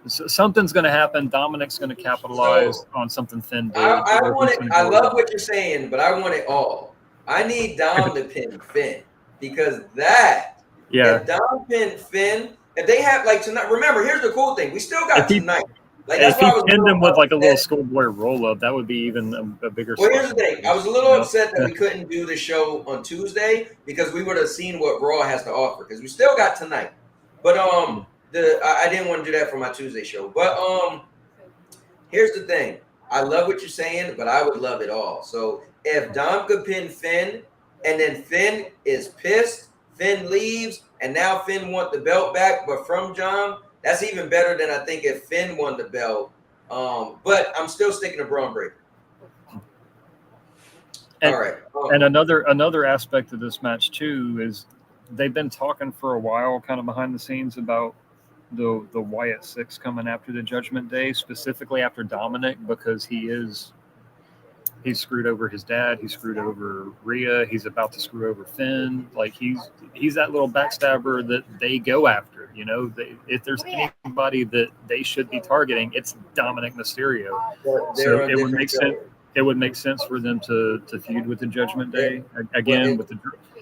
So something's going to happen. Dominic's going to capitalize on something Finn did. I love what you're saying, but I want it all. I need Dom to pin Finn, because if Dom pin Finn, if they have tonight, remember, here's the cool thing. We still got tonight. If he pinned him with a little schoolboy roll up, that would be even a bigger. Well, here's the thing. I was a little upset that we couldn't do the show on Tuesday, because we would have seen what Raw has to offer, because we still got tonight. But I didn't want to do that for my Tuesday show. But here's the thing. I love what you're saying, but I would love it all. So if Dom could pin Finn, and then Finn is pissed, Finn leaves, and now Finn want the belt back, but from John, that's even better than I think if Finn won the belt. But I'm still sticking to Braun Breaker. All right. And another aspect of this match too is they've been talking for a while, kind of behind the scenes, about the Wyatt Six coming after the Judgment Day, specifically after Dominic, because he's screwed over his dad, he's screwed over Rhea, he's about to screw over Finn. Like he's that little backstabber that they go after. If there's anybody that they should be targeting, it's Dominic Mysterio. So it would make sense. It would make sense for them to feud with the Judgment Day again.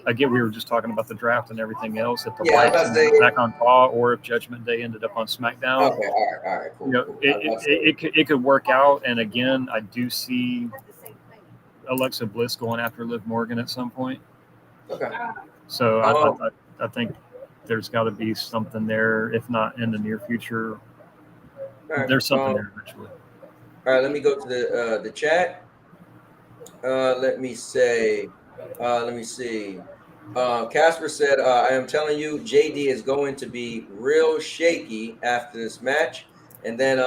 We were just talking about the draft and everything else. If the Whites back on Raw, or if Judgment Day ended up on SmackDown, okay, all right, cool. It could work out. And again, I do see Alexa Bliss going after Liv Morgan at some point. Okay. So I think there's got to be something there, if not in the near future. Right. There's something there eventually. All right, let me go to the chat. Let me see. Casper said, I am telling you, JD is going to be real shaky after this match. And then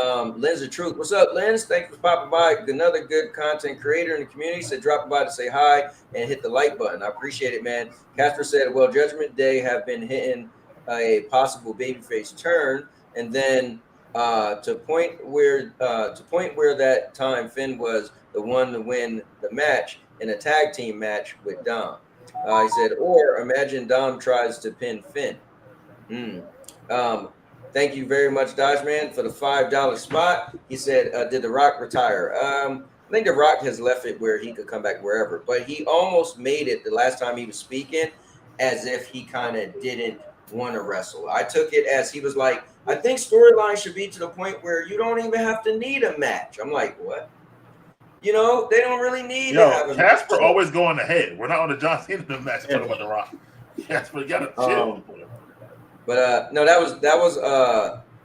Lynn's the Truth. What's up, Lynn? Thanks for popping by. Another good content creator in the community said dropping by to say hi and hit the like button. I appreciate it, man. Casper said, well, Judgment Day have been hitting a possible babyface turn. And then to point where that time Finn was the one to win the match in a tag team match with Dom. He said, or imagine Dom tries to pin Finn. Thank you very much, Dodge Man, for the $5 spot. He said, did The Rock retire? I think The Rock has left it where he could come back wherever, but he almost made it the last time he was speaking as if he kind of didn't want to wrestle. I took it as he was like, I think storyline should be to the point where you don't even have to need a match. I'm like, what? You know, they don't really need to have a Casper match. always going ahead. We're not on the John Cena match talking about The Rock. Casper, you gotta chill. But no, that was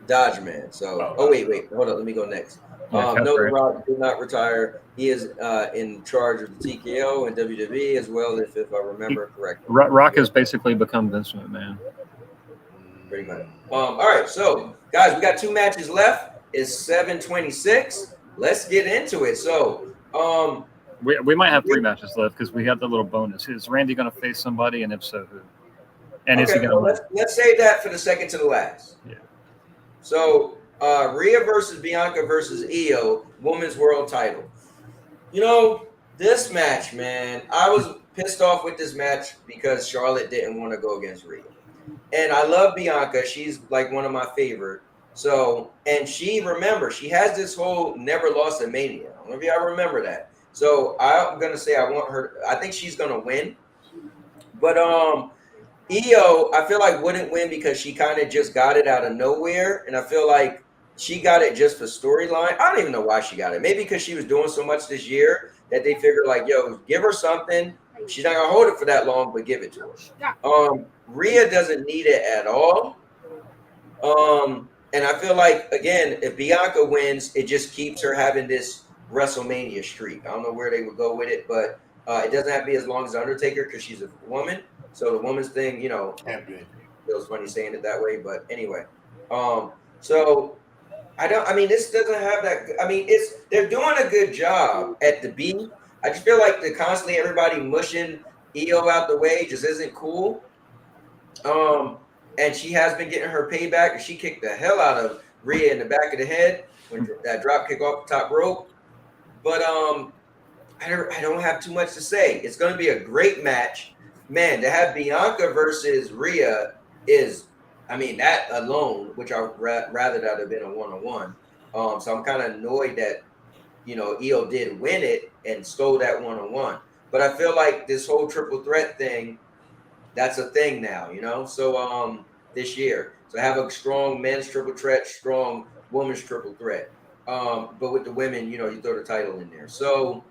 Dodge Man. So wait, hold on, let me go next. No, The Rock did not retire. He is in charge of the TKO and WWE as well, if I remember correctly. Rock has basically become Vince McMahon. Pretty much. All right, so guys, we got 2 matches left. It's 7:26. Let's get into it. So we might have 3 matches left because we have the little bonus. Is Randy going to face somebody, and if so, who? And is he going to win? Let's save that for the second to the last. Yeah. So Rhea versus Bianca versus Io, Women's World Title. You know, this match, man, I was pissed off with this match because Charlotte didn't want to go against Rhea. And I love Bianca. She's like one of my favorite. So, and she has this whole never lost a Mania. I don't know if y'all remember that. So I'm going to say I want her. I think she's going to win. But Io, I feel like wouldn't win because she kind of just got it out of nowhere. And I feel like she got it just for storyline. I don't even know why she got it. Maybe because she was doing so much this year that they figured like, yo, give her something. She's not going to hold it for that long, but give it to her. Rhea doesn't need it at all. And I feel like, again, if Bianca wins, it just keeps her having this WrestleMania streak. I don't know where they would go with it, but it doesn't have to be as long as Undertaker because she's a woman. So the woman's thing, you know, it feels funny saying it that way. But anyway, so this doesn't have that. I mean, they're doing a good job at the beat. I just feel like constantly everybody mushing Io out the way just isn't cool. And she has been getting her payback. She kicked the hell out of Rhea in the back of the head when that drop kick off the top rope. But I don't have too much to say. It's going to be a great match. Man, to have Bianca versus Rhea is, I mean, that alone, which I rather that have been a one-on-one. So I'm kind of annoyed that, you know, Io did win it and stole that one-on-one. But I feel like this whole triple threat thing, that's a thing now, you know? So this year. So have a strong men's triple threat, strong women's triple threat. But with the women, you know, you throw the title in there. So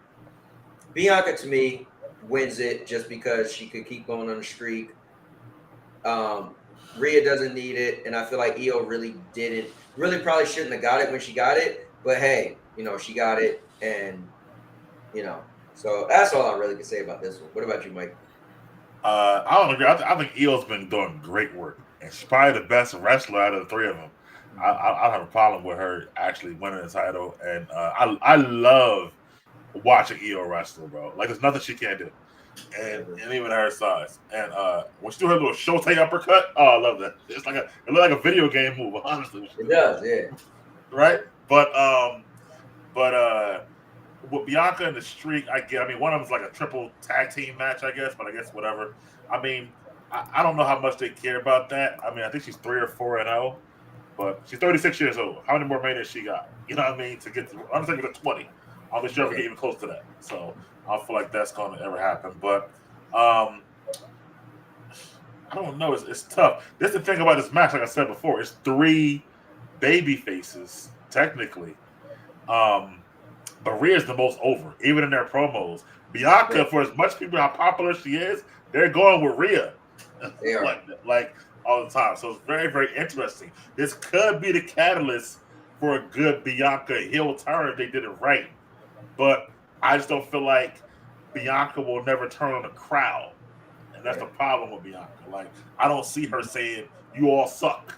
Bianca, to me, wins it just because she could keep going on the streak. Rhea doesn't need it, and I feel like Io really probably shouldn't have got it when she got it. But hey, you know, she got it, and, you know. So that's all I really can say about this one. What about you, Mike? I don't agree. I think Io's been doing great work, and she's probably the best wrestler out of the 3 of them. I don't have a problem with her actually winning the title, and I love watching Io wrestle, bro. Like, there's nothing she can't do, and even her size. And when she do her little Shote uppercut, oh, I love that. It looked like a video game move, honestly. It does, yeah. Right, but with Bianca and the streak, I mean, one of them is like a triple tag team match, I guess, but I guess whatever. I mean, I don't know how much they care about that. I mean, I think she's 3 or 4-0, but she's 36 years old. How many more Manias she got? You know what I mean? To get to, I'm thinking of 20. I'll be sure we get even close to that. So I don't feel like that's going to ever happen. But I don't know. It's tough. That's the thing about this match. Like I said before, it's 3 baby faces technically. But Rhea's the most over, even in their promos. Bianca, for as much people how popular she is, they're going with Rhea. They are. like all the time. So it's very, very interesting. This could be the catalyst for a good Bianca heel turn if they did it right. But I just don't feel like Bianca will never turn on the crowd. And that's the problem with Bianca. Like, I don't see her saying, "You all suck,"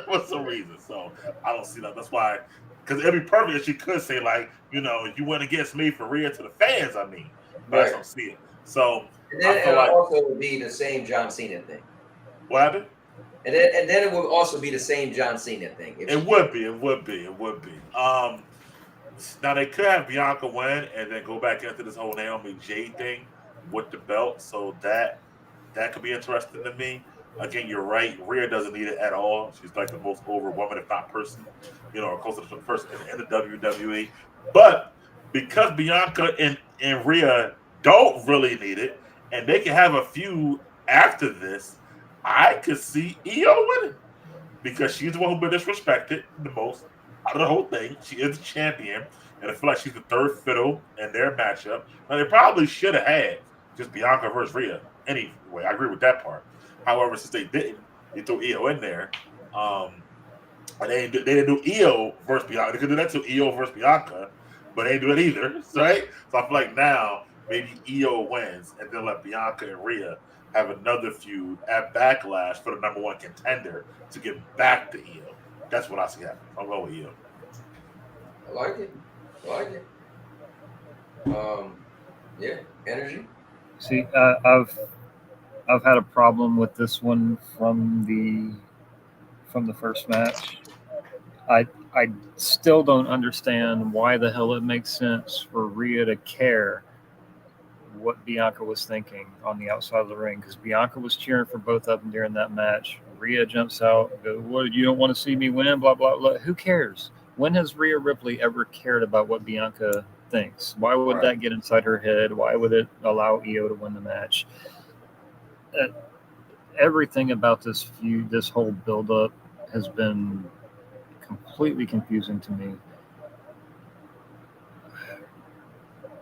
for some reason. So I don't see that. That's why, because it'd be perfect if she could say, like, you went against me for Rhea to the fans, I mean. But I just don't see it. So and then I feel like also would be the same John Cena thing. What happened? And then it would also be the same John Cena thing. It would be. Now they could have Bianca win and then go back into this whole Naomi Jade thing with the belt. So that could be interesting to me. Again, you're right. Rhea doesn't need it at all. She's like the most over woman, if not person, or closest to the person in the WWE. But because Bianca and Rhea don't really need it, and they can have a feud after this, I could see Io winning because she's the one who's been disrespected the most out of the whole thing. She is the champion, and I feel like she's the third fiddle in their matchup. Now, they probably should have had just Bianca versus Rhea anyway. I agree with that part. However, since they didn't, they threw Io in there. And they didn't do Io versus Bianca. They could do that to Io versus Bianca, but they didn't do it either, right? So I feel like now maybe Io wins, and then let Bianca and Rhea have another feud at Backlash for the number one contender to get back to Io. That's what I see happening. I'll go with Io. I like it. Yeah, energy. See, I've had a problem with this one from the first match. I still don't understand why the hell it makes sense for Rhea to care what Bianca was thinking on the outside of the ring, because Bianca was cheering for both of them during that match. Rhea jumps out, goes, "What, you don't want to see me win?" Blah blah blah. Who cares? When has Rhea Ripley ever cared about what Bianca thinks? Why would that get inside her head? Why would it allow Io to win the match? Everything about this feud, this whole build-up, has been completely confusing to me.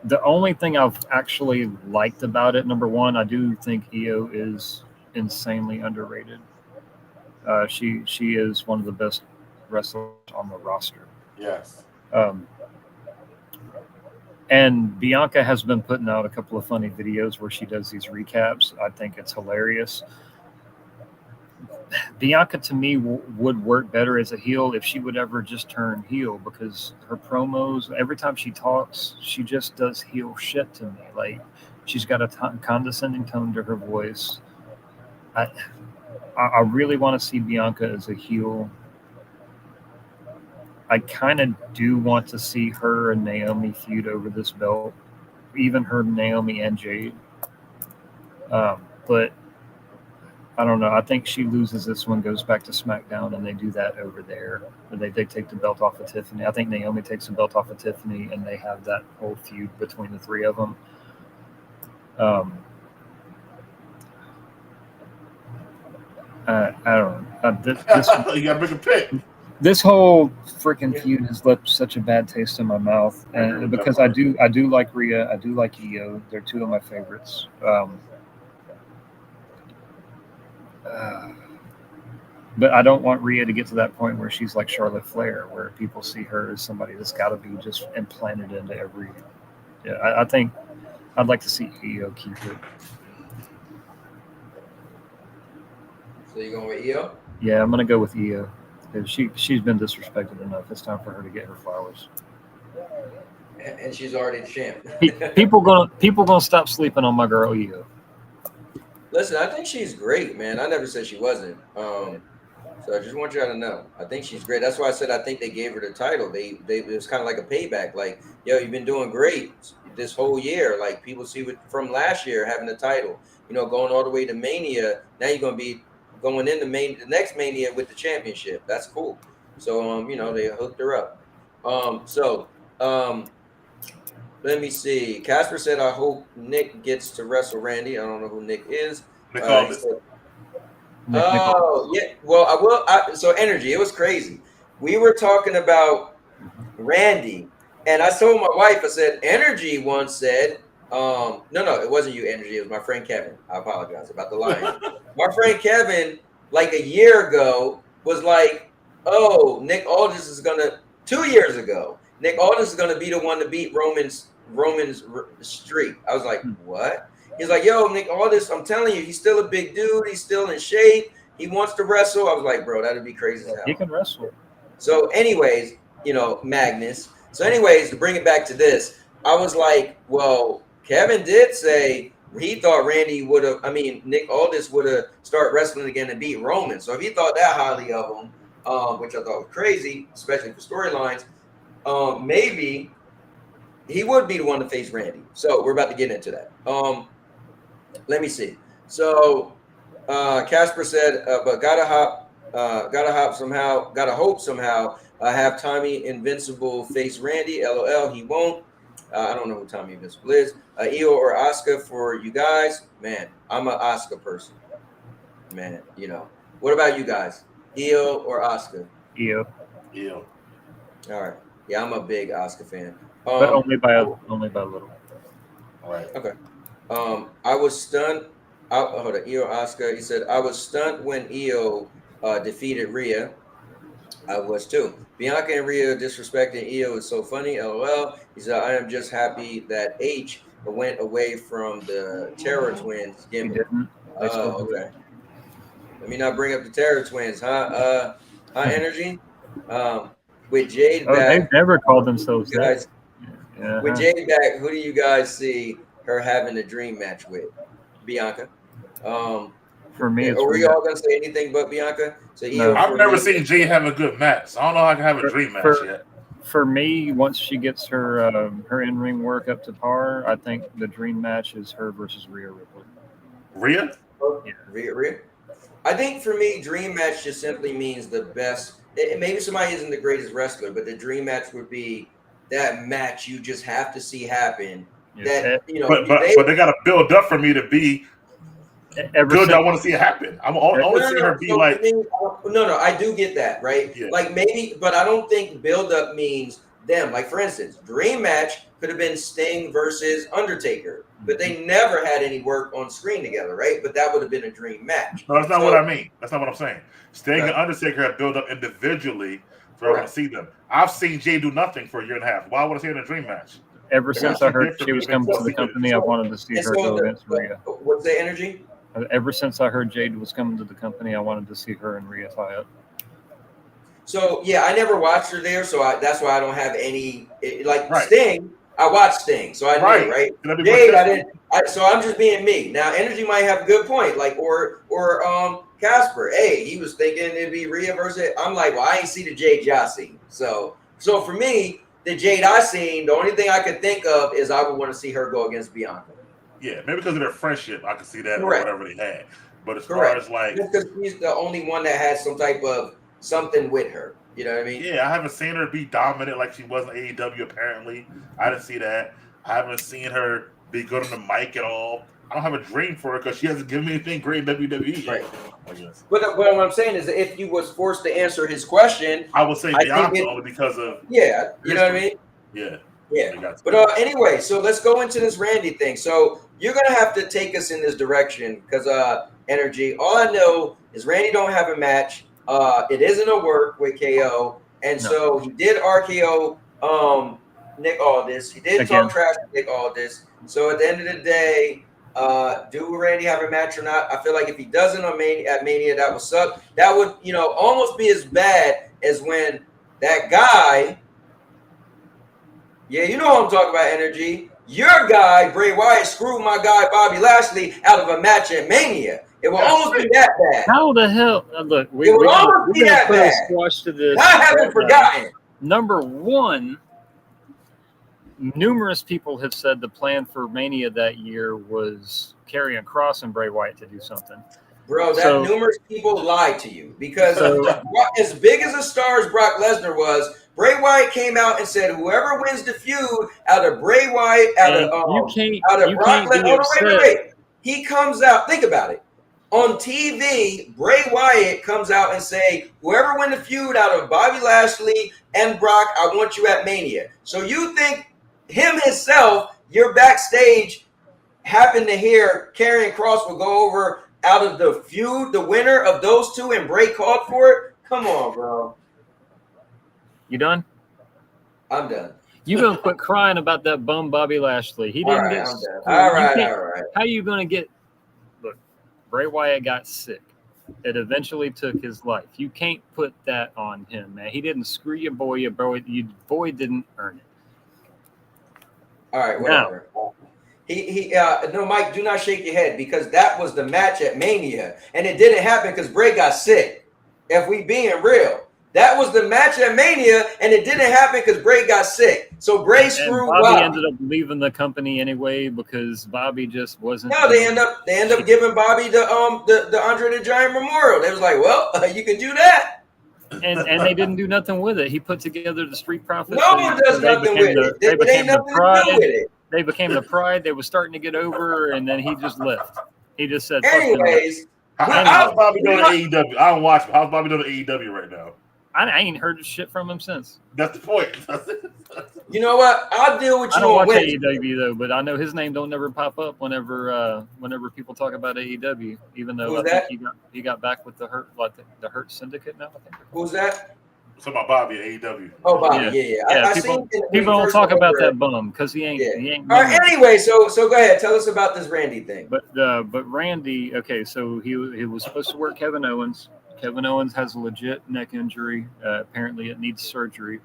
The only thing I've actually liked about it, number one, I do think Io is insanely underrated. She is one of the best wrestlers on the roster. Yes. And Bianca has been putting out a couple of funny videos where she does these recaps. I think it's hilarious. Bianca, to me, would work better as a heel if she would ever just turn heel, because her promos, every time she talks, she just does heel shit to me. Like, she's got a condescending tone to her voice. I really want to see Bianca as a heel. I kind of do want to see her and Naomi feud over this belt, even her, Naomi, and Jade. But I don't know. I think she loses this one, goes back to SmackDown, and they do that over there. They take the belt off of Tiffany. I think Naomi takes the belt off of Tiffany, and they have that whole feud between the three of them. I don't know. You got to make a pick. This whole freaking feud has left such a bad taste in my mouth, and because I do like Rhea, I do like Io. They're two of my favorites. But I don't want Rhea to get to that point where she's like Charlotte Flair, where people see her as somebody that's got to be just implanted into every. Yeah, I think I'd like to see Io keep it. So you going with Io? Yeah, I'm gonna go with Io. She's been disrespected enough. It's time for her to get her flowers. And she's already the champ. people gonna stop sleeping on my girl Io. Listen, I think she's great, man. I never said she wasn't. So I just want y'all to know. I think she's great. That's why I said I think they gave her the title. It was kind of like a payback. Like, yo, you've been doing great this whole year. Like, people see what from last year having the title. Going all the way to Mania. Now you're gonna be going in the next Mania with the championship. That's cool. So they hooked her up. Let me see. Casper said, I hope Nick gets to wrestle Randy. I don't know who Nick is. Oh, yeah. Well, I will. So, energy, it was crazy. We were talking about Randy, and I told my wife, I said, Energy once said No, it wasn't you, Energy. It was my friend Kevin. I apologize about the line. My friend Kevin, like a year ago, was like, "Oh, Nick Aldis is gonna." 2 years ago, Nick Aldis is gonna be the one to beat Roman's streak. I was like, "What?" He's like, "Yo, Nick Aldis, I'm telling you, he's still a big dude. He's still in shape. He wants to wrestle." I was like, "Bro, that'd be crazy as hell." He can wrestle. So, anyways, Magnus. So, anyways, to bring it back to this, I was like, well, Kevin did say he thought Nick Aldis would have started wrestling again and beat Roman. So if he thought that highly of him, which I thought was crazy, especially for storylines, maybe he would be the one to face Randy. So we're about to get into that. Let me see. So Casper said, but gotta hope somehow. Have Tommy Invincible face Randy. LOL, he won't. I don't know who Tommy Invincible is. Io or Asuka for you guys. Man, I'm an Asuka person. Man, What about you guys? Io or Asuka? Io. All right. Yeah, I'm a big Asuka fan. But only by a little. All right. Okay. I was stunned. Hold on. Io Asuka. He said, I was stunned when Io defeated Rhea. I was too. Bianca and Rhea disrespecting Io is so funny. LOL. He said, I am just happy that H went away from the Terror Twins gimmick. Okay. Let me not bring up the Terror Twins, huh? Energy? With Jade back. They've never called themselves that. Yeah. With Jade back, who do you guys see her having a dream match with? Bianca. For me, are we all gonna say anything but Bianca? So no. I've never seen Jade have a good match. So I don't know how I can have a dream match yet. For me, once she gets her in-ring work up to par, I think the dream match is her versus Rhea Ripley. Rhea? Yeah. Rhea? I think for me, dream match just simply means the best. Maybe somebody isn't the greatest wrestler, but the dream match would be that match you just have to see happen. Yeah. But they got to build up for me to be good. I want to see it happen. I want to see her be like. No, I do get that, right? Yeah. Like maybe, but I don't think build up means them. Like for instance, dream match could have been Sting versus Undertaker, but they never had any work on screen together, right? But that would have been a dream match. No, that's not what I mean. That's not what I'm saying. Sting and Undertaker have built up individually, so I want to see them. I've seen Jay do nothing for a year and a half. Why would I see her in a dream match? Ever since I heard she was coming to the company, I wanted to see her go against Rhea. What's the energy? Ever since I heard Jade was coming to the company, I wanted to see her and Rhea tie up. So yeah, I never watched her there, so that's why I don't have any Sting. I watched Sting, so I knew, right? Jade, I didn't. So I'm just being me. Now, Energy might have a good point, like or Casper. Hey, he was thinking it'd be Rhea versus. I'm like, well, I ain't see the Jade y'all seen. So for me, the Jade I seen, the only thing I could think of is I would want to see her go against Bianca. Yeah, maybe because of their friendship, I could see that or whatever they had. But as far as like, because she's the only one that has some type of something with her. You know what I mean? Yeah, I haven't seen her be dominant like she was in AEW. Apparently, I didn't see that. I haven't seen her be good on the mic at all. I don't have a dream for her because she hasn't given me anything great in WWE. Right. I guess. But what I'm saying is that if you was forced to answer his question, I would say Bianca only because of you know what I mean? Yeah. But anyway, so let's go into this Randy thing. So you're gonna have to take us in this direction because Energy. All I know is Randy don't have a match. It isn't a work with KO, and so he did RKO Nick Aldis. He did talk trash to Nick Aldis. So at the end of the day, do Randy have a match or not? I feel like if he doesn't at Mania, that would suck. That would almost be as bad as when that guy. Yeah, you know what I'm talking about, Energy. Your guy, Bray Wyatt, screwed my guy, Bobby Lashley, out of a match at Mania. It will almost be that bad. How the hell? Look, it will almost be that bad. Squash to this. I haven't forgotten. Number one, numerous people have said the plan for Mania that year was Karrion Kross and Bray Wyatt to do something. Bro, numerous people lied to you because as big as a star as Brock Lesnar was, Bray Wyatt came out and said, "Whoever wins the feud out of Bray Wyatt, out of Brock Lesnar." Wait. He comes out. Think about it. On TV, Bray Wyatt comes out and say, "Whoever wins the feud out of Bobby Lashley and Brock, I want you at Mania." So you think him himself you're backstage, happen to hear Karrion Kross will go over out of the feud, the winner of those two, and Bray called for it. Come on, bro. You done? I'm done. You gonna quit crying about that bum Bobby Lashley? He didn't get. I'm done. All right. How you gonna get? Look, Bray Wyatt got sick. It eventually took his life. You can't put that on him, man. He didn't screw your boy. Your boy didn't earn it. All right, whatever. No, Mike, do not shake your head, because that was the match at Mania, and it didn't happen because Bray got sick. If we being real, that was the match at Mania, and it didn't happen because Bray got sick. So Bray screwed Bobby ended up leaving the company anyway because Bobby just wasn't. No, they end up giving Bobby the Andre the Giant Memorial. They was like, well, you can do that. And they didn't do nothing with it. He put together the Street Profits. No one does nothing with it. They became the Pride. They became the Pride. They were starting to get over, and then he just left. He just said, anyways. How's Bobby doing AEW? I don't watch him. How's Bobby doing AEW right now? I ain't heard shit from him since. That's the point. You know what? I'll deal with you. I don't watch AEW though, but I know his name don't never pop up whenever people talk about AEW. Even though think he got back with the Hurt Syndicate now. I think. Who's that? Talking about Bobby at AEW. Oh, Bobby, yeah. People don't talk about that bum because he ain't. Yeah. He ain't. All right. Anyway, so go ahead. Tell us about this Randy thing. But Randy, okay, so he was supposed to work Kevin Owens. Kevin Owens has a legit neck injury. Apparently, it needs surgery.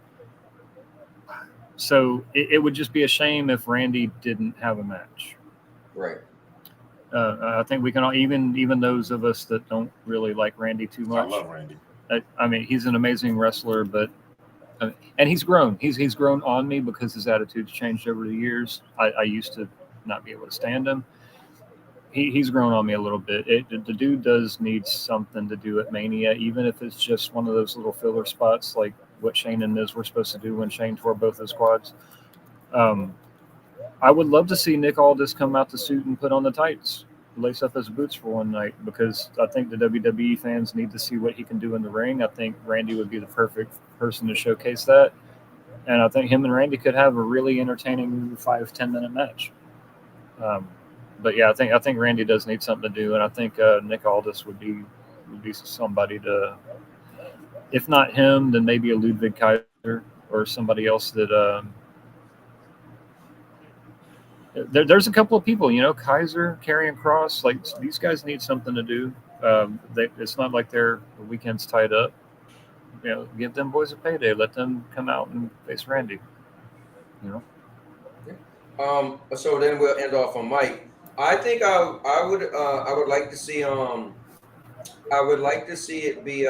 So it would just be a shame if Randy didn't have a match. Right. I think we can all, even those of us that don't really like Randy too much. I love Randy. I mean, he's an amazing wrestler, but and he's grown. He's grown on me because his attitude's changed over the years. I used to not be able to stand him. He's grown on me a little bit. The dude does need something to do at Mania, even if it's just one of those little filler spots like what Shane and Miz were supposed to do when Shane tore both his quads. I would love to see Nick Aldis come out the suit and put on the tights, lace up his boots for one night, because I think the WWE fans need to see what he can do in the ring. I think Randy would be the perfect person to showcase that. And I think him and Randy could have a really entertaining 5-10 minute match. But yeah, I think Randy does need something to do, and I think Nick Aldis would be somebody to, if not him, then maybe a Ludwig Kaiser or somebody else that. There's a couple of people, Kaiser, Karrion Kross, like these guys need something to do. It's not like the weekend's tied up. Give them boys a payday. Let them come out and face Randy. So then we'll end off on Mike. I think I would like to see it be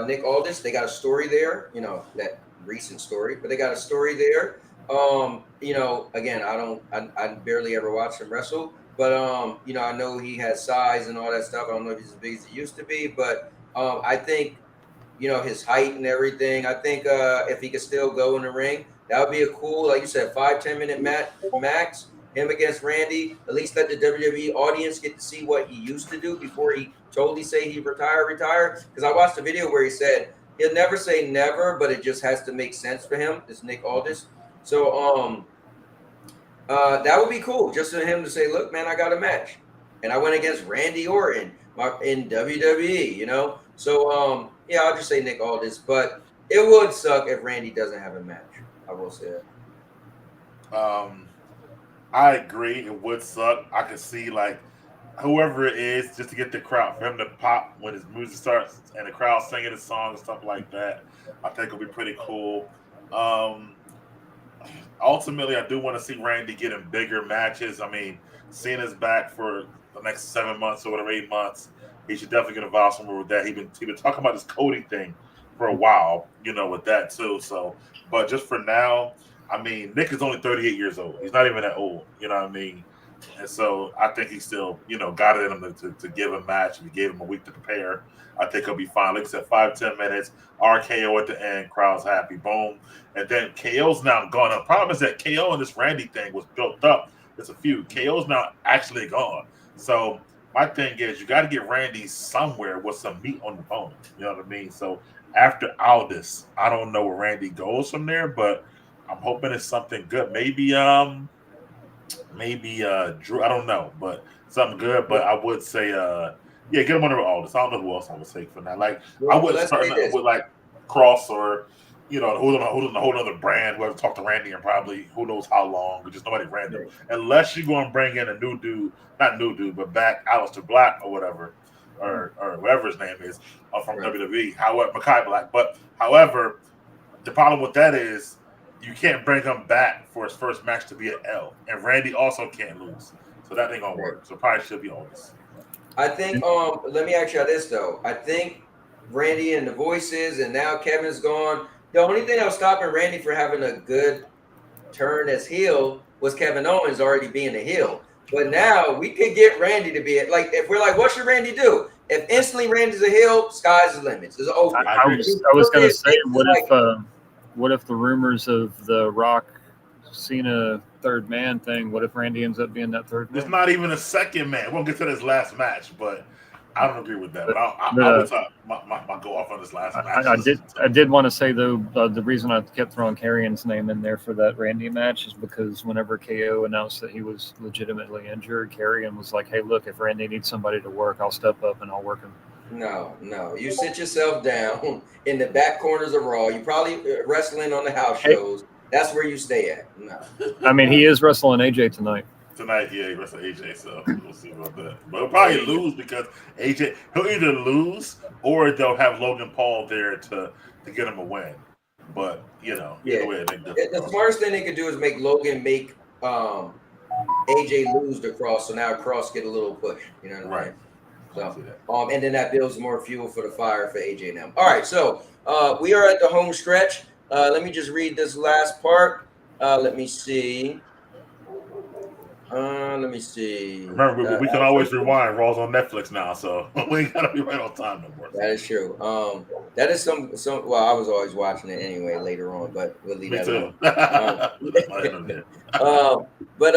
Nick Aldis. They got a story there, that recent story, but they got a story there. Again, I barely ever watch him wrestle, but I know he has size and all that stuff. I don't know if he's as big as he used to be, but I think his height and everything. I think if he could still go in the ring, that would be a cool, like you said, 5-10 minute max. Him against Randy. At least let the WWE audience get to see what he used to do before he totally say he retire. Because I watched a video where he said he'll never say never, but it just has to make sense for him. It's Nick Aldis. So that would be cool, just for him to say, look, man, I got a match. And I went against Randy Orton in WWE, So, I'll just say Nick Aldis. But it would suck if Randy doesn't have a match. I will say that. I agree. It would suck. I could see, like, whoever it is, just to get the crowd, for him to pop when his music starts and the crowd singing his song and stuff like that. I think it'll be pretty cool. Ultimately, I do want to see Randy get in bigger matches. I mean, Cena's back for the next 7 months or whatever, 8 months. He should definitely get involved somewhere with that. He been talking about this coding thing for a while, with that too. So, but just for now, I mean, Nick is only 38 years old. He's not even that old, you know what I mean? And so I think he still, got it in him to give a match. If he gave him a week to prepare, I think he'll be fine. Like I said, 5-10 minutes, RKO at the end, crowd's happy, boom. And then KO's now gone. The problem is that KO and this Randy thing was built up. It's a feud. KO's now actually gone. So my thing is, you got to get Randy somewhere with some meat on the bone. You know what I mean? So after Aldis, I don't know where Randy goes from there, but I'm hoping it's something good. Maybe Drew. I don't know, but something good. But I would say yeah, get him under Aldis. I don't know who else I would take for that. Like I Well, wouldn't let's start say this. with like Cross or who's on a whole other brand. Whoever talked to Randy and probably who knows how long, but just nobody random. Unless you're going to bring in a new dude, not new dude, but back Aleister Black or whatever, or whatever his name is from WWE. However, Mekhi Black. But however, the problem with that is you can't bring him back for his first match to be an L, and Randy also can't lose, so that ain't gonna work. So probably should be Aldis. I think. Let me ask you this though. I think Randy and the voices, and now Kevin's gone. The only thing that was stopping Randy for having a good turn as heel was Kevin Owens already being a heel. But now we could get Randy to be it. Like if we're like, what should Randy do? If instantly Randy's a heel, sky's the limits. It's open. I was going to say, what if the rumors of the Rock Cena third man thing? What if Randy ends up being that third man? It's not even a second man. We'll get to this last match, but I don't agree with that. But I would talk my go off on this last match. I did want to say though, the reason I kept throwing Karrion's name in there for that Randy match is because whenever KO announced that he was legitimately injured, Karrion was like, "Hey, look, if Randy needs somebody to work, I'll step up and I'll work him." No. You sit yourself down in the back corners of Raw. You probably wrestling on the house shows. That's where you stay at. No. I mean, he is wrestling AJ tonight. Tonight, yeah, he wrestling AJ, so we'll see about that. But he'll probably lose because AJ, he'll either lose or they'll have Logan Paul there to get him a win. But, either way, I think the smartest thing they could do is make Logan make AJ lose the Cross, so now Cross get a little push. You know what I mean? So, and then that builds more fuel for the fire for AJ now. All right, so we are at the home stretch. Let me just read this last part. Let me see. Remember, we can always rewind. Raw's on Netflix now, so we ain't gotta be right on time no more. That is true. That is some. Well, I was always watching it anyway later on, but we'll leave that alone. But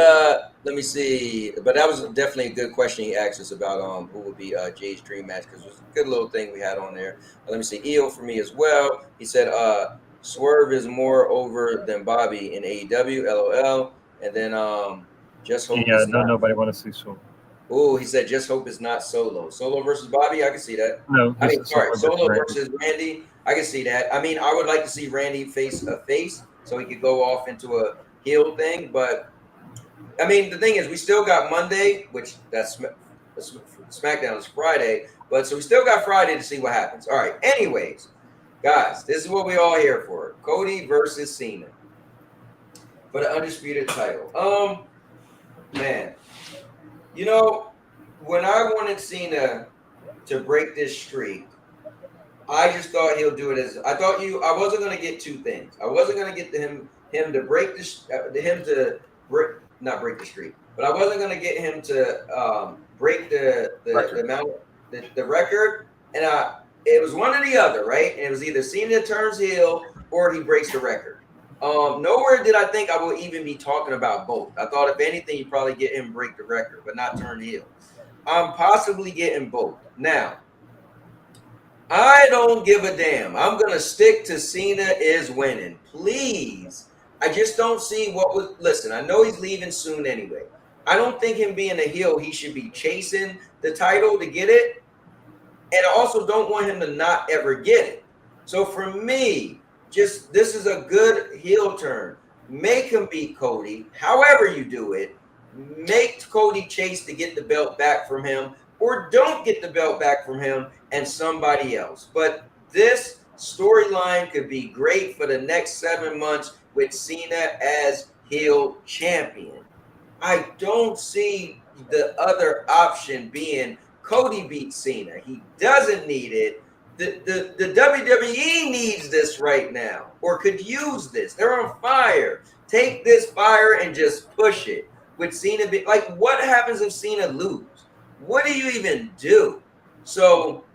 let me see. But that was definitely a good question he asked us about who would be Jay's dream match, because it was a good little thing we had on there. Let me see. EO for me as well. He said Swerve is more over than Bobby in AEW. LOL. And then just hope. Yeah, nobody want to see Solo. Oh, he said just hope it's not Solo. Solo versus Bobby, I can see that. No, I mean, sorry, Solo versus Randy, I can see that. I mean, I would like to see Randy face a face so he could go off into a heel thing. But I mean, the thing is, we still got Monday, which that's SmackDown is Friday, but so we still got Friday to see what happens. All right. Anyways, guys, this is what we all here for: Cody versus Cena for the undisputed title. Man, when I wanted Cena to break this streak, I just thought he'll do it I wasn't going to get two things. I wasn't going to get him to break not break the streak, but I wasn't going to get him to break the record, and it was one or the other, right? And it was either Cena turns heel or he breaks the record. Nowhere did I think I would even be talking about both. I thought if anything, you'd probably get him break the record, but not turn heel. I'm possibly getting both. Now, I don't give a damn. I'm going to stick to Cena is winning. Please. I just don't see listen, I know he's leaving soon anyway. I don't think him being a heel, he should be chasing the title to get it. And I also don't want him to not ever get it. So for me, this is a good heel turn. Make him beat Cody. However you do it, make Cody chase to get the belt back from him, or don't get the belt back from him and somebody else. But this storyline could be great for the next 7 months with Cena as heel champion. I don't see the other option being Cody beats Cena. He doesn't need it. The WWE needs this right now, or could use this. They're on fire. Take this fire and just push it. With Cena, what happens if Cena lose? What do you even do? So,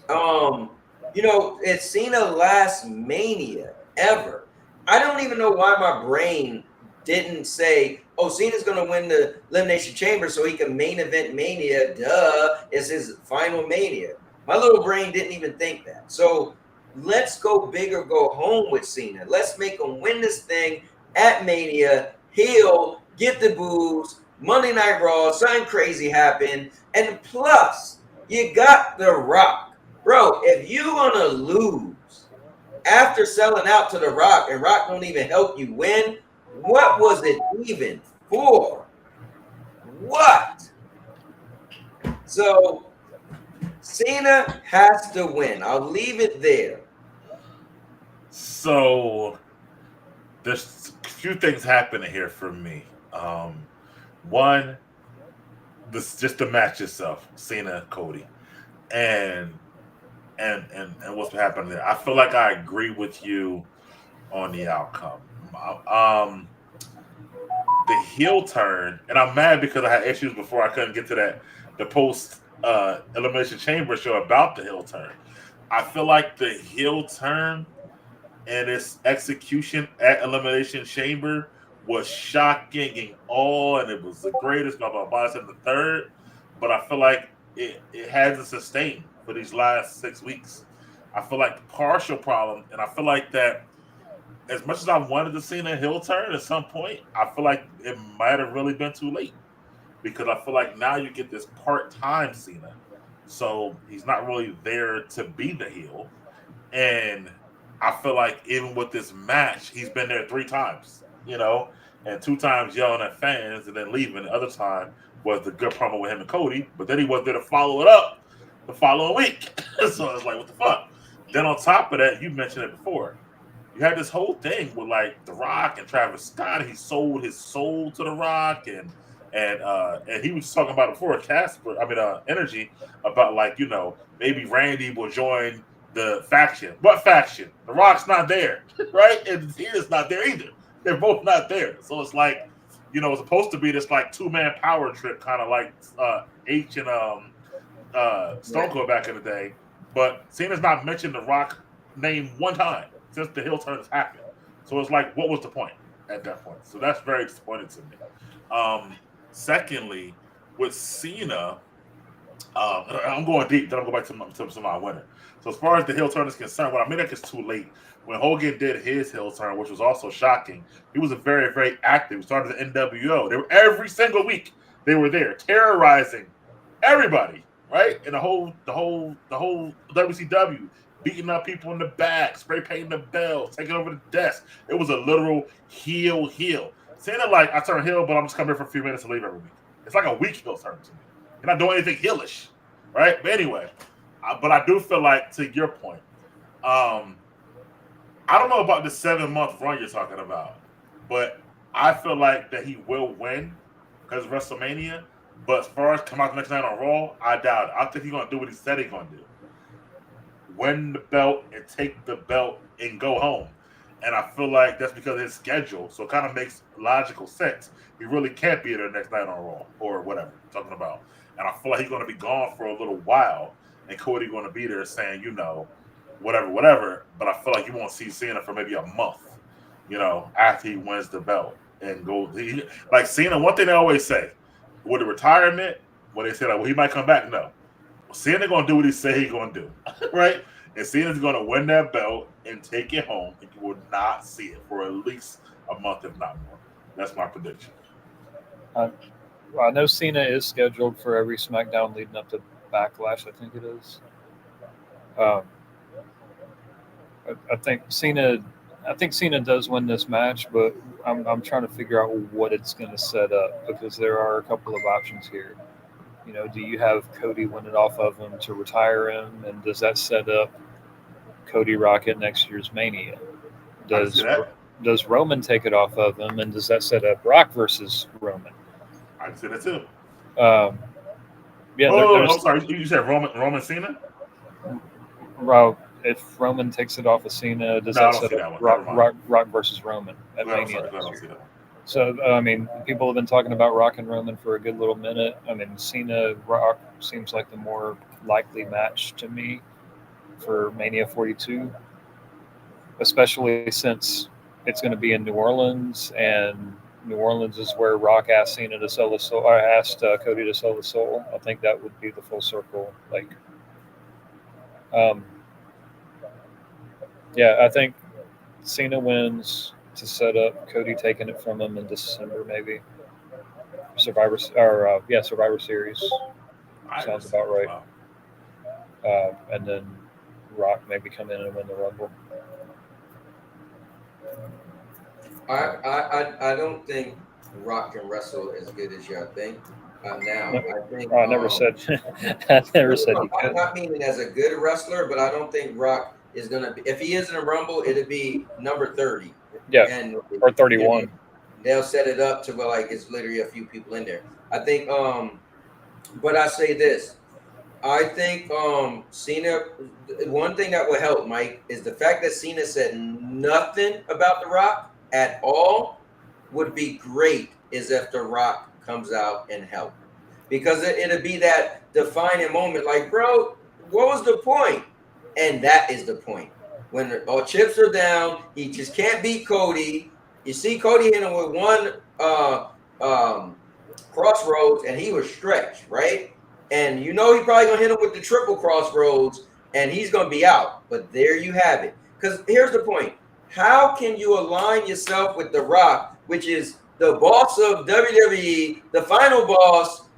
it's Cena last Mania ever. I don't even know why my brain didn't say, oh, Cena's going to win the Elimination Chamber so he can main event Mania. Duh, it's his final Mania. My little brain didn't even think that. So let's go big or go home with Cena. Let's make him win this thing at Mania, heel, get the boos, Monday Night Raw, something crazy happen. And plus, you got The Rock. Bro, if you're going to lose after selling out to The Rock and Rock don't even help you win, what was it even for? What? So Cena has to win. I'll leave it there. So there's a few things happening here for me. One, this just the match itself, Cena Cody, and what's happening there. I feel like I agree with you on the outcome. The heel turn, and I'm mad because I had issues before I couldn't get to the post elimination chamber show about the heel turn. I feel like the heel turn and its execution at Elimination Chamber was shocking and all, and it was the greatest, blah, blah, blah. I said the third, but I feel like it hasn't sustained for these last 6 weeks. I feel like partial problem, and I feel like that as much as I wanted to see a heel turn at some point, I feel like it might have really been too late because I feel like now you get this part-time Cena. So he's not really there to be the heel. And I feel like even with this match, he's been there 3 times, and 2 times yelling at fans and then leaving. The other time was the good promo with him and Cody, but then he wasn't there to follow it up the following week. So it's like, what the fuck? Then on top of that, you mentioned it before. You had this whole thing with like The Rock and Travis Scott. He sold his soul to The Rock, and he was talking about it before Energy, about like maybe Randy will join the faction. What faction? The Rock's not there, right? And Cena's not there either. They're both not there. So it's like, it's supposed to be this like 2-man power trip, kind of like H and Stone Cold back in the day. But Cena's not mentioned The Rock name one time since the heel turn has happened. So it's like, what was the point at that point? So that's very disappointing to me. Secondly, with Cena, I'm going deep. Then I'll go back to my winner. So as far as the heel turn is concerned, I think it's too late. When Hogan did his heel turn, which was also shocking, he was a very, very active. He started the NWO. They were every single week. They were there terrorizing everybody, right? And the whole WCW, beating up people in the back, spray painting the bells, taking over the desk. It was a literal heel. Saying it like I turn heel, but I'm just coming here for a few minutes and leave every week. It's like a week heel turn to me. You're not doing anything heelish, right? But anyway, but I do feel like, to your point, I don't know about the 7-month run you're talking about, but I feel like that he will win because of WrestleMania. But as far as come out the next night on Raw, I doubt it. I think he's going to do what he said he's going to do. Win the belt and take the belt and go home. And I feel like that's because of his schedule. So it kind of makes logical sense. He really can't be there next night on Raw or whatever I'm talking about. And I feel like he's going to be gone for a little while. And Cody going to be there saying, whatever. But I feel like you won't see Cena for maybe a month, after he wins the belt and goes. Like Cena, one thing they always say, with the retirement, when they say, like, well, he might come back, no. Cena going to do what he said he's going to do, right? And Cena's going to win that belt and take it home, and you will not see it for at least a month, if not more. That's my prediction. I know Cena is scheduled for every SmackDown leading up to Backlash. I think it is. I think Cena does win this match, but I'm trying to figure out what it's going to set up, because there are a couple of options here. Do you have Cody win it off of him to retire him, and does that set up Cody Rocket next year's Mania? Does Roman take it off of him, and does that set up Rock versus Roman? I can see that too. Yeah. I'm sorry. You said Roman Cena? Well, if Roman takes it off of Cena, does that set up Rock versus Roman at Mania? I don't see that one. So, people have been talking about Rock and Roman for a good little minute. Cena Rock seems like the more likely match to me for Mania 42, especially since it's going to be in New Orleans, and New Orleans is where Rock asked Cena to sell his soul, or asked Cody to sell his soul. I think that would be the full circle. Yeah, I think Cena wins to set up Cody taking it from him in December, maybe Survivor Series I sounds understand. about right. Wow. And then Rock maybe come in and win the Rumble. I don't think Rock can wrestle as good as y'all think. Now, No, I think I never said I never said no, you I'm could. not meaning as a good wrestler, but I don't think Rock is gonna be. If he is in a Rumble, it'll be number 30, Yeah, and or you know, 31. they'll set it up to where like it's literally a few people in there. I think. But I say this. I think Cena. One thing that will help Mike is the fact that Cena said nothing about The Rock at all would be great. Is if The Rock comes out and help because it'll be that defining moment. Like, bro, what was the point? And that is the point. When all chips are down, he just can't beat Cody. You see Cody hit him with one crossroads, and he was stretched, right? And you know he probably gonna hit him with the triple crossroads, and he's gonna be out. But there you have it. Because here's the point: how can you align yourself with The Rock, which is the boss of WWE, the final boss?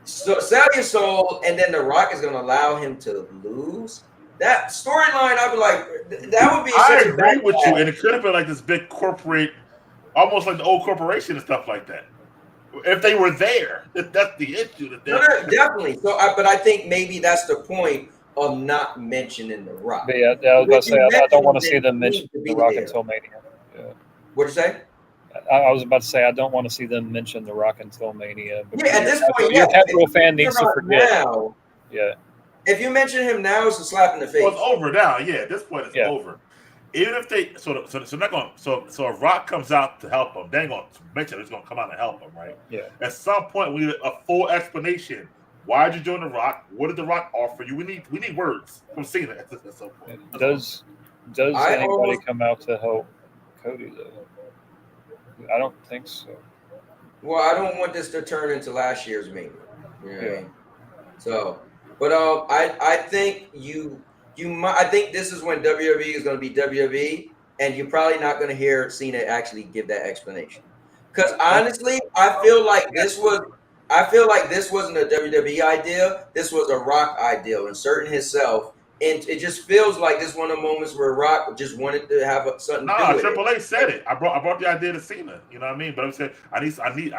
So sell your soul, and then The Rock is going to allow him to lose. That storyline, I'd be like, that would be I such a agree with you, backlash. and it could have been like this big corporate, almost like the old corporation and stuff like that. If they were there, that's the issue. No, no, definitely. So, but I think maybe that's the point of not mentioning The Rock. But yeah, I was about If to say you I don't mention want him, to see then them he mention needs to The be Rock there. until Mania. Yeah. What'd you say? I was about to say I don't want to see them mention The Rock until Mania. Yeah, at this point, Your yes. casual If fan you needs mention to him forget. now, Yeah, if you mention him now, it's a slap in the Well, face. it's over now. Yeah, at this point, it's Yeah. over. Even if they so not going so if Rock comes out to help them, they ain't going to mention it's going to come out and help them, right? yeah. At some point, we need a full explanation. Why did you join the Rock? What did the Rock offer you? We need words from Cena at some point. Does I anybody almost- come out to help Cody though? I don't think so. Well, I don't want this to turn into last year's Mania. You know what I Yeah. mean? So, but I think I think this is when WWE is going to be WWE, and you're probably not going to hear Cena actually give that explanation. Because honestly, I feel like this wasn't a WWE idea. This was a Rock idea, inserting himself, and it just feels like this one of the moments where Rock just wanted to have something to do Nah, with it. Triple H said it. I brought the idea to Cena. You know what I mean? But I'm saying I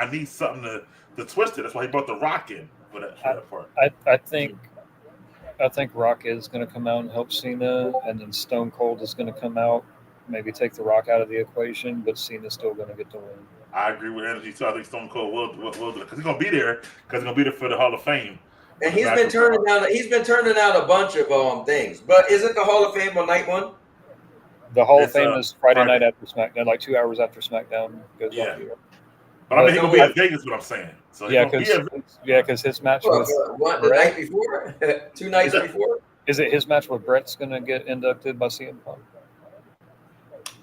need something to twist it. That's why he brought the Rock in for that part. I think Rock is going to come out and help Cena, and then Stone Cold is going to come out, maybe take the Rock out of the equation, but Cena's still going to get the win. I agree with Energy too. I think Stone Cold will do it because he's gonna be there because he's gonna be there for the Hall of Fame. And he's been turning down a bunch of things. But isn't the Hall of Fame on night one? The Hall of Fame is Friday night after SmackDown, like 2 hours after SmackDown goes off the air. But I mean, he gonna be at Vegas. What I'm saying. So because his match with the night before, 2 nights before. Is it his match with Brett's gonna get inducted by CM Punk?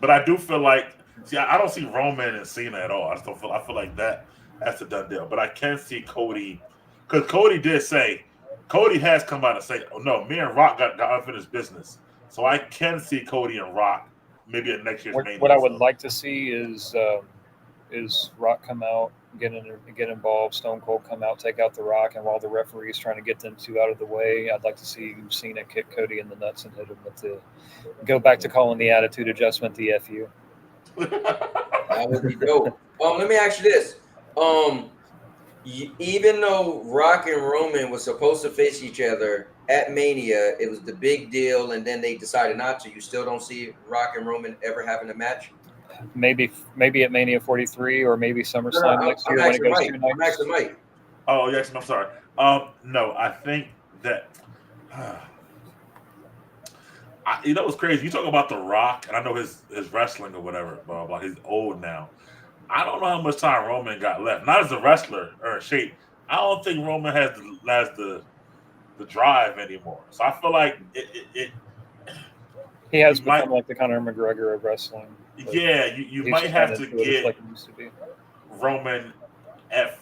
But I do feel like, I don't see Roman and Cena at all. I feel like that's a done deal. But I can see Cody, because Cody did say, Cody has come out and say, oh no, me and Rock got unfinished business. So I can see Cody and Rock maybe at next year's Mania. What I would like to see is Rock come out, get involved, Stone Cold come out, take out the Rock, and while the referee's trying to get them two out of the way, I'd like to see Cena kick Cody in the nuts and hit him with go back to calling the attitude adjustment the FU. That would be dope. Let me ask you this. Even though Rock and Roman was supposed to face each other at Mania, it was the big deal, and then they decided not to. You still don't see Rock and Roman ever having a match? Maybe at Mania 43 or maybe SummerSlam next year when it goes 2 nights. I'm actually Mike. Oh, yes, I'm sorry. No, I think that what's crazy? You talk about The Rock, and I know his wrestling or whatever, blah, blah, he's old now. I don't know how much time Roman got left. Not as a wrestler or in shape. I don't think Roman has the drive anymore. So I feel like he has become like the Conor McGregor of wrestling. Yeah, you might have to get like it used to be. Roman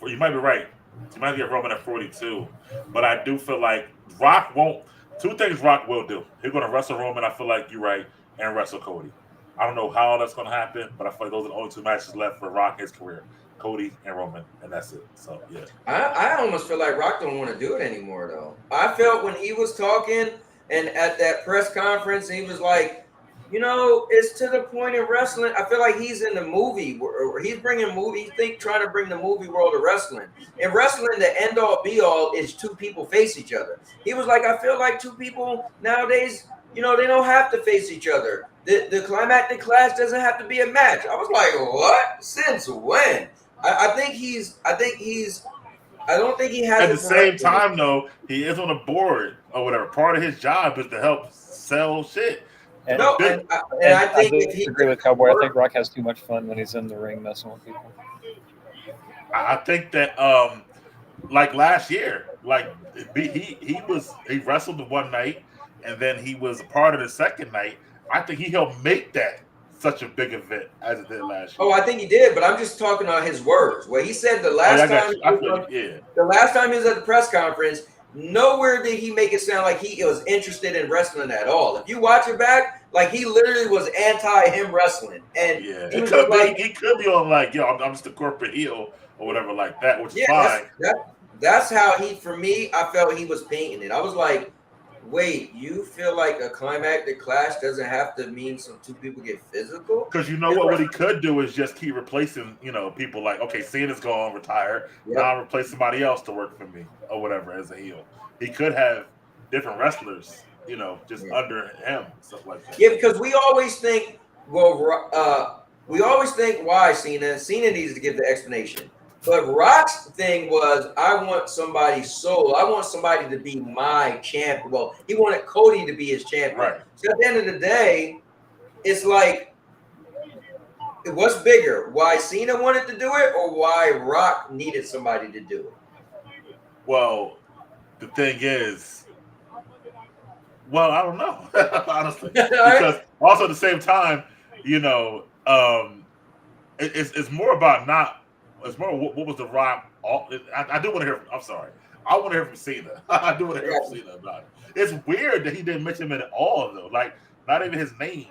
you might be right. You might get Roman at 42. But I do feel like Rock won't. Two things Rock will do. He's going to wrestle Roman. I feel like you're right, and wrestle Cody. I don't know how that's going to happen, but I feel like those are the only two matches left for Rock in his career: Cody and Roman, and that's it. So yeah. I almost feel like Rock don't want to do it anymore though. I felt when he was talking and at that press conference, he was like, you know, it's to the point in wrestling. I feel like he's in the movie, or he's bringing movie. Trying to bring the movie world of wrestling. In wrestling, the end all be all is two people face each other. He was like, I feel like two people nowadays, you know, they don't have to face each other. The climactic clash doesn't have to be a match. I was like, what? Since when? I don't think he has. At the same time, though, he is on the board or whatever. Part of his job is to help sell shit. And, no, and I think I agree with Cowboy. I think Rock has too much fun when he's in the ring messing with people. I think that, like last year, like he wrestled the one night, and then he was a part of the second night. I think he helped make that such a big event as it did last year. Oh, I think he did, but I'm just talking on his words. What he said the last time he was at the press conference, nowhere did he make it sound like he was interested in wrestling at all. If you watch it back, like he literally was anti him wrestling. And yeah, he could be on like, yo, I'm just a corporate heel or whatever like that, which is fine. That's how for me, I felt he was painting it. I was like, wait, you feel like a climactic clash doesn't have to mean some two people get physical? Because you know what he could do is just keep replacing, you know, people like, okay, Cena's gone, retire. Yep. Now I'll replace somebody else to work for me or whatever as a heel. He could have different wrestlers, you know, just under him, stuff like that. Yeah, because we always think, why Cena? Cena needs to give the explanation. But Rock's thing was, I want somebody's soul. I want somebody to be my champion. Well, he wanted Cody to be his champion. Right. So at the end of the day, it's like, what's bigger? Why Cena wanted to do it, or why Rock needed somebody to do it? Well, the thing is, I don't know, honestly. Because also at the same time, you know, it's more about not. It's more what was the Rock. I do want to hear. I'm sorry. I want to hear from Cena. I do want to hear from Cena about it. It's weird that he didn't mention him at all, though. Like not even his name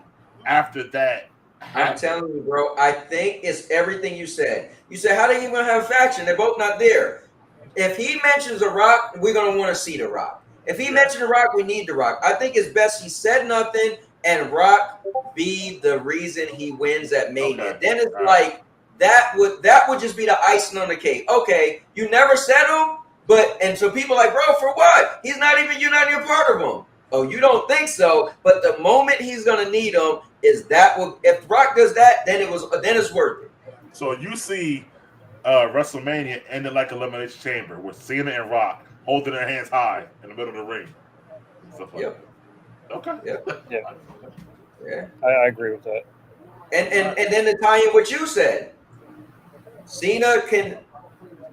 after that. I'm telling you, bro. I think it's everything you said. You said, how they even have a faction? They're both not there. If he mentions The Rock, we're gonna want to see The Rock. If he mentioned The Rock, we need The Rock. I think it's best he said nothing and Rock be the reason he wins at Mania. Okay. Then it's like. That would just be the icing on the cake. Okay, you never said him, and so people are like, bro, for what? You're not even a part of him. Oh, you don't think so? But the moment he's gonna need him is if Rock does that, then it's worth it. So you see WrestleMania ended like Elimination Chamber with Cena and Rock holding their hands high in the middle of the ring. Stuff like that. Okay. Yeah. I agree with that. And then to tie in what you said. Cena can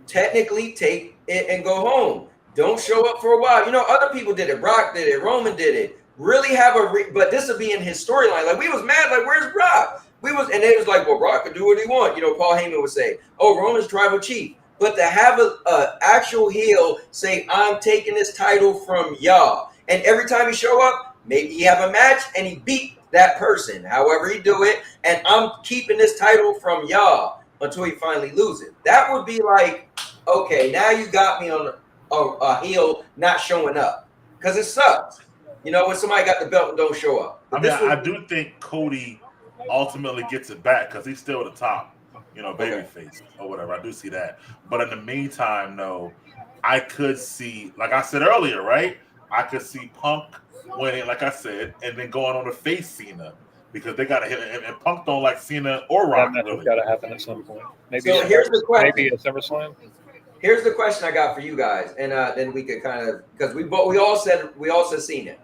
technically take it and go home. Don't show up for a while. You know, other people did it. Brock did it. Roman did it. Really have but this would be in his storyline. Like we was mad. Like where's Brock? And they was like, well, Brock can do what he want. You know, Paul Heyman would say, oh, Roman's tribal chief. But to have a actual heel say, I'm taking this title from y'all, and every time he show up, maybe he have a match and he beat that person. However he do it, and I'm keeping this title from y'all until he finally loses. That would be like, okay, now you got me on a heel not showing up. Because it sucks. You know, when somebody got the belt and don't show up. But I do think Cody ultimately gets it back because he's still the top, you know, babyface or whatever. I do see that. But in the meantime, no, I could see, like I said earlier, right? I could see Punk winning, like I said, and then going on to face Cena. Because they got to hit it. And Punk don't like Cena or Rock. That match has got to happen at some point. Maybe so here's the question. Maybe a SummerSlam. Here's the question I got for you guys, and then we could kind of, because we all said Cena.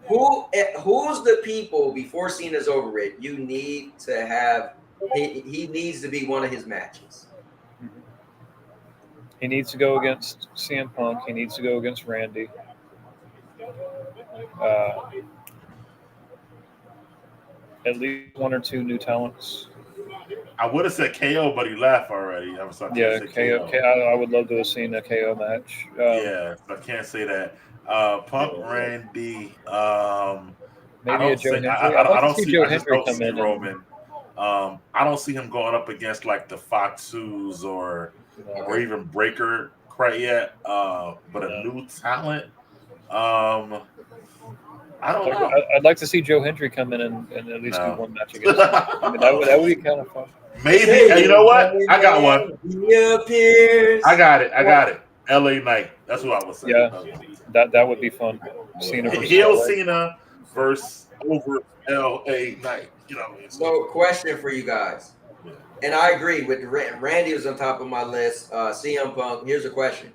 Who's the people before Cena's over it? You need to have. He needs to be one of his matches. He needs to go against CM Punk. He needs to go against Randy. At least one or two new talents. I would have said KO, but he left already. KO. I would love to have seen a KO match. So I can't say that. Punk Randy. Maybe a Joe Hendry. I'd like to see Joe Hendry come in. Roman. I don't see him going up against like the Fatu's or even Breaker quite yet. But a new talent. I don't know. I'd like to see Joe Hendry come in and at least do one match against him. I mean, that would be kind of fun. Maybe. You know what? I got one. I got it. LA Knight. That's what I was saying. Yeah, that would be fun. Cena versus over LA Knight. You know. So, question for you guys, and I agree with Randy was on top of my list. CM Punk. Here's a question: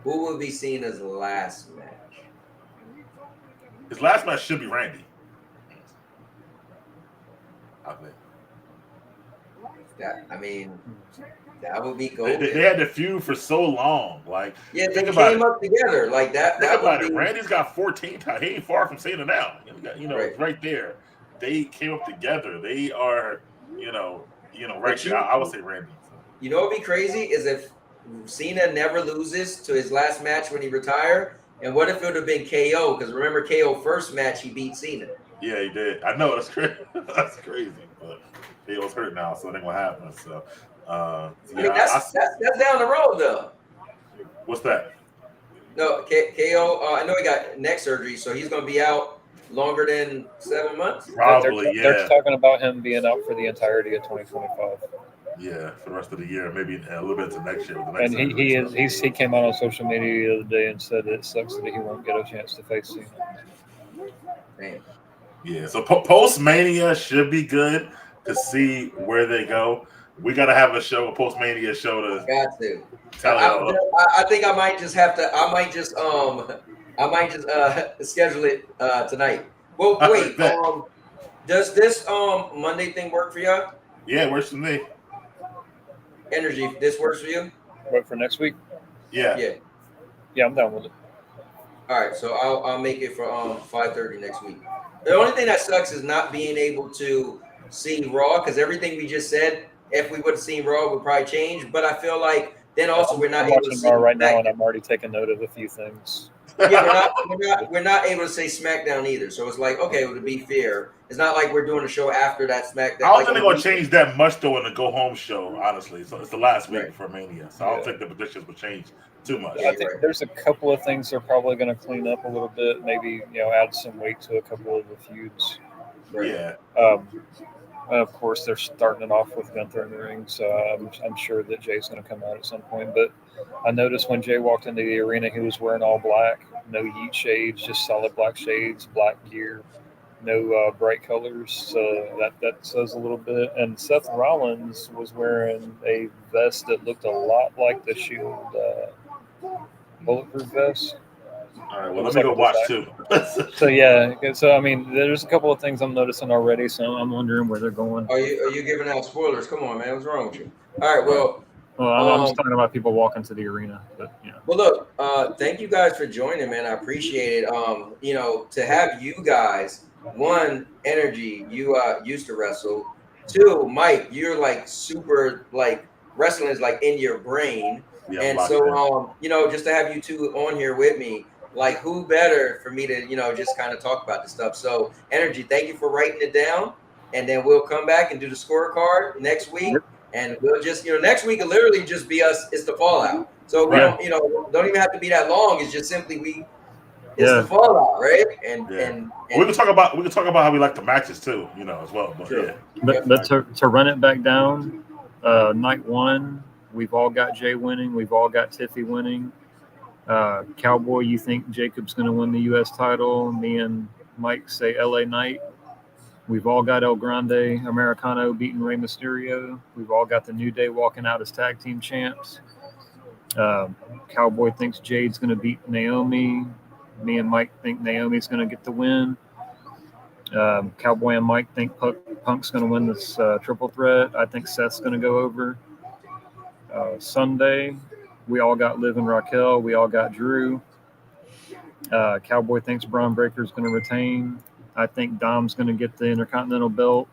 who will be Cena's last match? His last match should be Randy. That would be gold. They had the feud for so long. Like, they came up together like that. Think about it. Randy's got 14 times. He ain't far from Cena now. Right there. They came up together. They are, right there. I would say Randy. You know what would be crazy is if Cena never loses to his last match when he retired. And what if it would have been KO? Because remember, KO first match he beat Cena. Yeah, he did. I know that's crazy. That's crazy, but KO's hurt now, so it ain't gonna happen. So, that's down the road though. What's that? No, KO. I know he got neck surgery, so he's gonna be out longer than 7 months. Probably, They're talking about him being out for the entirety of 2025. Yeah, for the rest of the year, maybe a little bit to next year. He came out on social media the other day and said it sucks that he won't get a chance to face Cena. Man. Yeah, so Post Mania should be good to see where they go. We got to have a Post Mania show to. Got to. I think I might just have to. I might just schedule it tonight. Well, wait. Does this Monday thing work for y'all? Yeah, it works for me. Energy, this works for you? What, for next week? Yeah, I'm down with it. All right, so I'll make it for 5:30 next week. The only thing that sucks is not being able to see Raw, because everything we just said, if we would have seen Raw, would probably change. But I feel like then also we're not able to see Raw right now, and I'm already taking note of a few things. Yeah, we're not able to say SmackDown either. So it's like, okay, well, to be fair, it's not like we're doing a show after that SmackDown. I don't think they're going to change that much, though, in the go-home show, honestly. So it's the last week for Mania. So I don't think the predictions will change too much. I think there's a couple of things they're probably going to clean up a little bit. Maybe, add some weight to a couple of the feuds. Right. Yeah. Of course, they're starting it off with Gunther in the ring, so I'm sure that Jay's going to come out at some point. But I noticed when Jay walked into the arena, he was wearing all black, no yeet shades, just solid black shades, black gear, no bright colors. So that says a little bit. And Seth Rollins was wearing a vest that looked a lot like the Shield bulletproof vest. All right, well, let me go watch too. So I mean, there's a couple of things I'm noticing already, so I'm wondering where they're going. Are you giving out spoilers? Come on, man, what's wrong with you? All right, well, I'm just talking about people walking to the arena, but yeah. Well, look, thank you guys for joining, man. I appreciate it. To have you guys, one, Energy, you used to wrestle. Two, Mike, you're like super like wrestling is like in your brain, and so just to have you two on here with me. Like, who better for me to, just kind of talk about this stuff. So, Energy, thank you for writing it down. And then we'll come back and do the scorecard next week. And we'll just, next week will literally just be us. It's the fallout. So, we don't even have to be that long. It's just simply it's the fallout, right? And we can talk about how we like the matches too, as well. But sure. But to run it back down, night one, we've all got Jay winning. We've all got Tiffy winning. Cowboy, you think Jacob's going to win the U.S. title? Me and Mike say LA Knight. We've all got El Grande Americano beating Rey Mysterio. We've all got the New Day walking out as tag team champs. Cowboy thinks Jade's going to beat Naomi. Me and Mike think Naomi's going to get the win. Cowboy and Mike think Punk's going to win this triple threat. I think Seth's going to go over. Sunday, we all got Liv and Raquel. We all got Drew. Cowboy thinks Braun Breaker's going to retain. I think Dom's going to get the Intercontinental belt.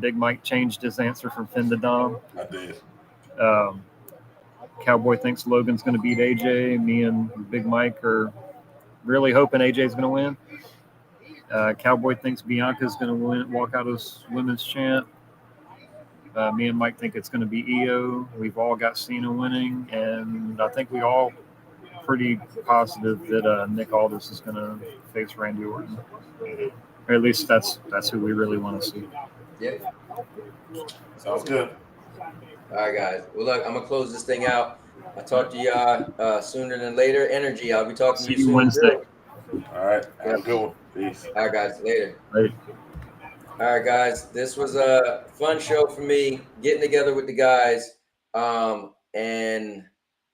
Big Mike changed his answer from Finn to Dom. I did. Cowboy thinks Logan's going to beat AJ. Me and Big Mike are really hoping AJ's going to win. Cowboy thinks Bianca's going to win, walk out as women's champ. Me and Mike think it's going to be Io. We've all got Cena winning, and I think we all pretty positive that Nick Aldis is going to face Randy Orton. Or at least that's who we really want to see. Yeah. Sounds good. All right, guys. Well, look, I'm gonna close this thing out. I'll talk to y'all sooner than later. Energy. I'll be talking to you soon. Wednesday. All right. Have a good one. Peace. All right, guys. Later. Later. All right, guys. This was a fun show for me, getting together with the guys. And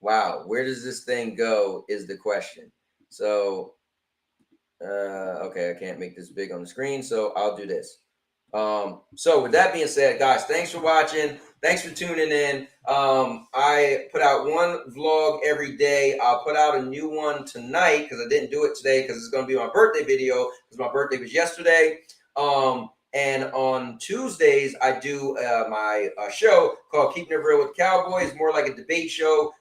wow, where does this thing go is the question. So, okay, I can't make this big on the screen, so I'll do this. So with that being said, guys, thanks for watching. Thanks for tuning in. I put out one vlog every day. I'll put out a new one tonight because I didn't do it today because it's going to be my birthday video because my birthday was yesterday. And on Tuesdays, I do my show called Keeping It Real with Cowboy. It's more like a debate show.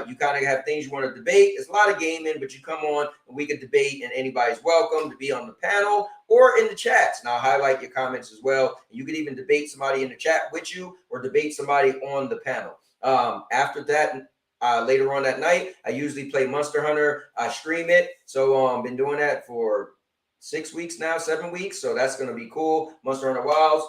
You kind of have things you want to debate. It's a lot of gaming, but you come on and we can debate, and anybody's welcome to be on the panel or in the chats. And I'll highlight your comments as well. You can even debate somebody in the chat with you or debate somebody on the panel. After that, later on that night, I usually play Monster Hunter. I stream it. So I've been doing that for 6 weeks now, 7 weeks. So that's going to be cool. Monster Hunter Wilds.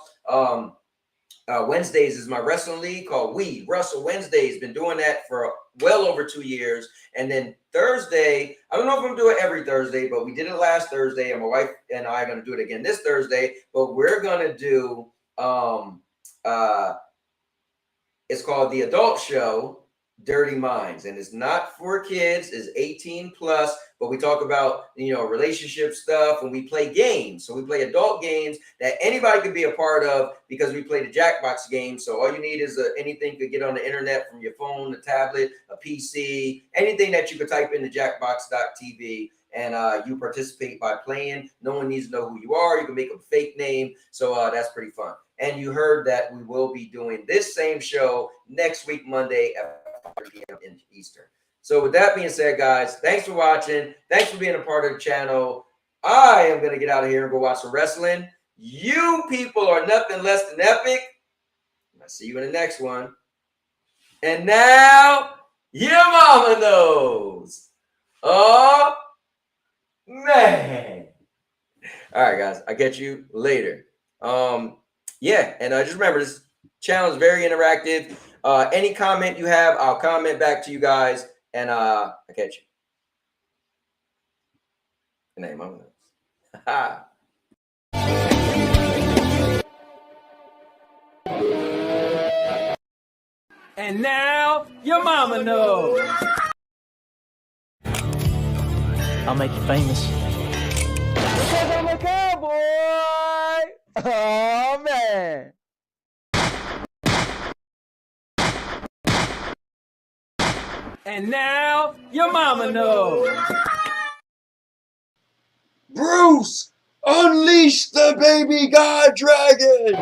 Wednesdays is my wrestling league called We Wrestle Wednesdays. Been doing that for well over 2 years. And then Thursday, I don't know if I'm doing it every Thursday, but we did it last Thursday, and my wife and I are going to do it again this Thursday. But we're going to do, it's called The Adult Show, Dirty Minds. And it's not for kids, it's 18 plus, but we talk about, relationship stuff, and we play games. So we play adult games that anybody could be a part of because we play the Jackbox game. So all you need is anything you could get on the internet from your phone, a tablet, a PC, anything that you could type into jackbox.tv. And you participate by playing. No one needs to know who you are. You can make a fake name. So that's pretty fun. And you heard that we will be doing this same show next week, Monday at 5 p.m. in Eastern. So with that being said, guys, thanks for watching. Thanks for being a part of the channel. I am going to get out of here and go watch some wrestling. You people are nothing less than epic. I'll see you in the next one. And now, your mama knows. Oh, man. All right, guys. I'll catch you later. Yeah, and just remember, this channel is very interactive. Any comment you have, I'll comment back to you guys, and I'll catch you. Good night, Mama knows. And now, your mama knows. I'll make you famous. Because I'm a cowboy. Oh, man. And now, your mama knows. Bruce, unleash the baby god dragon.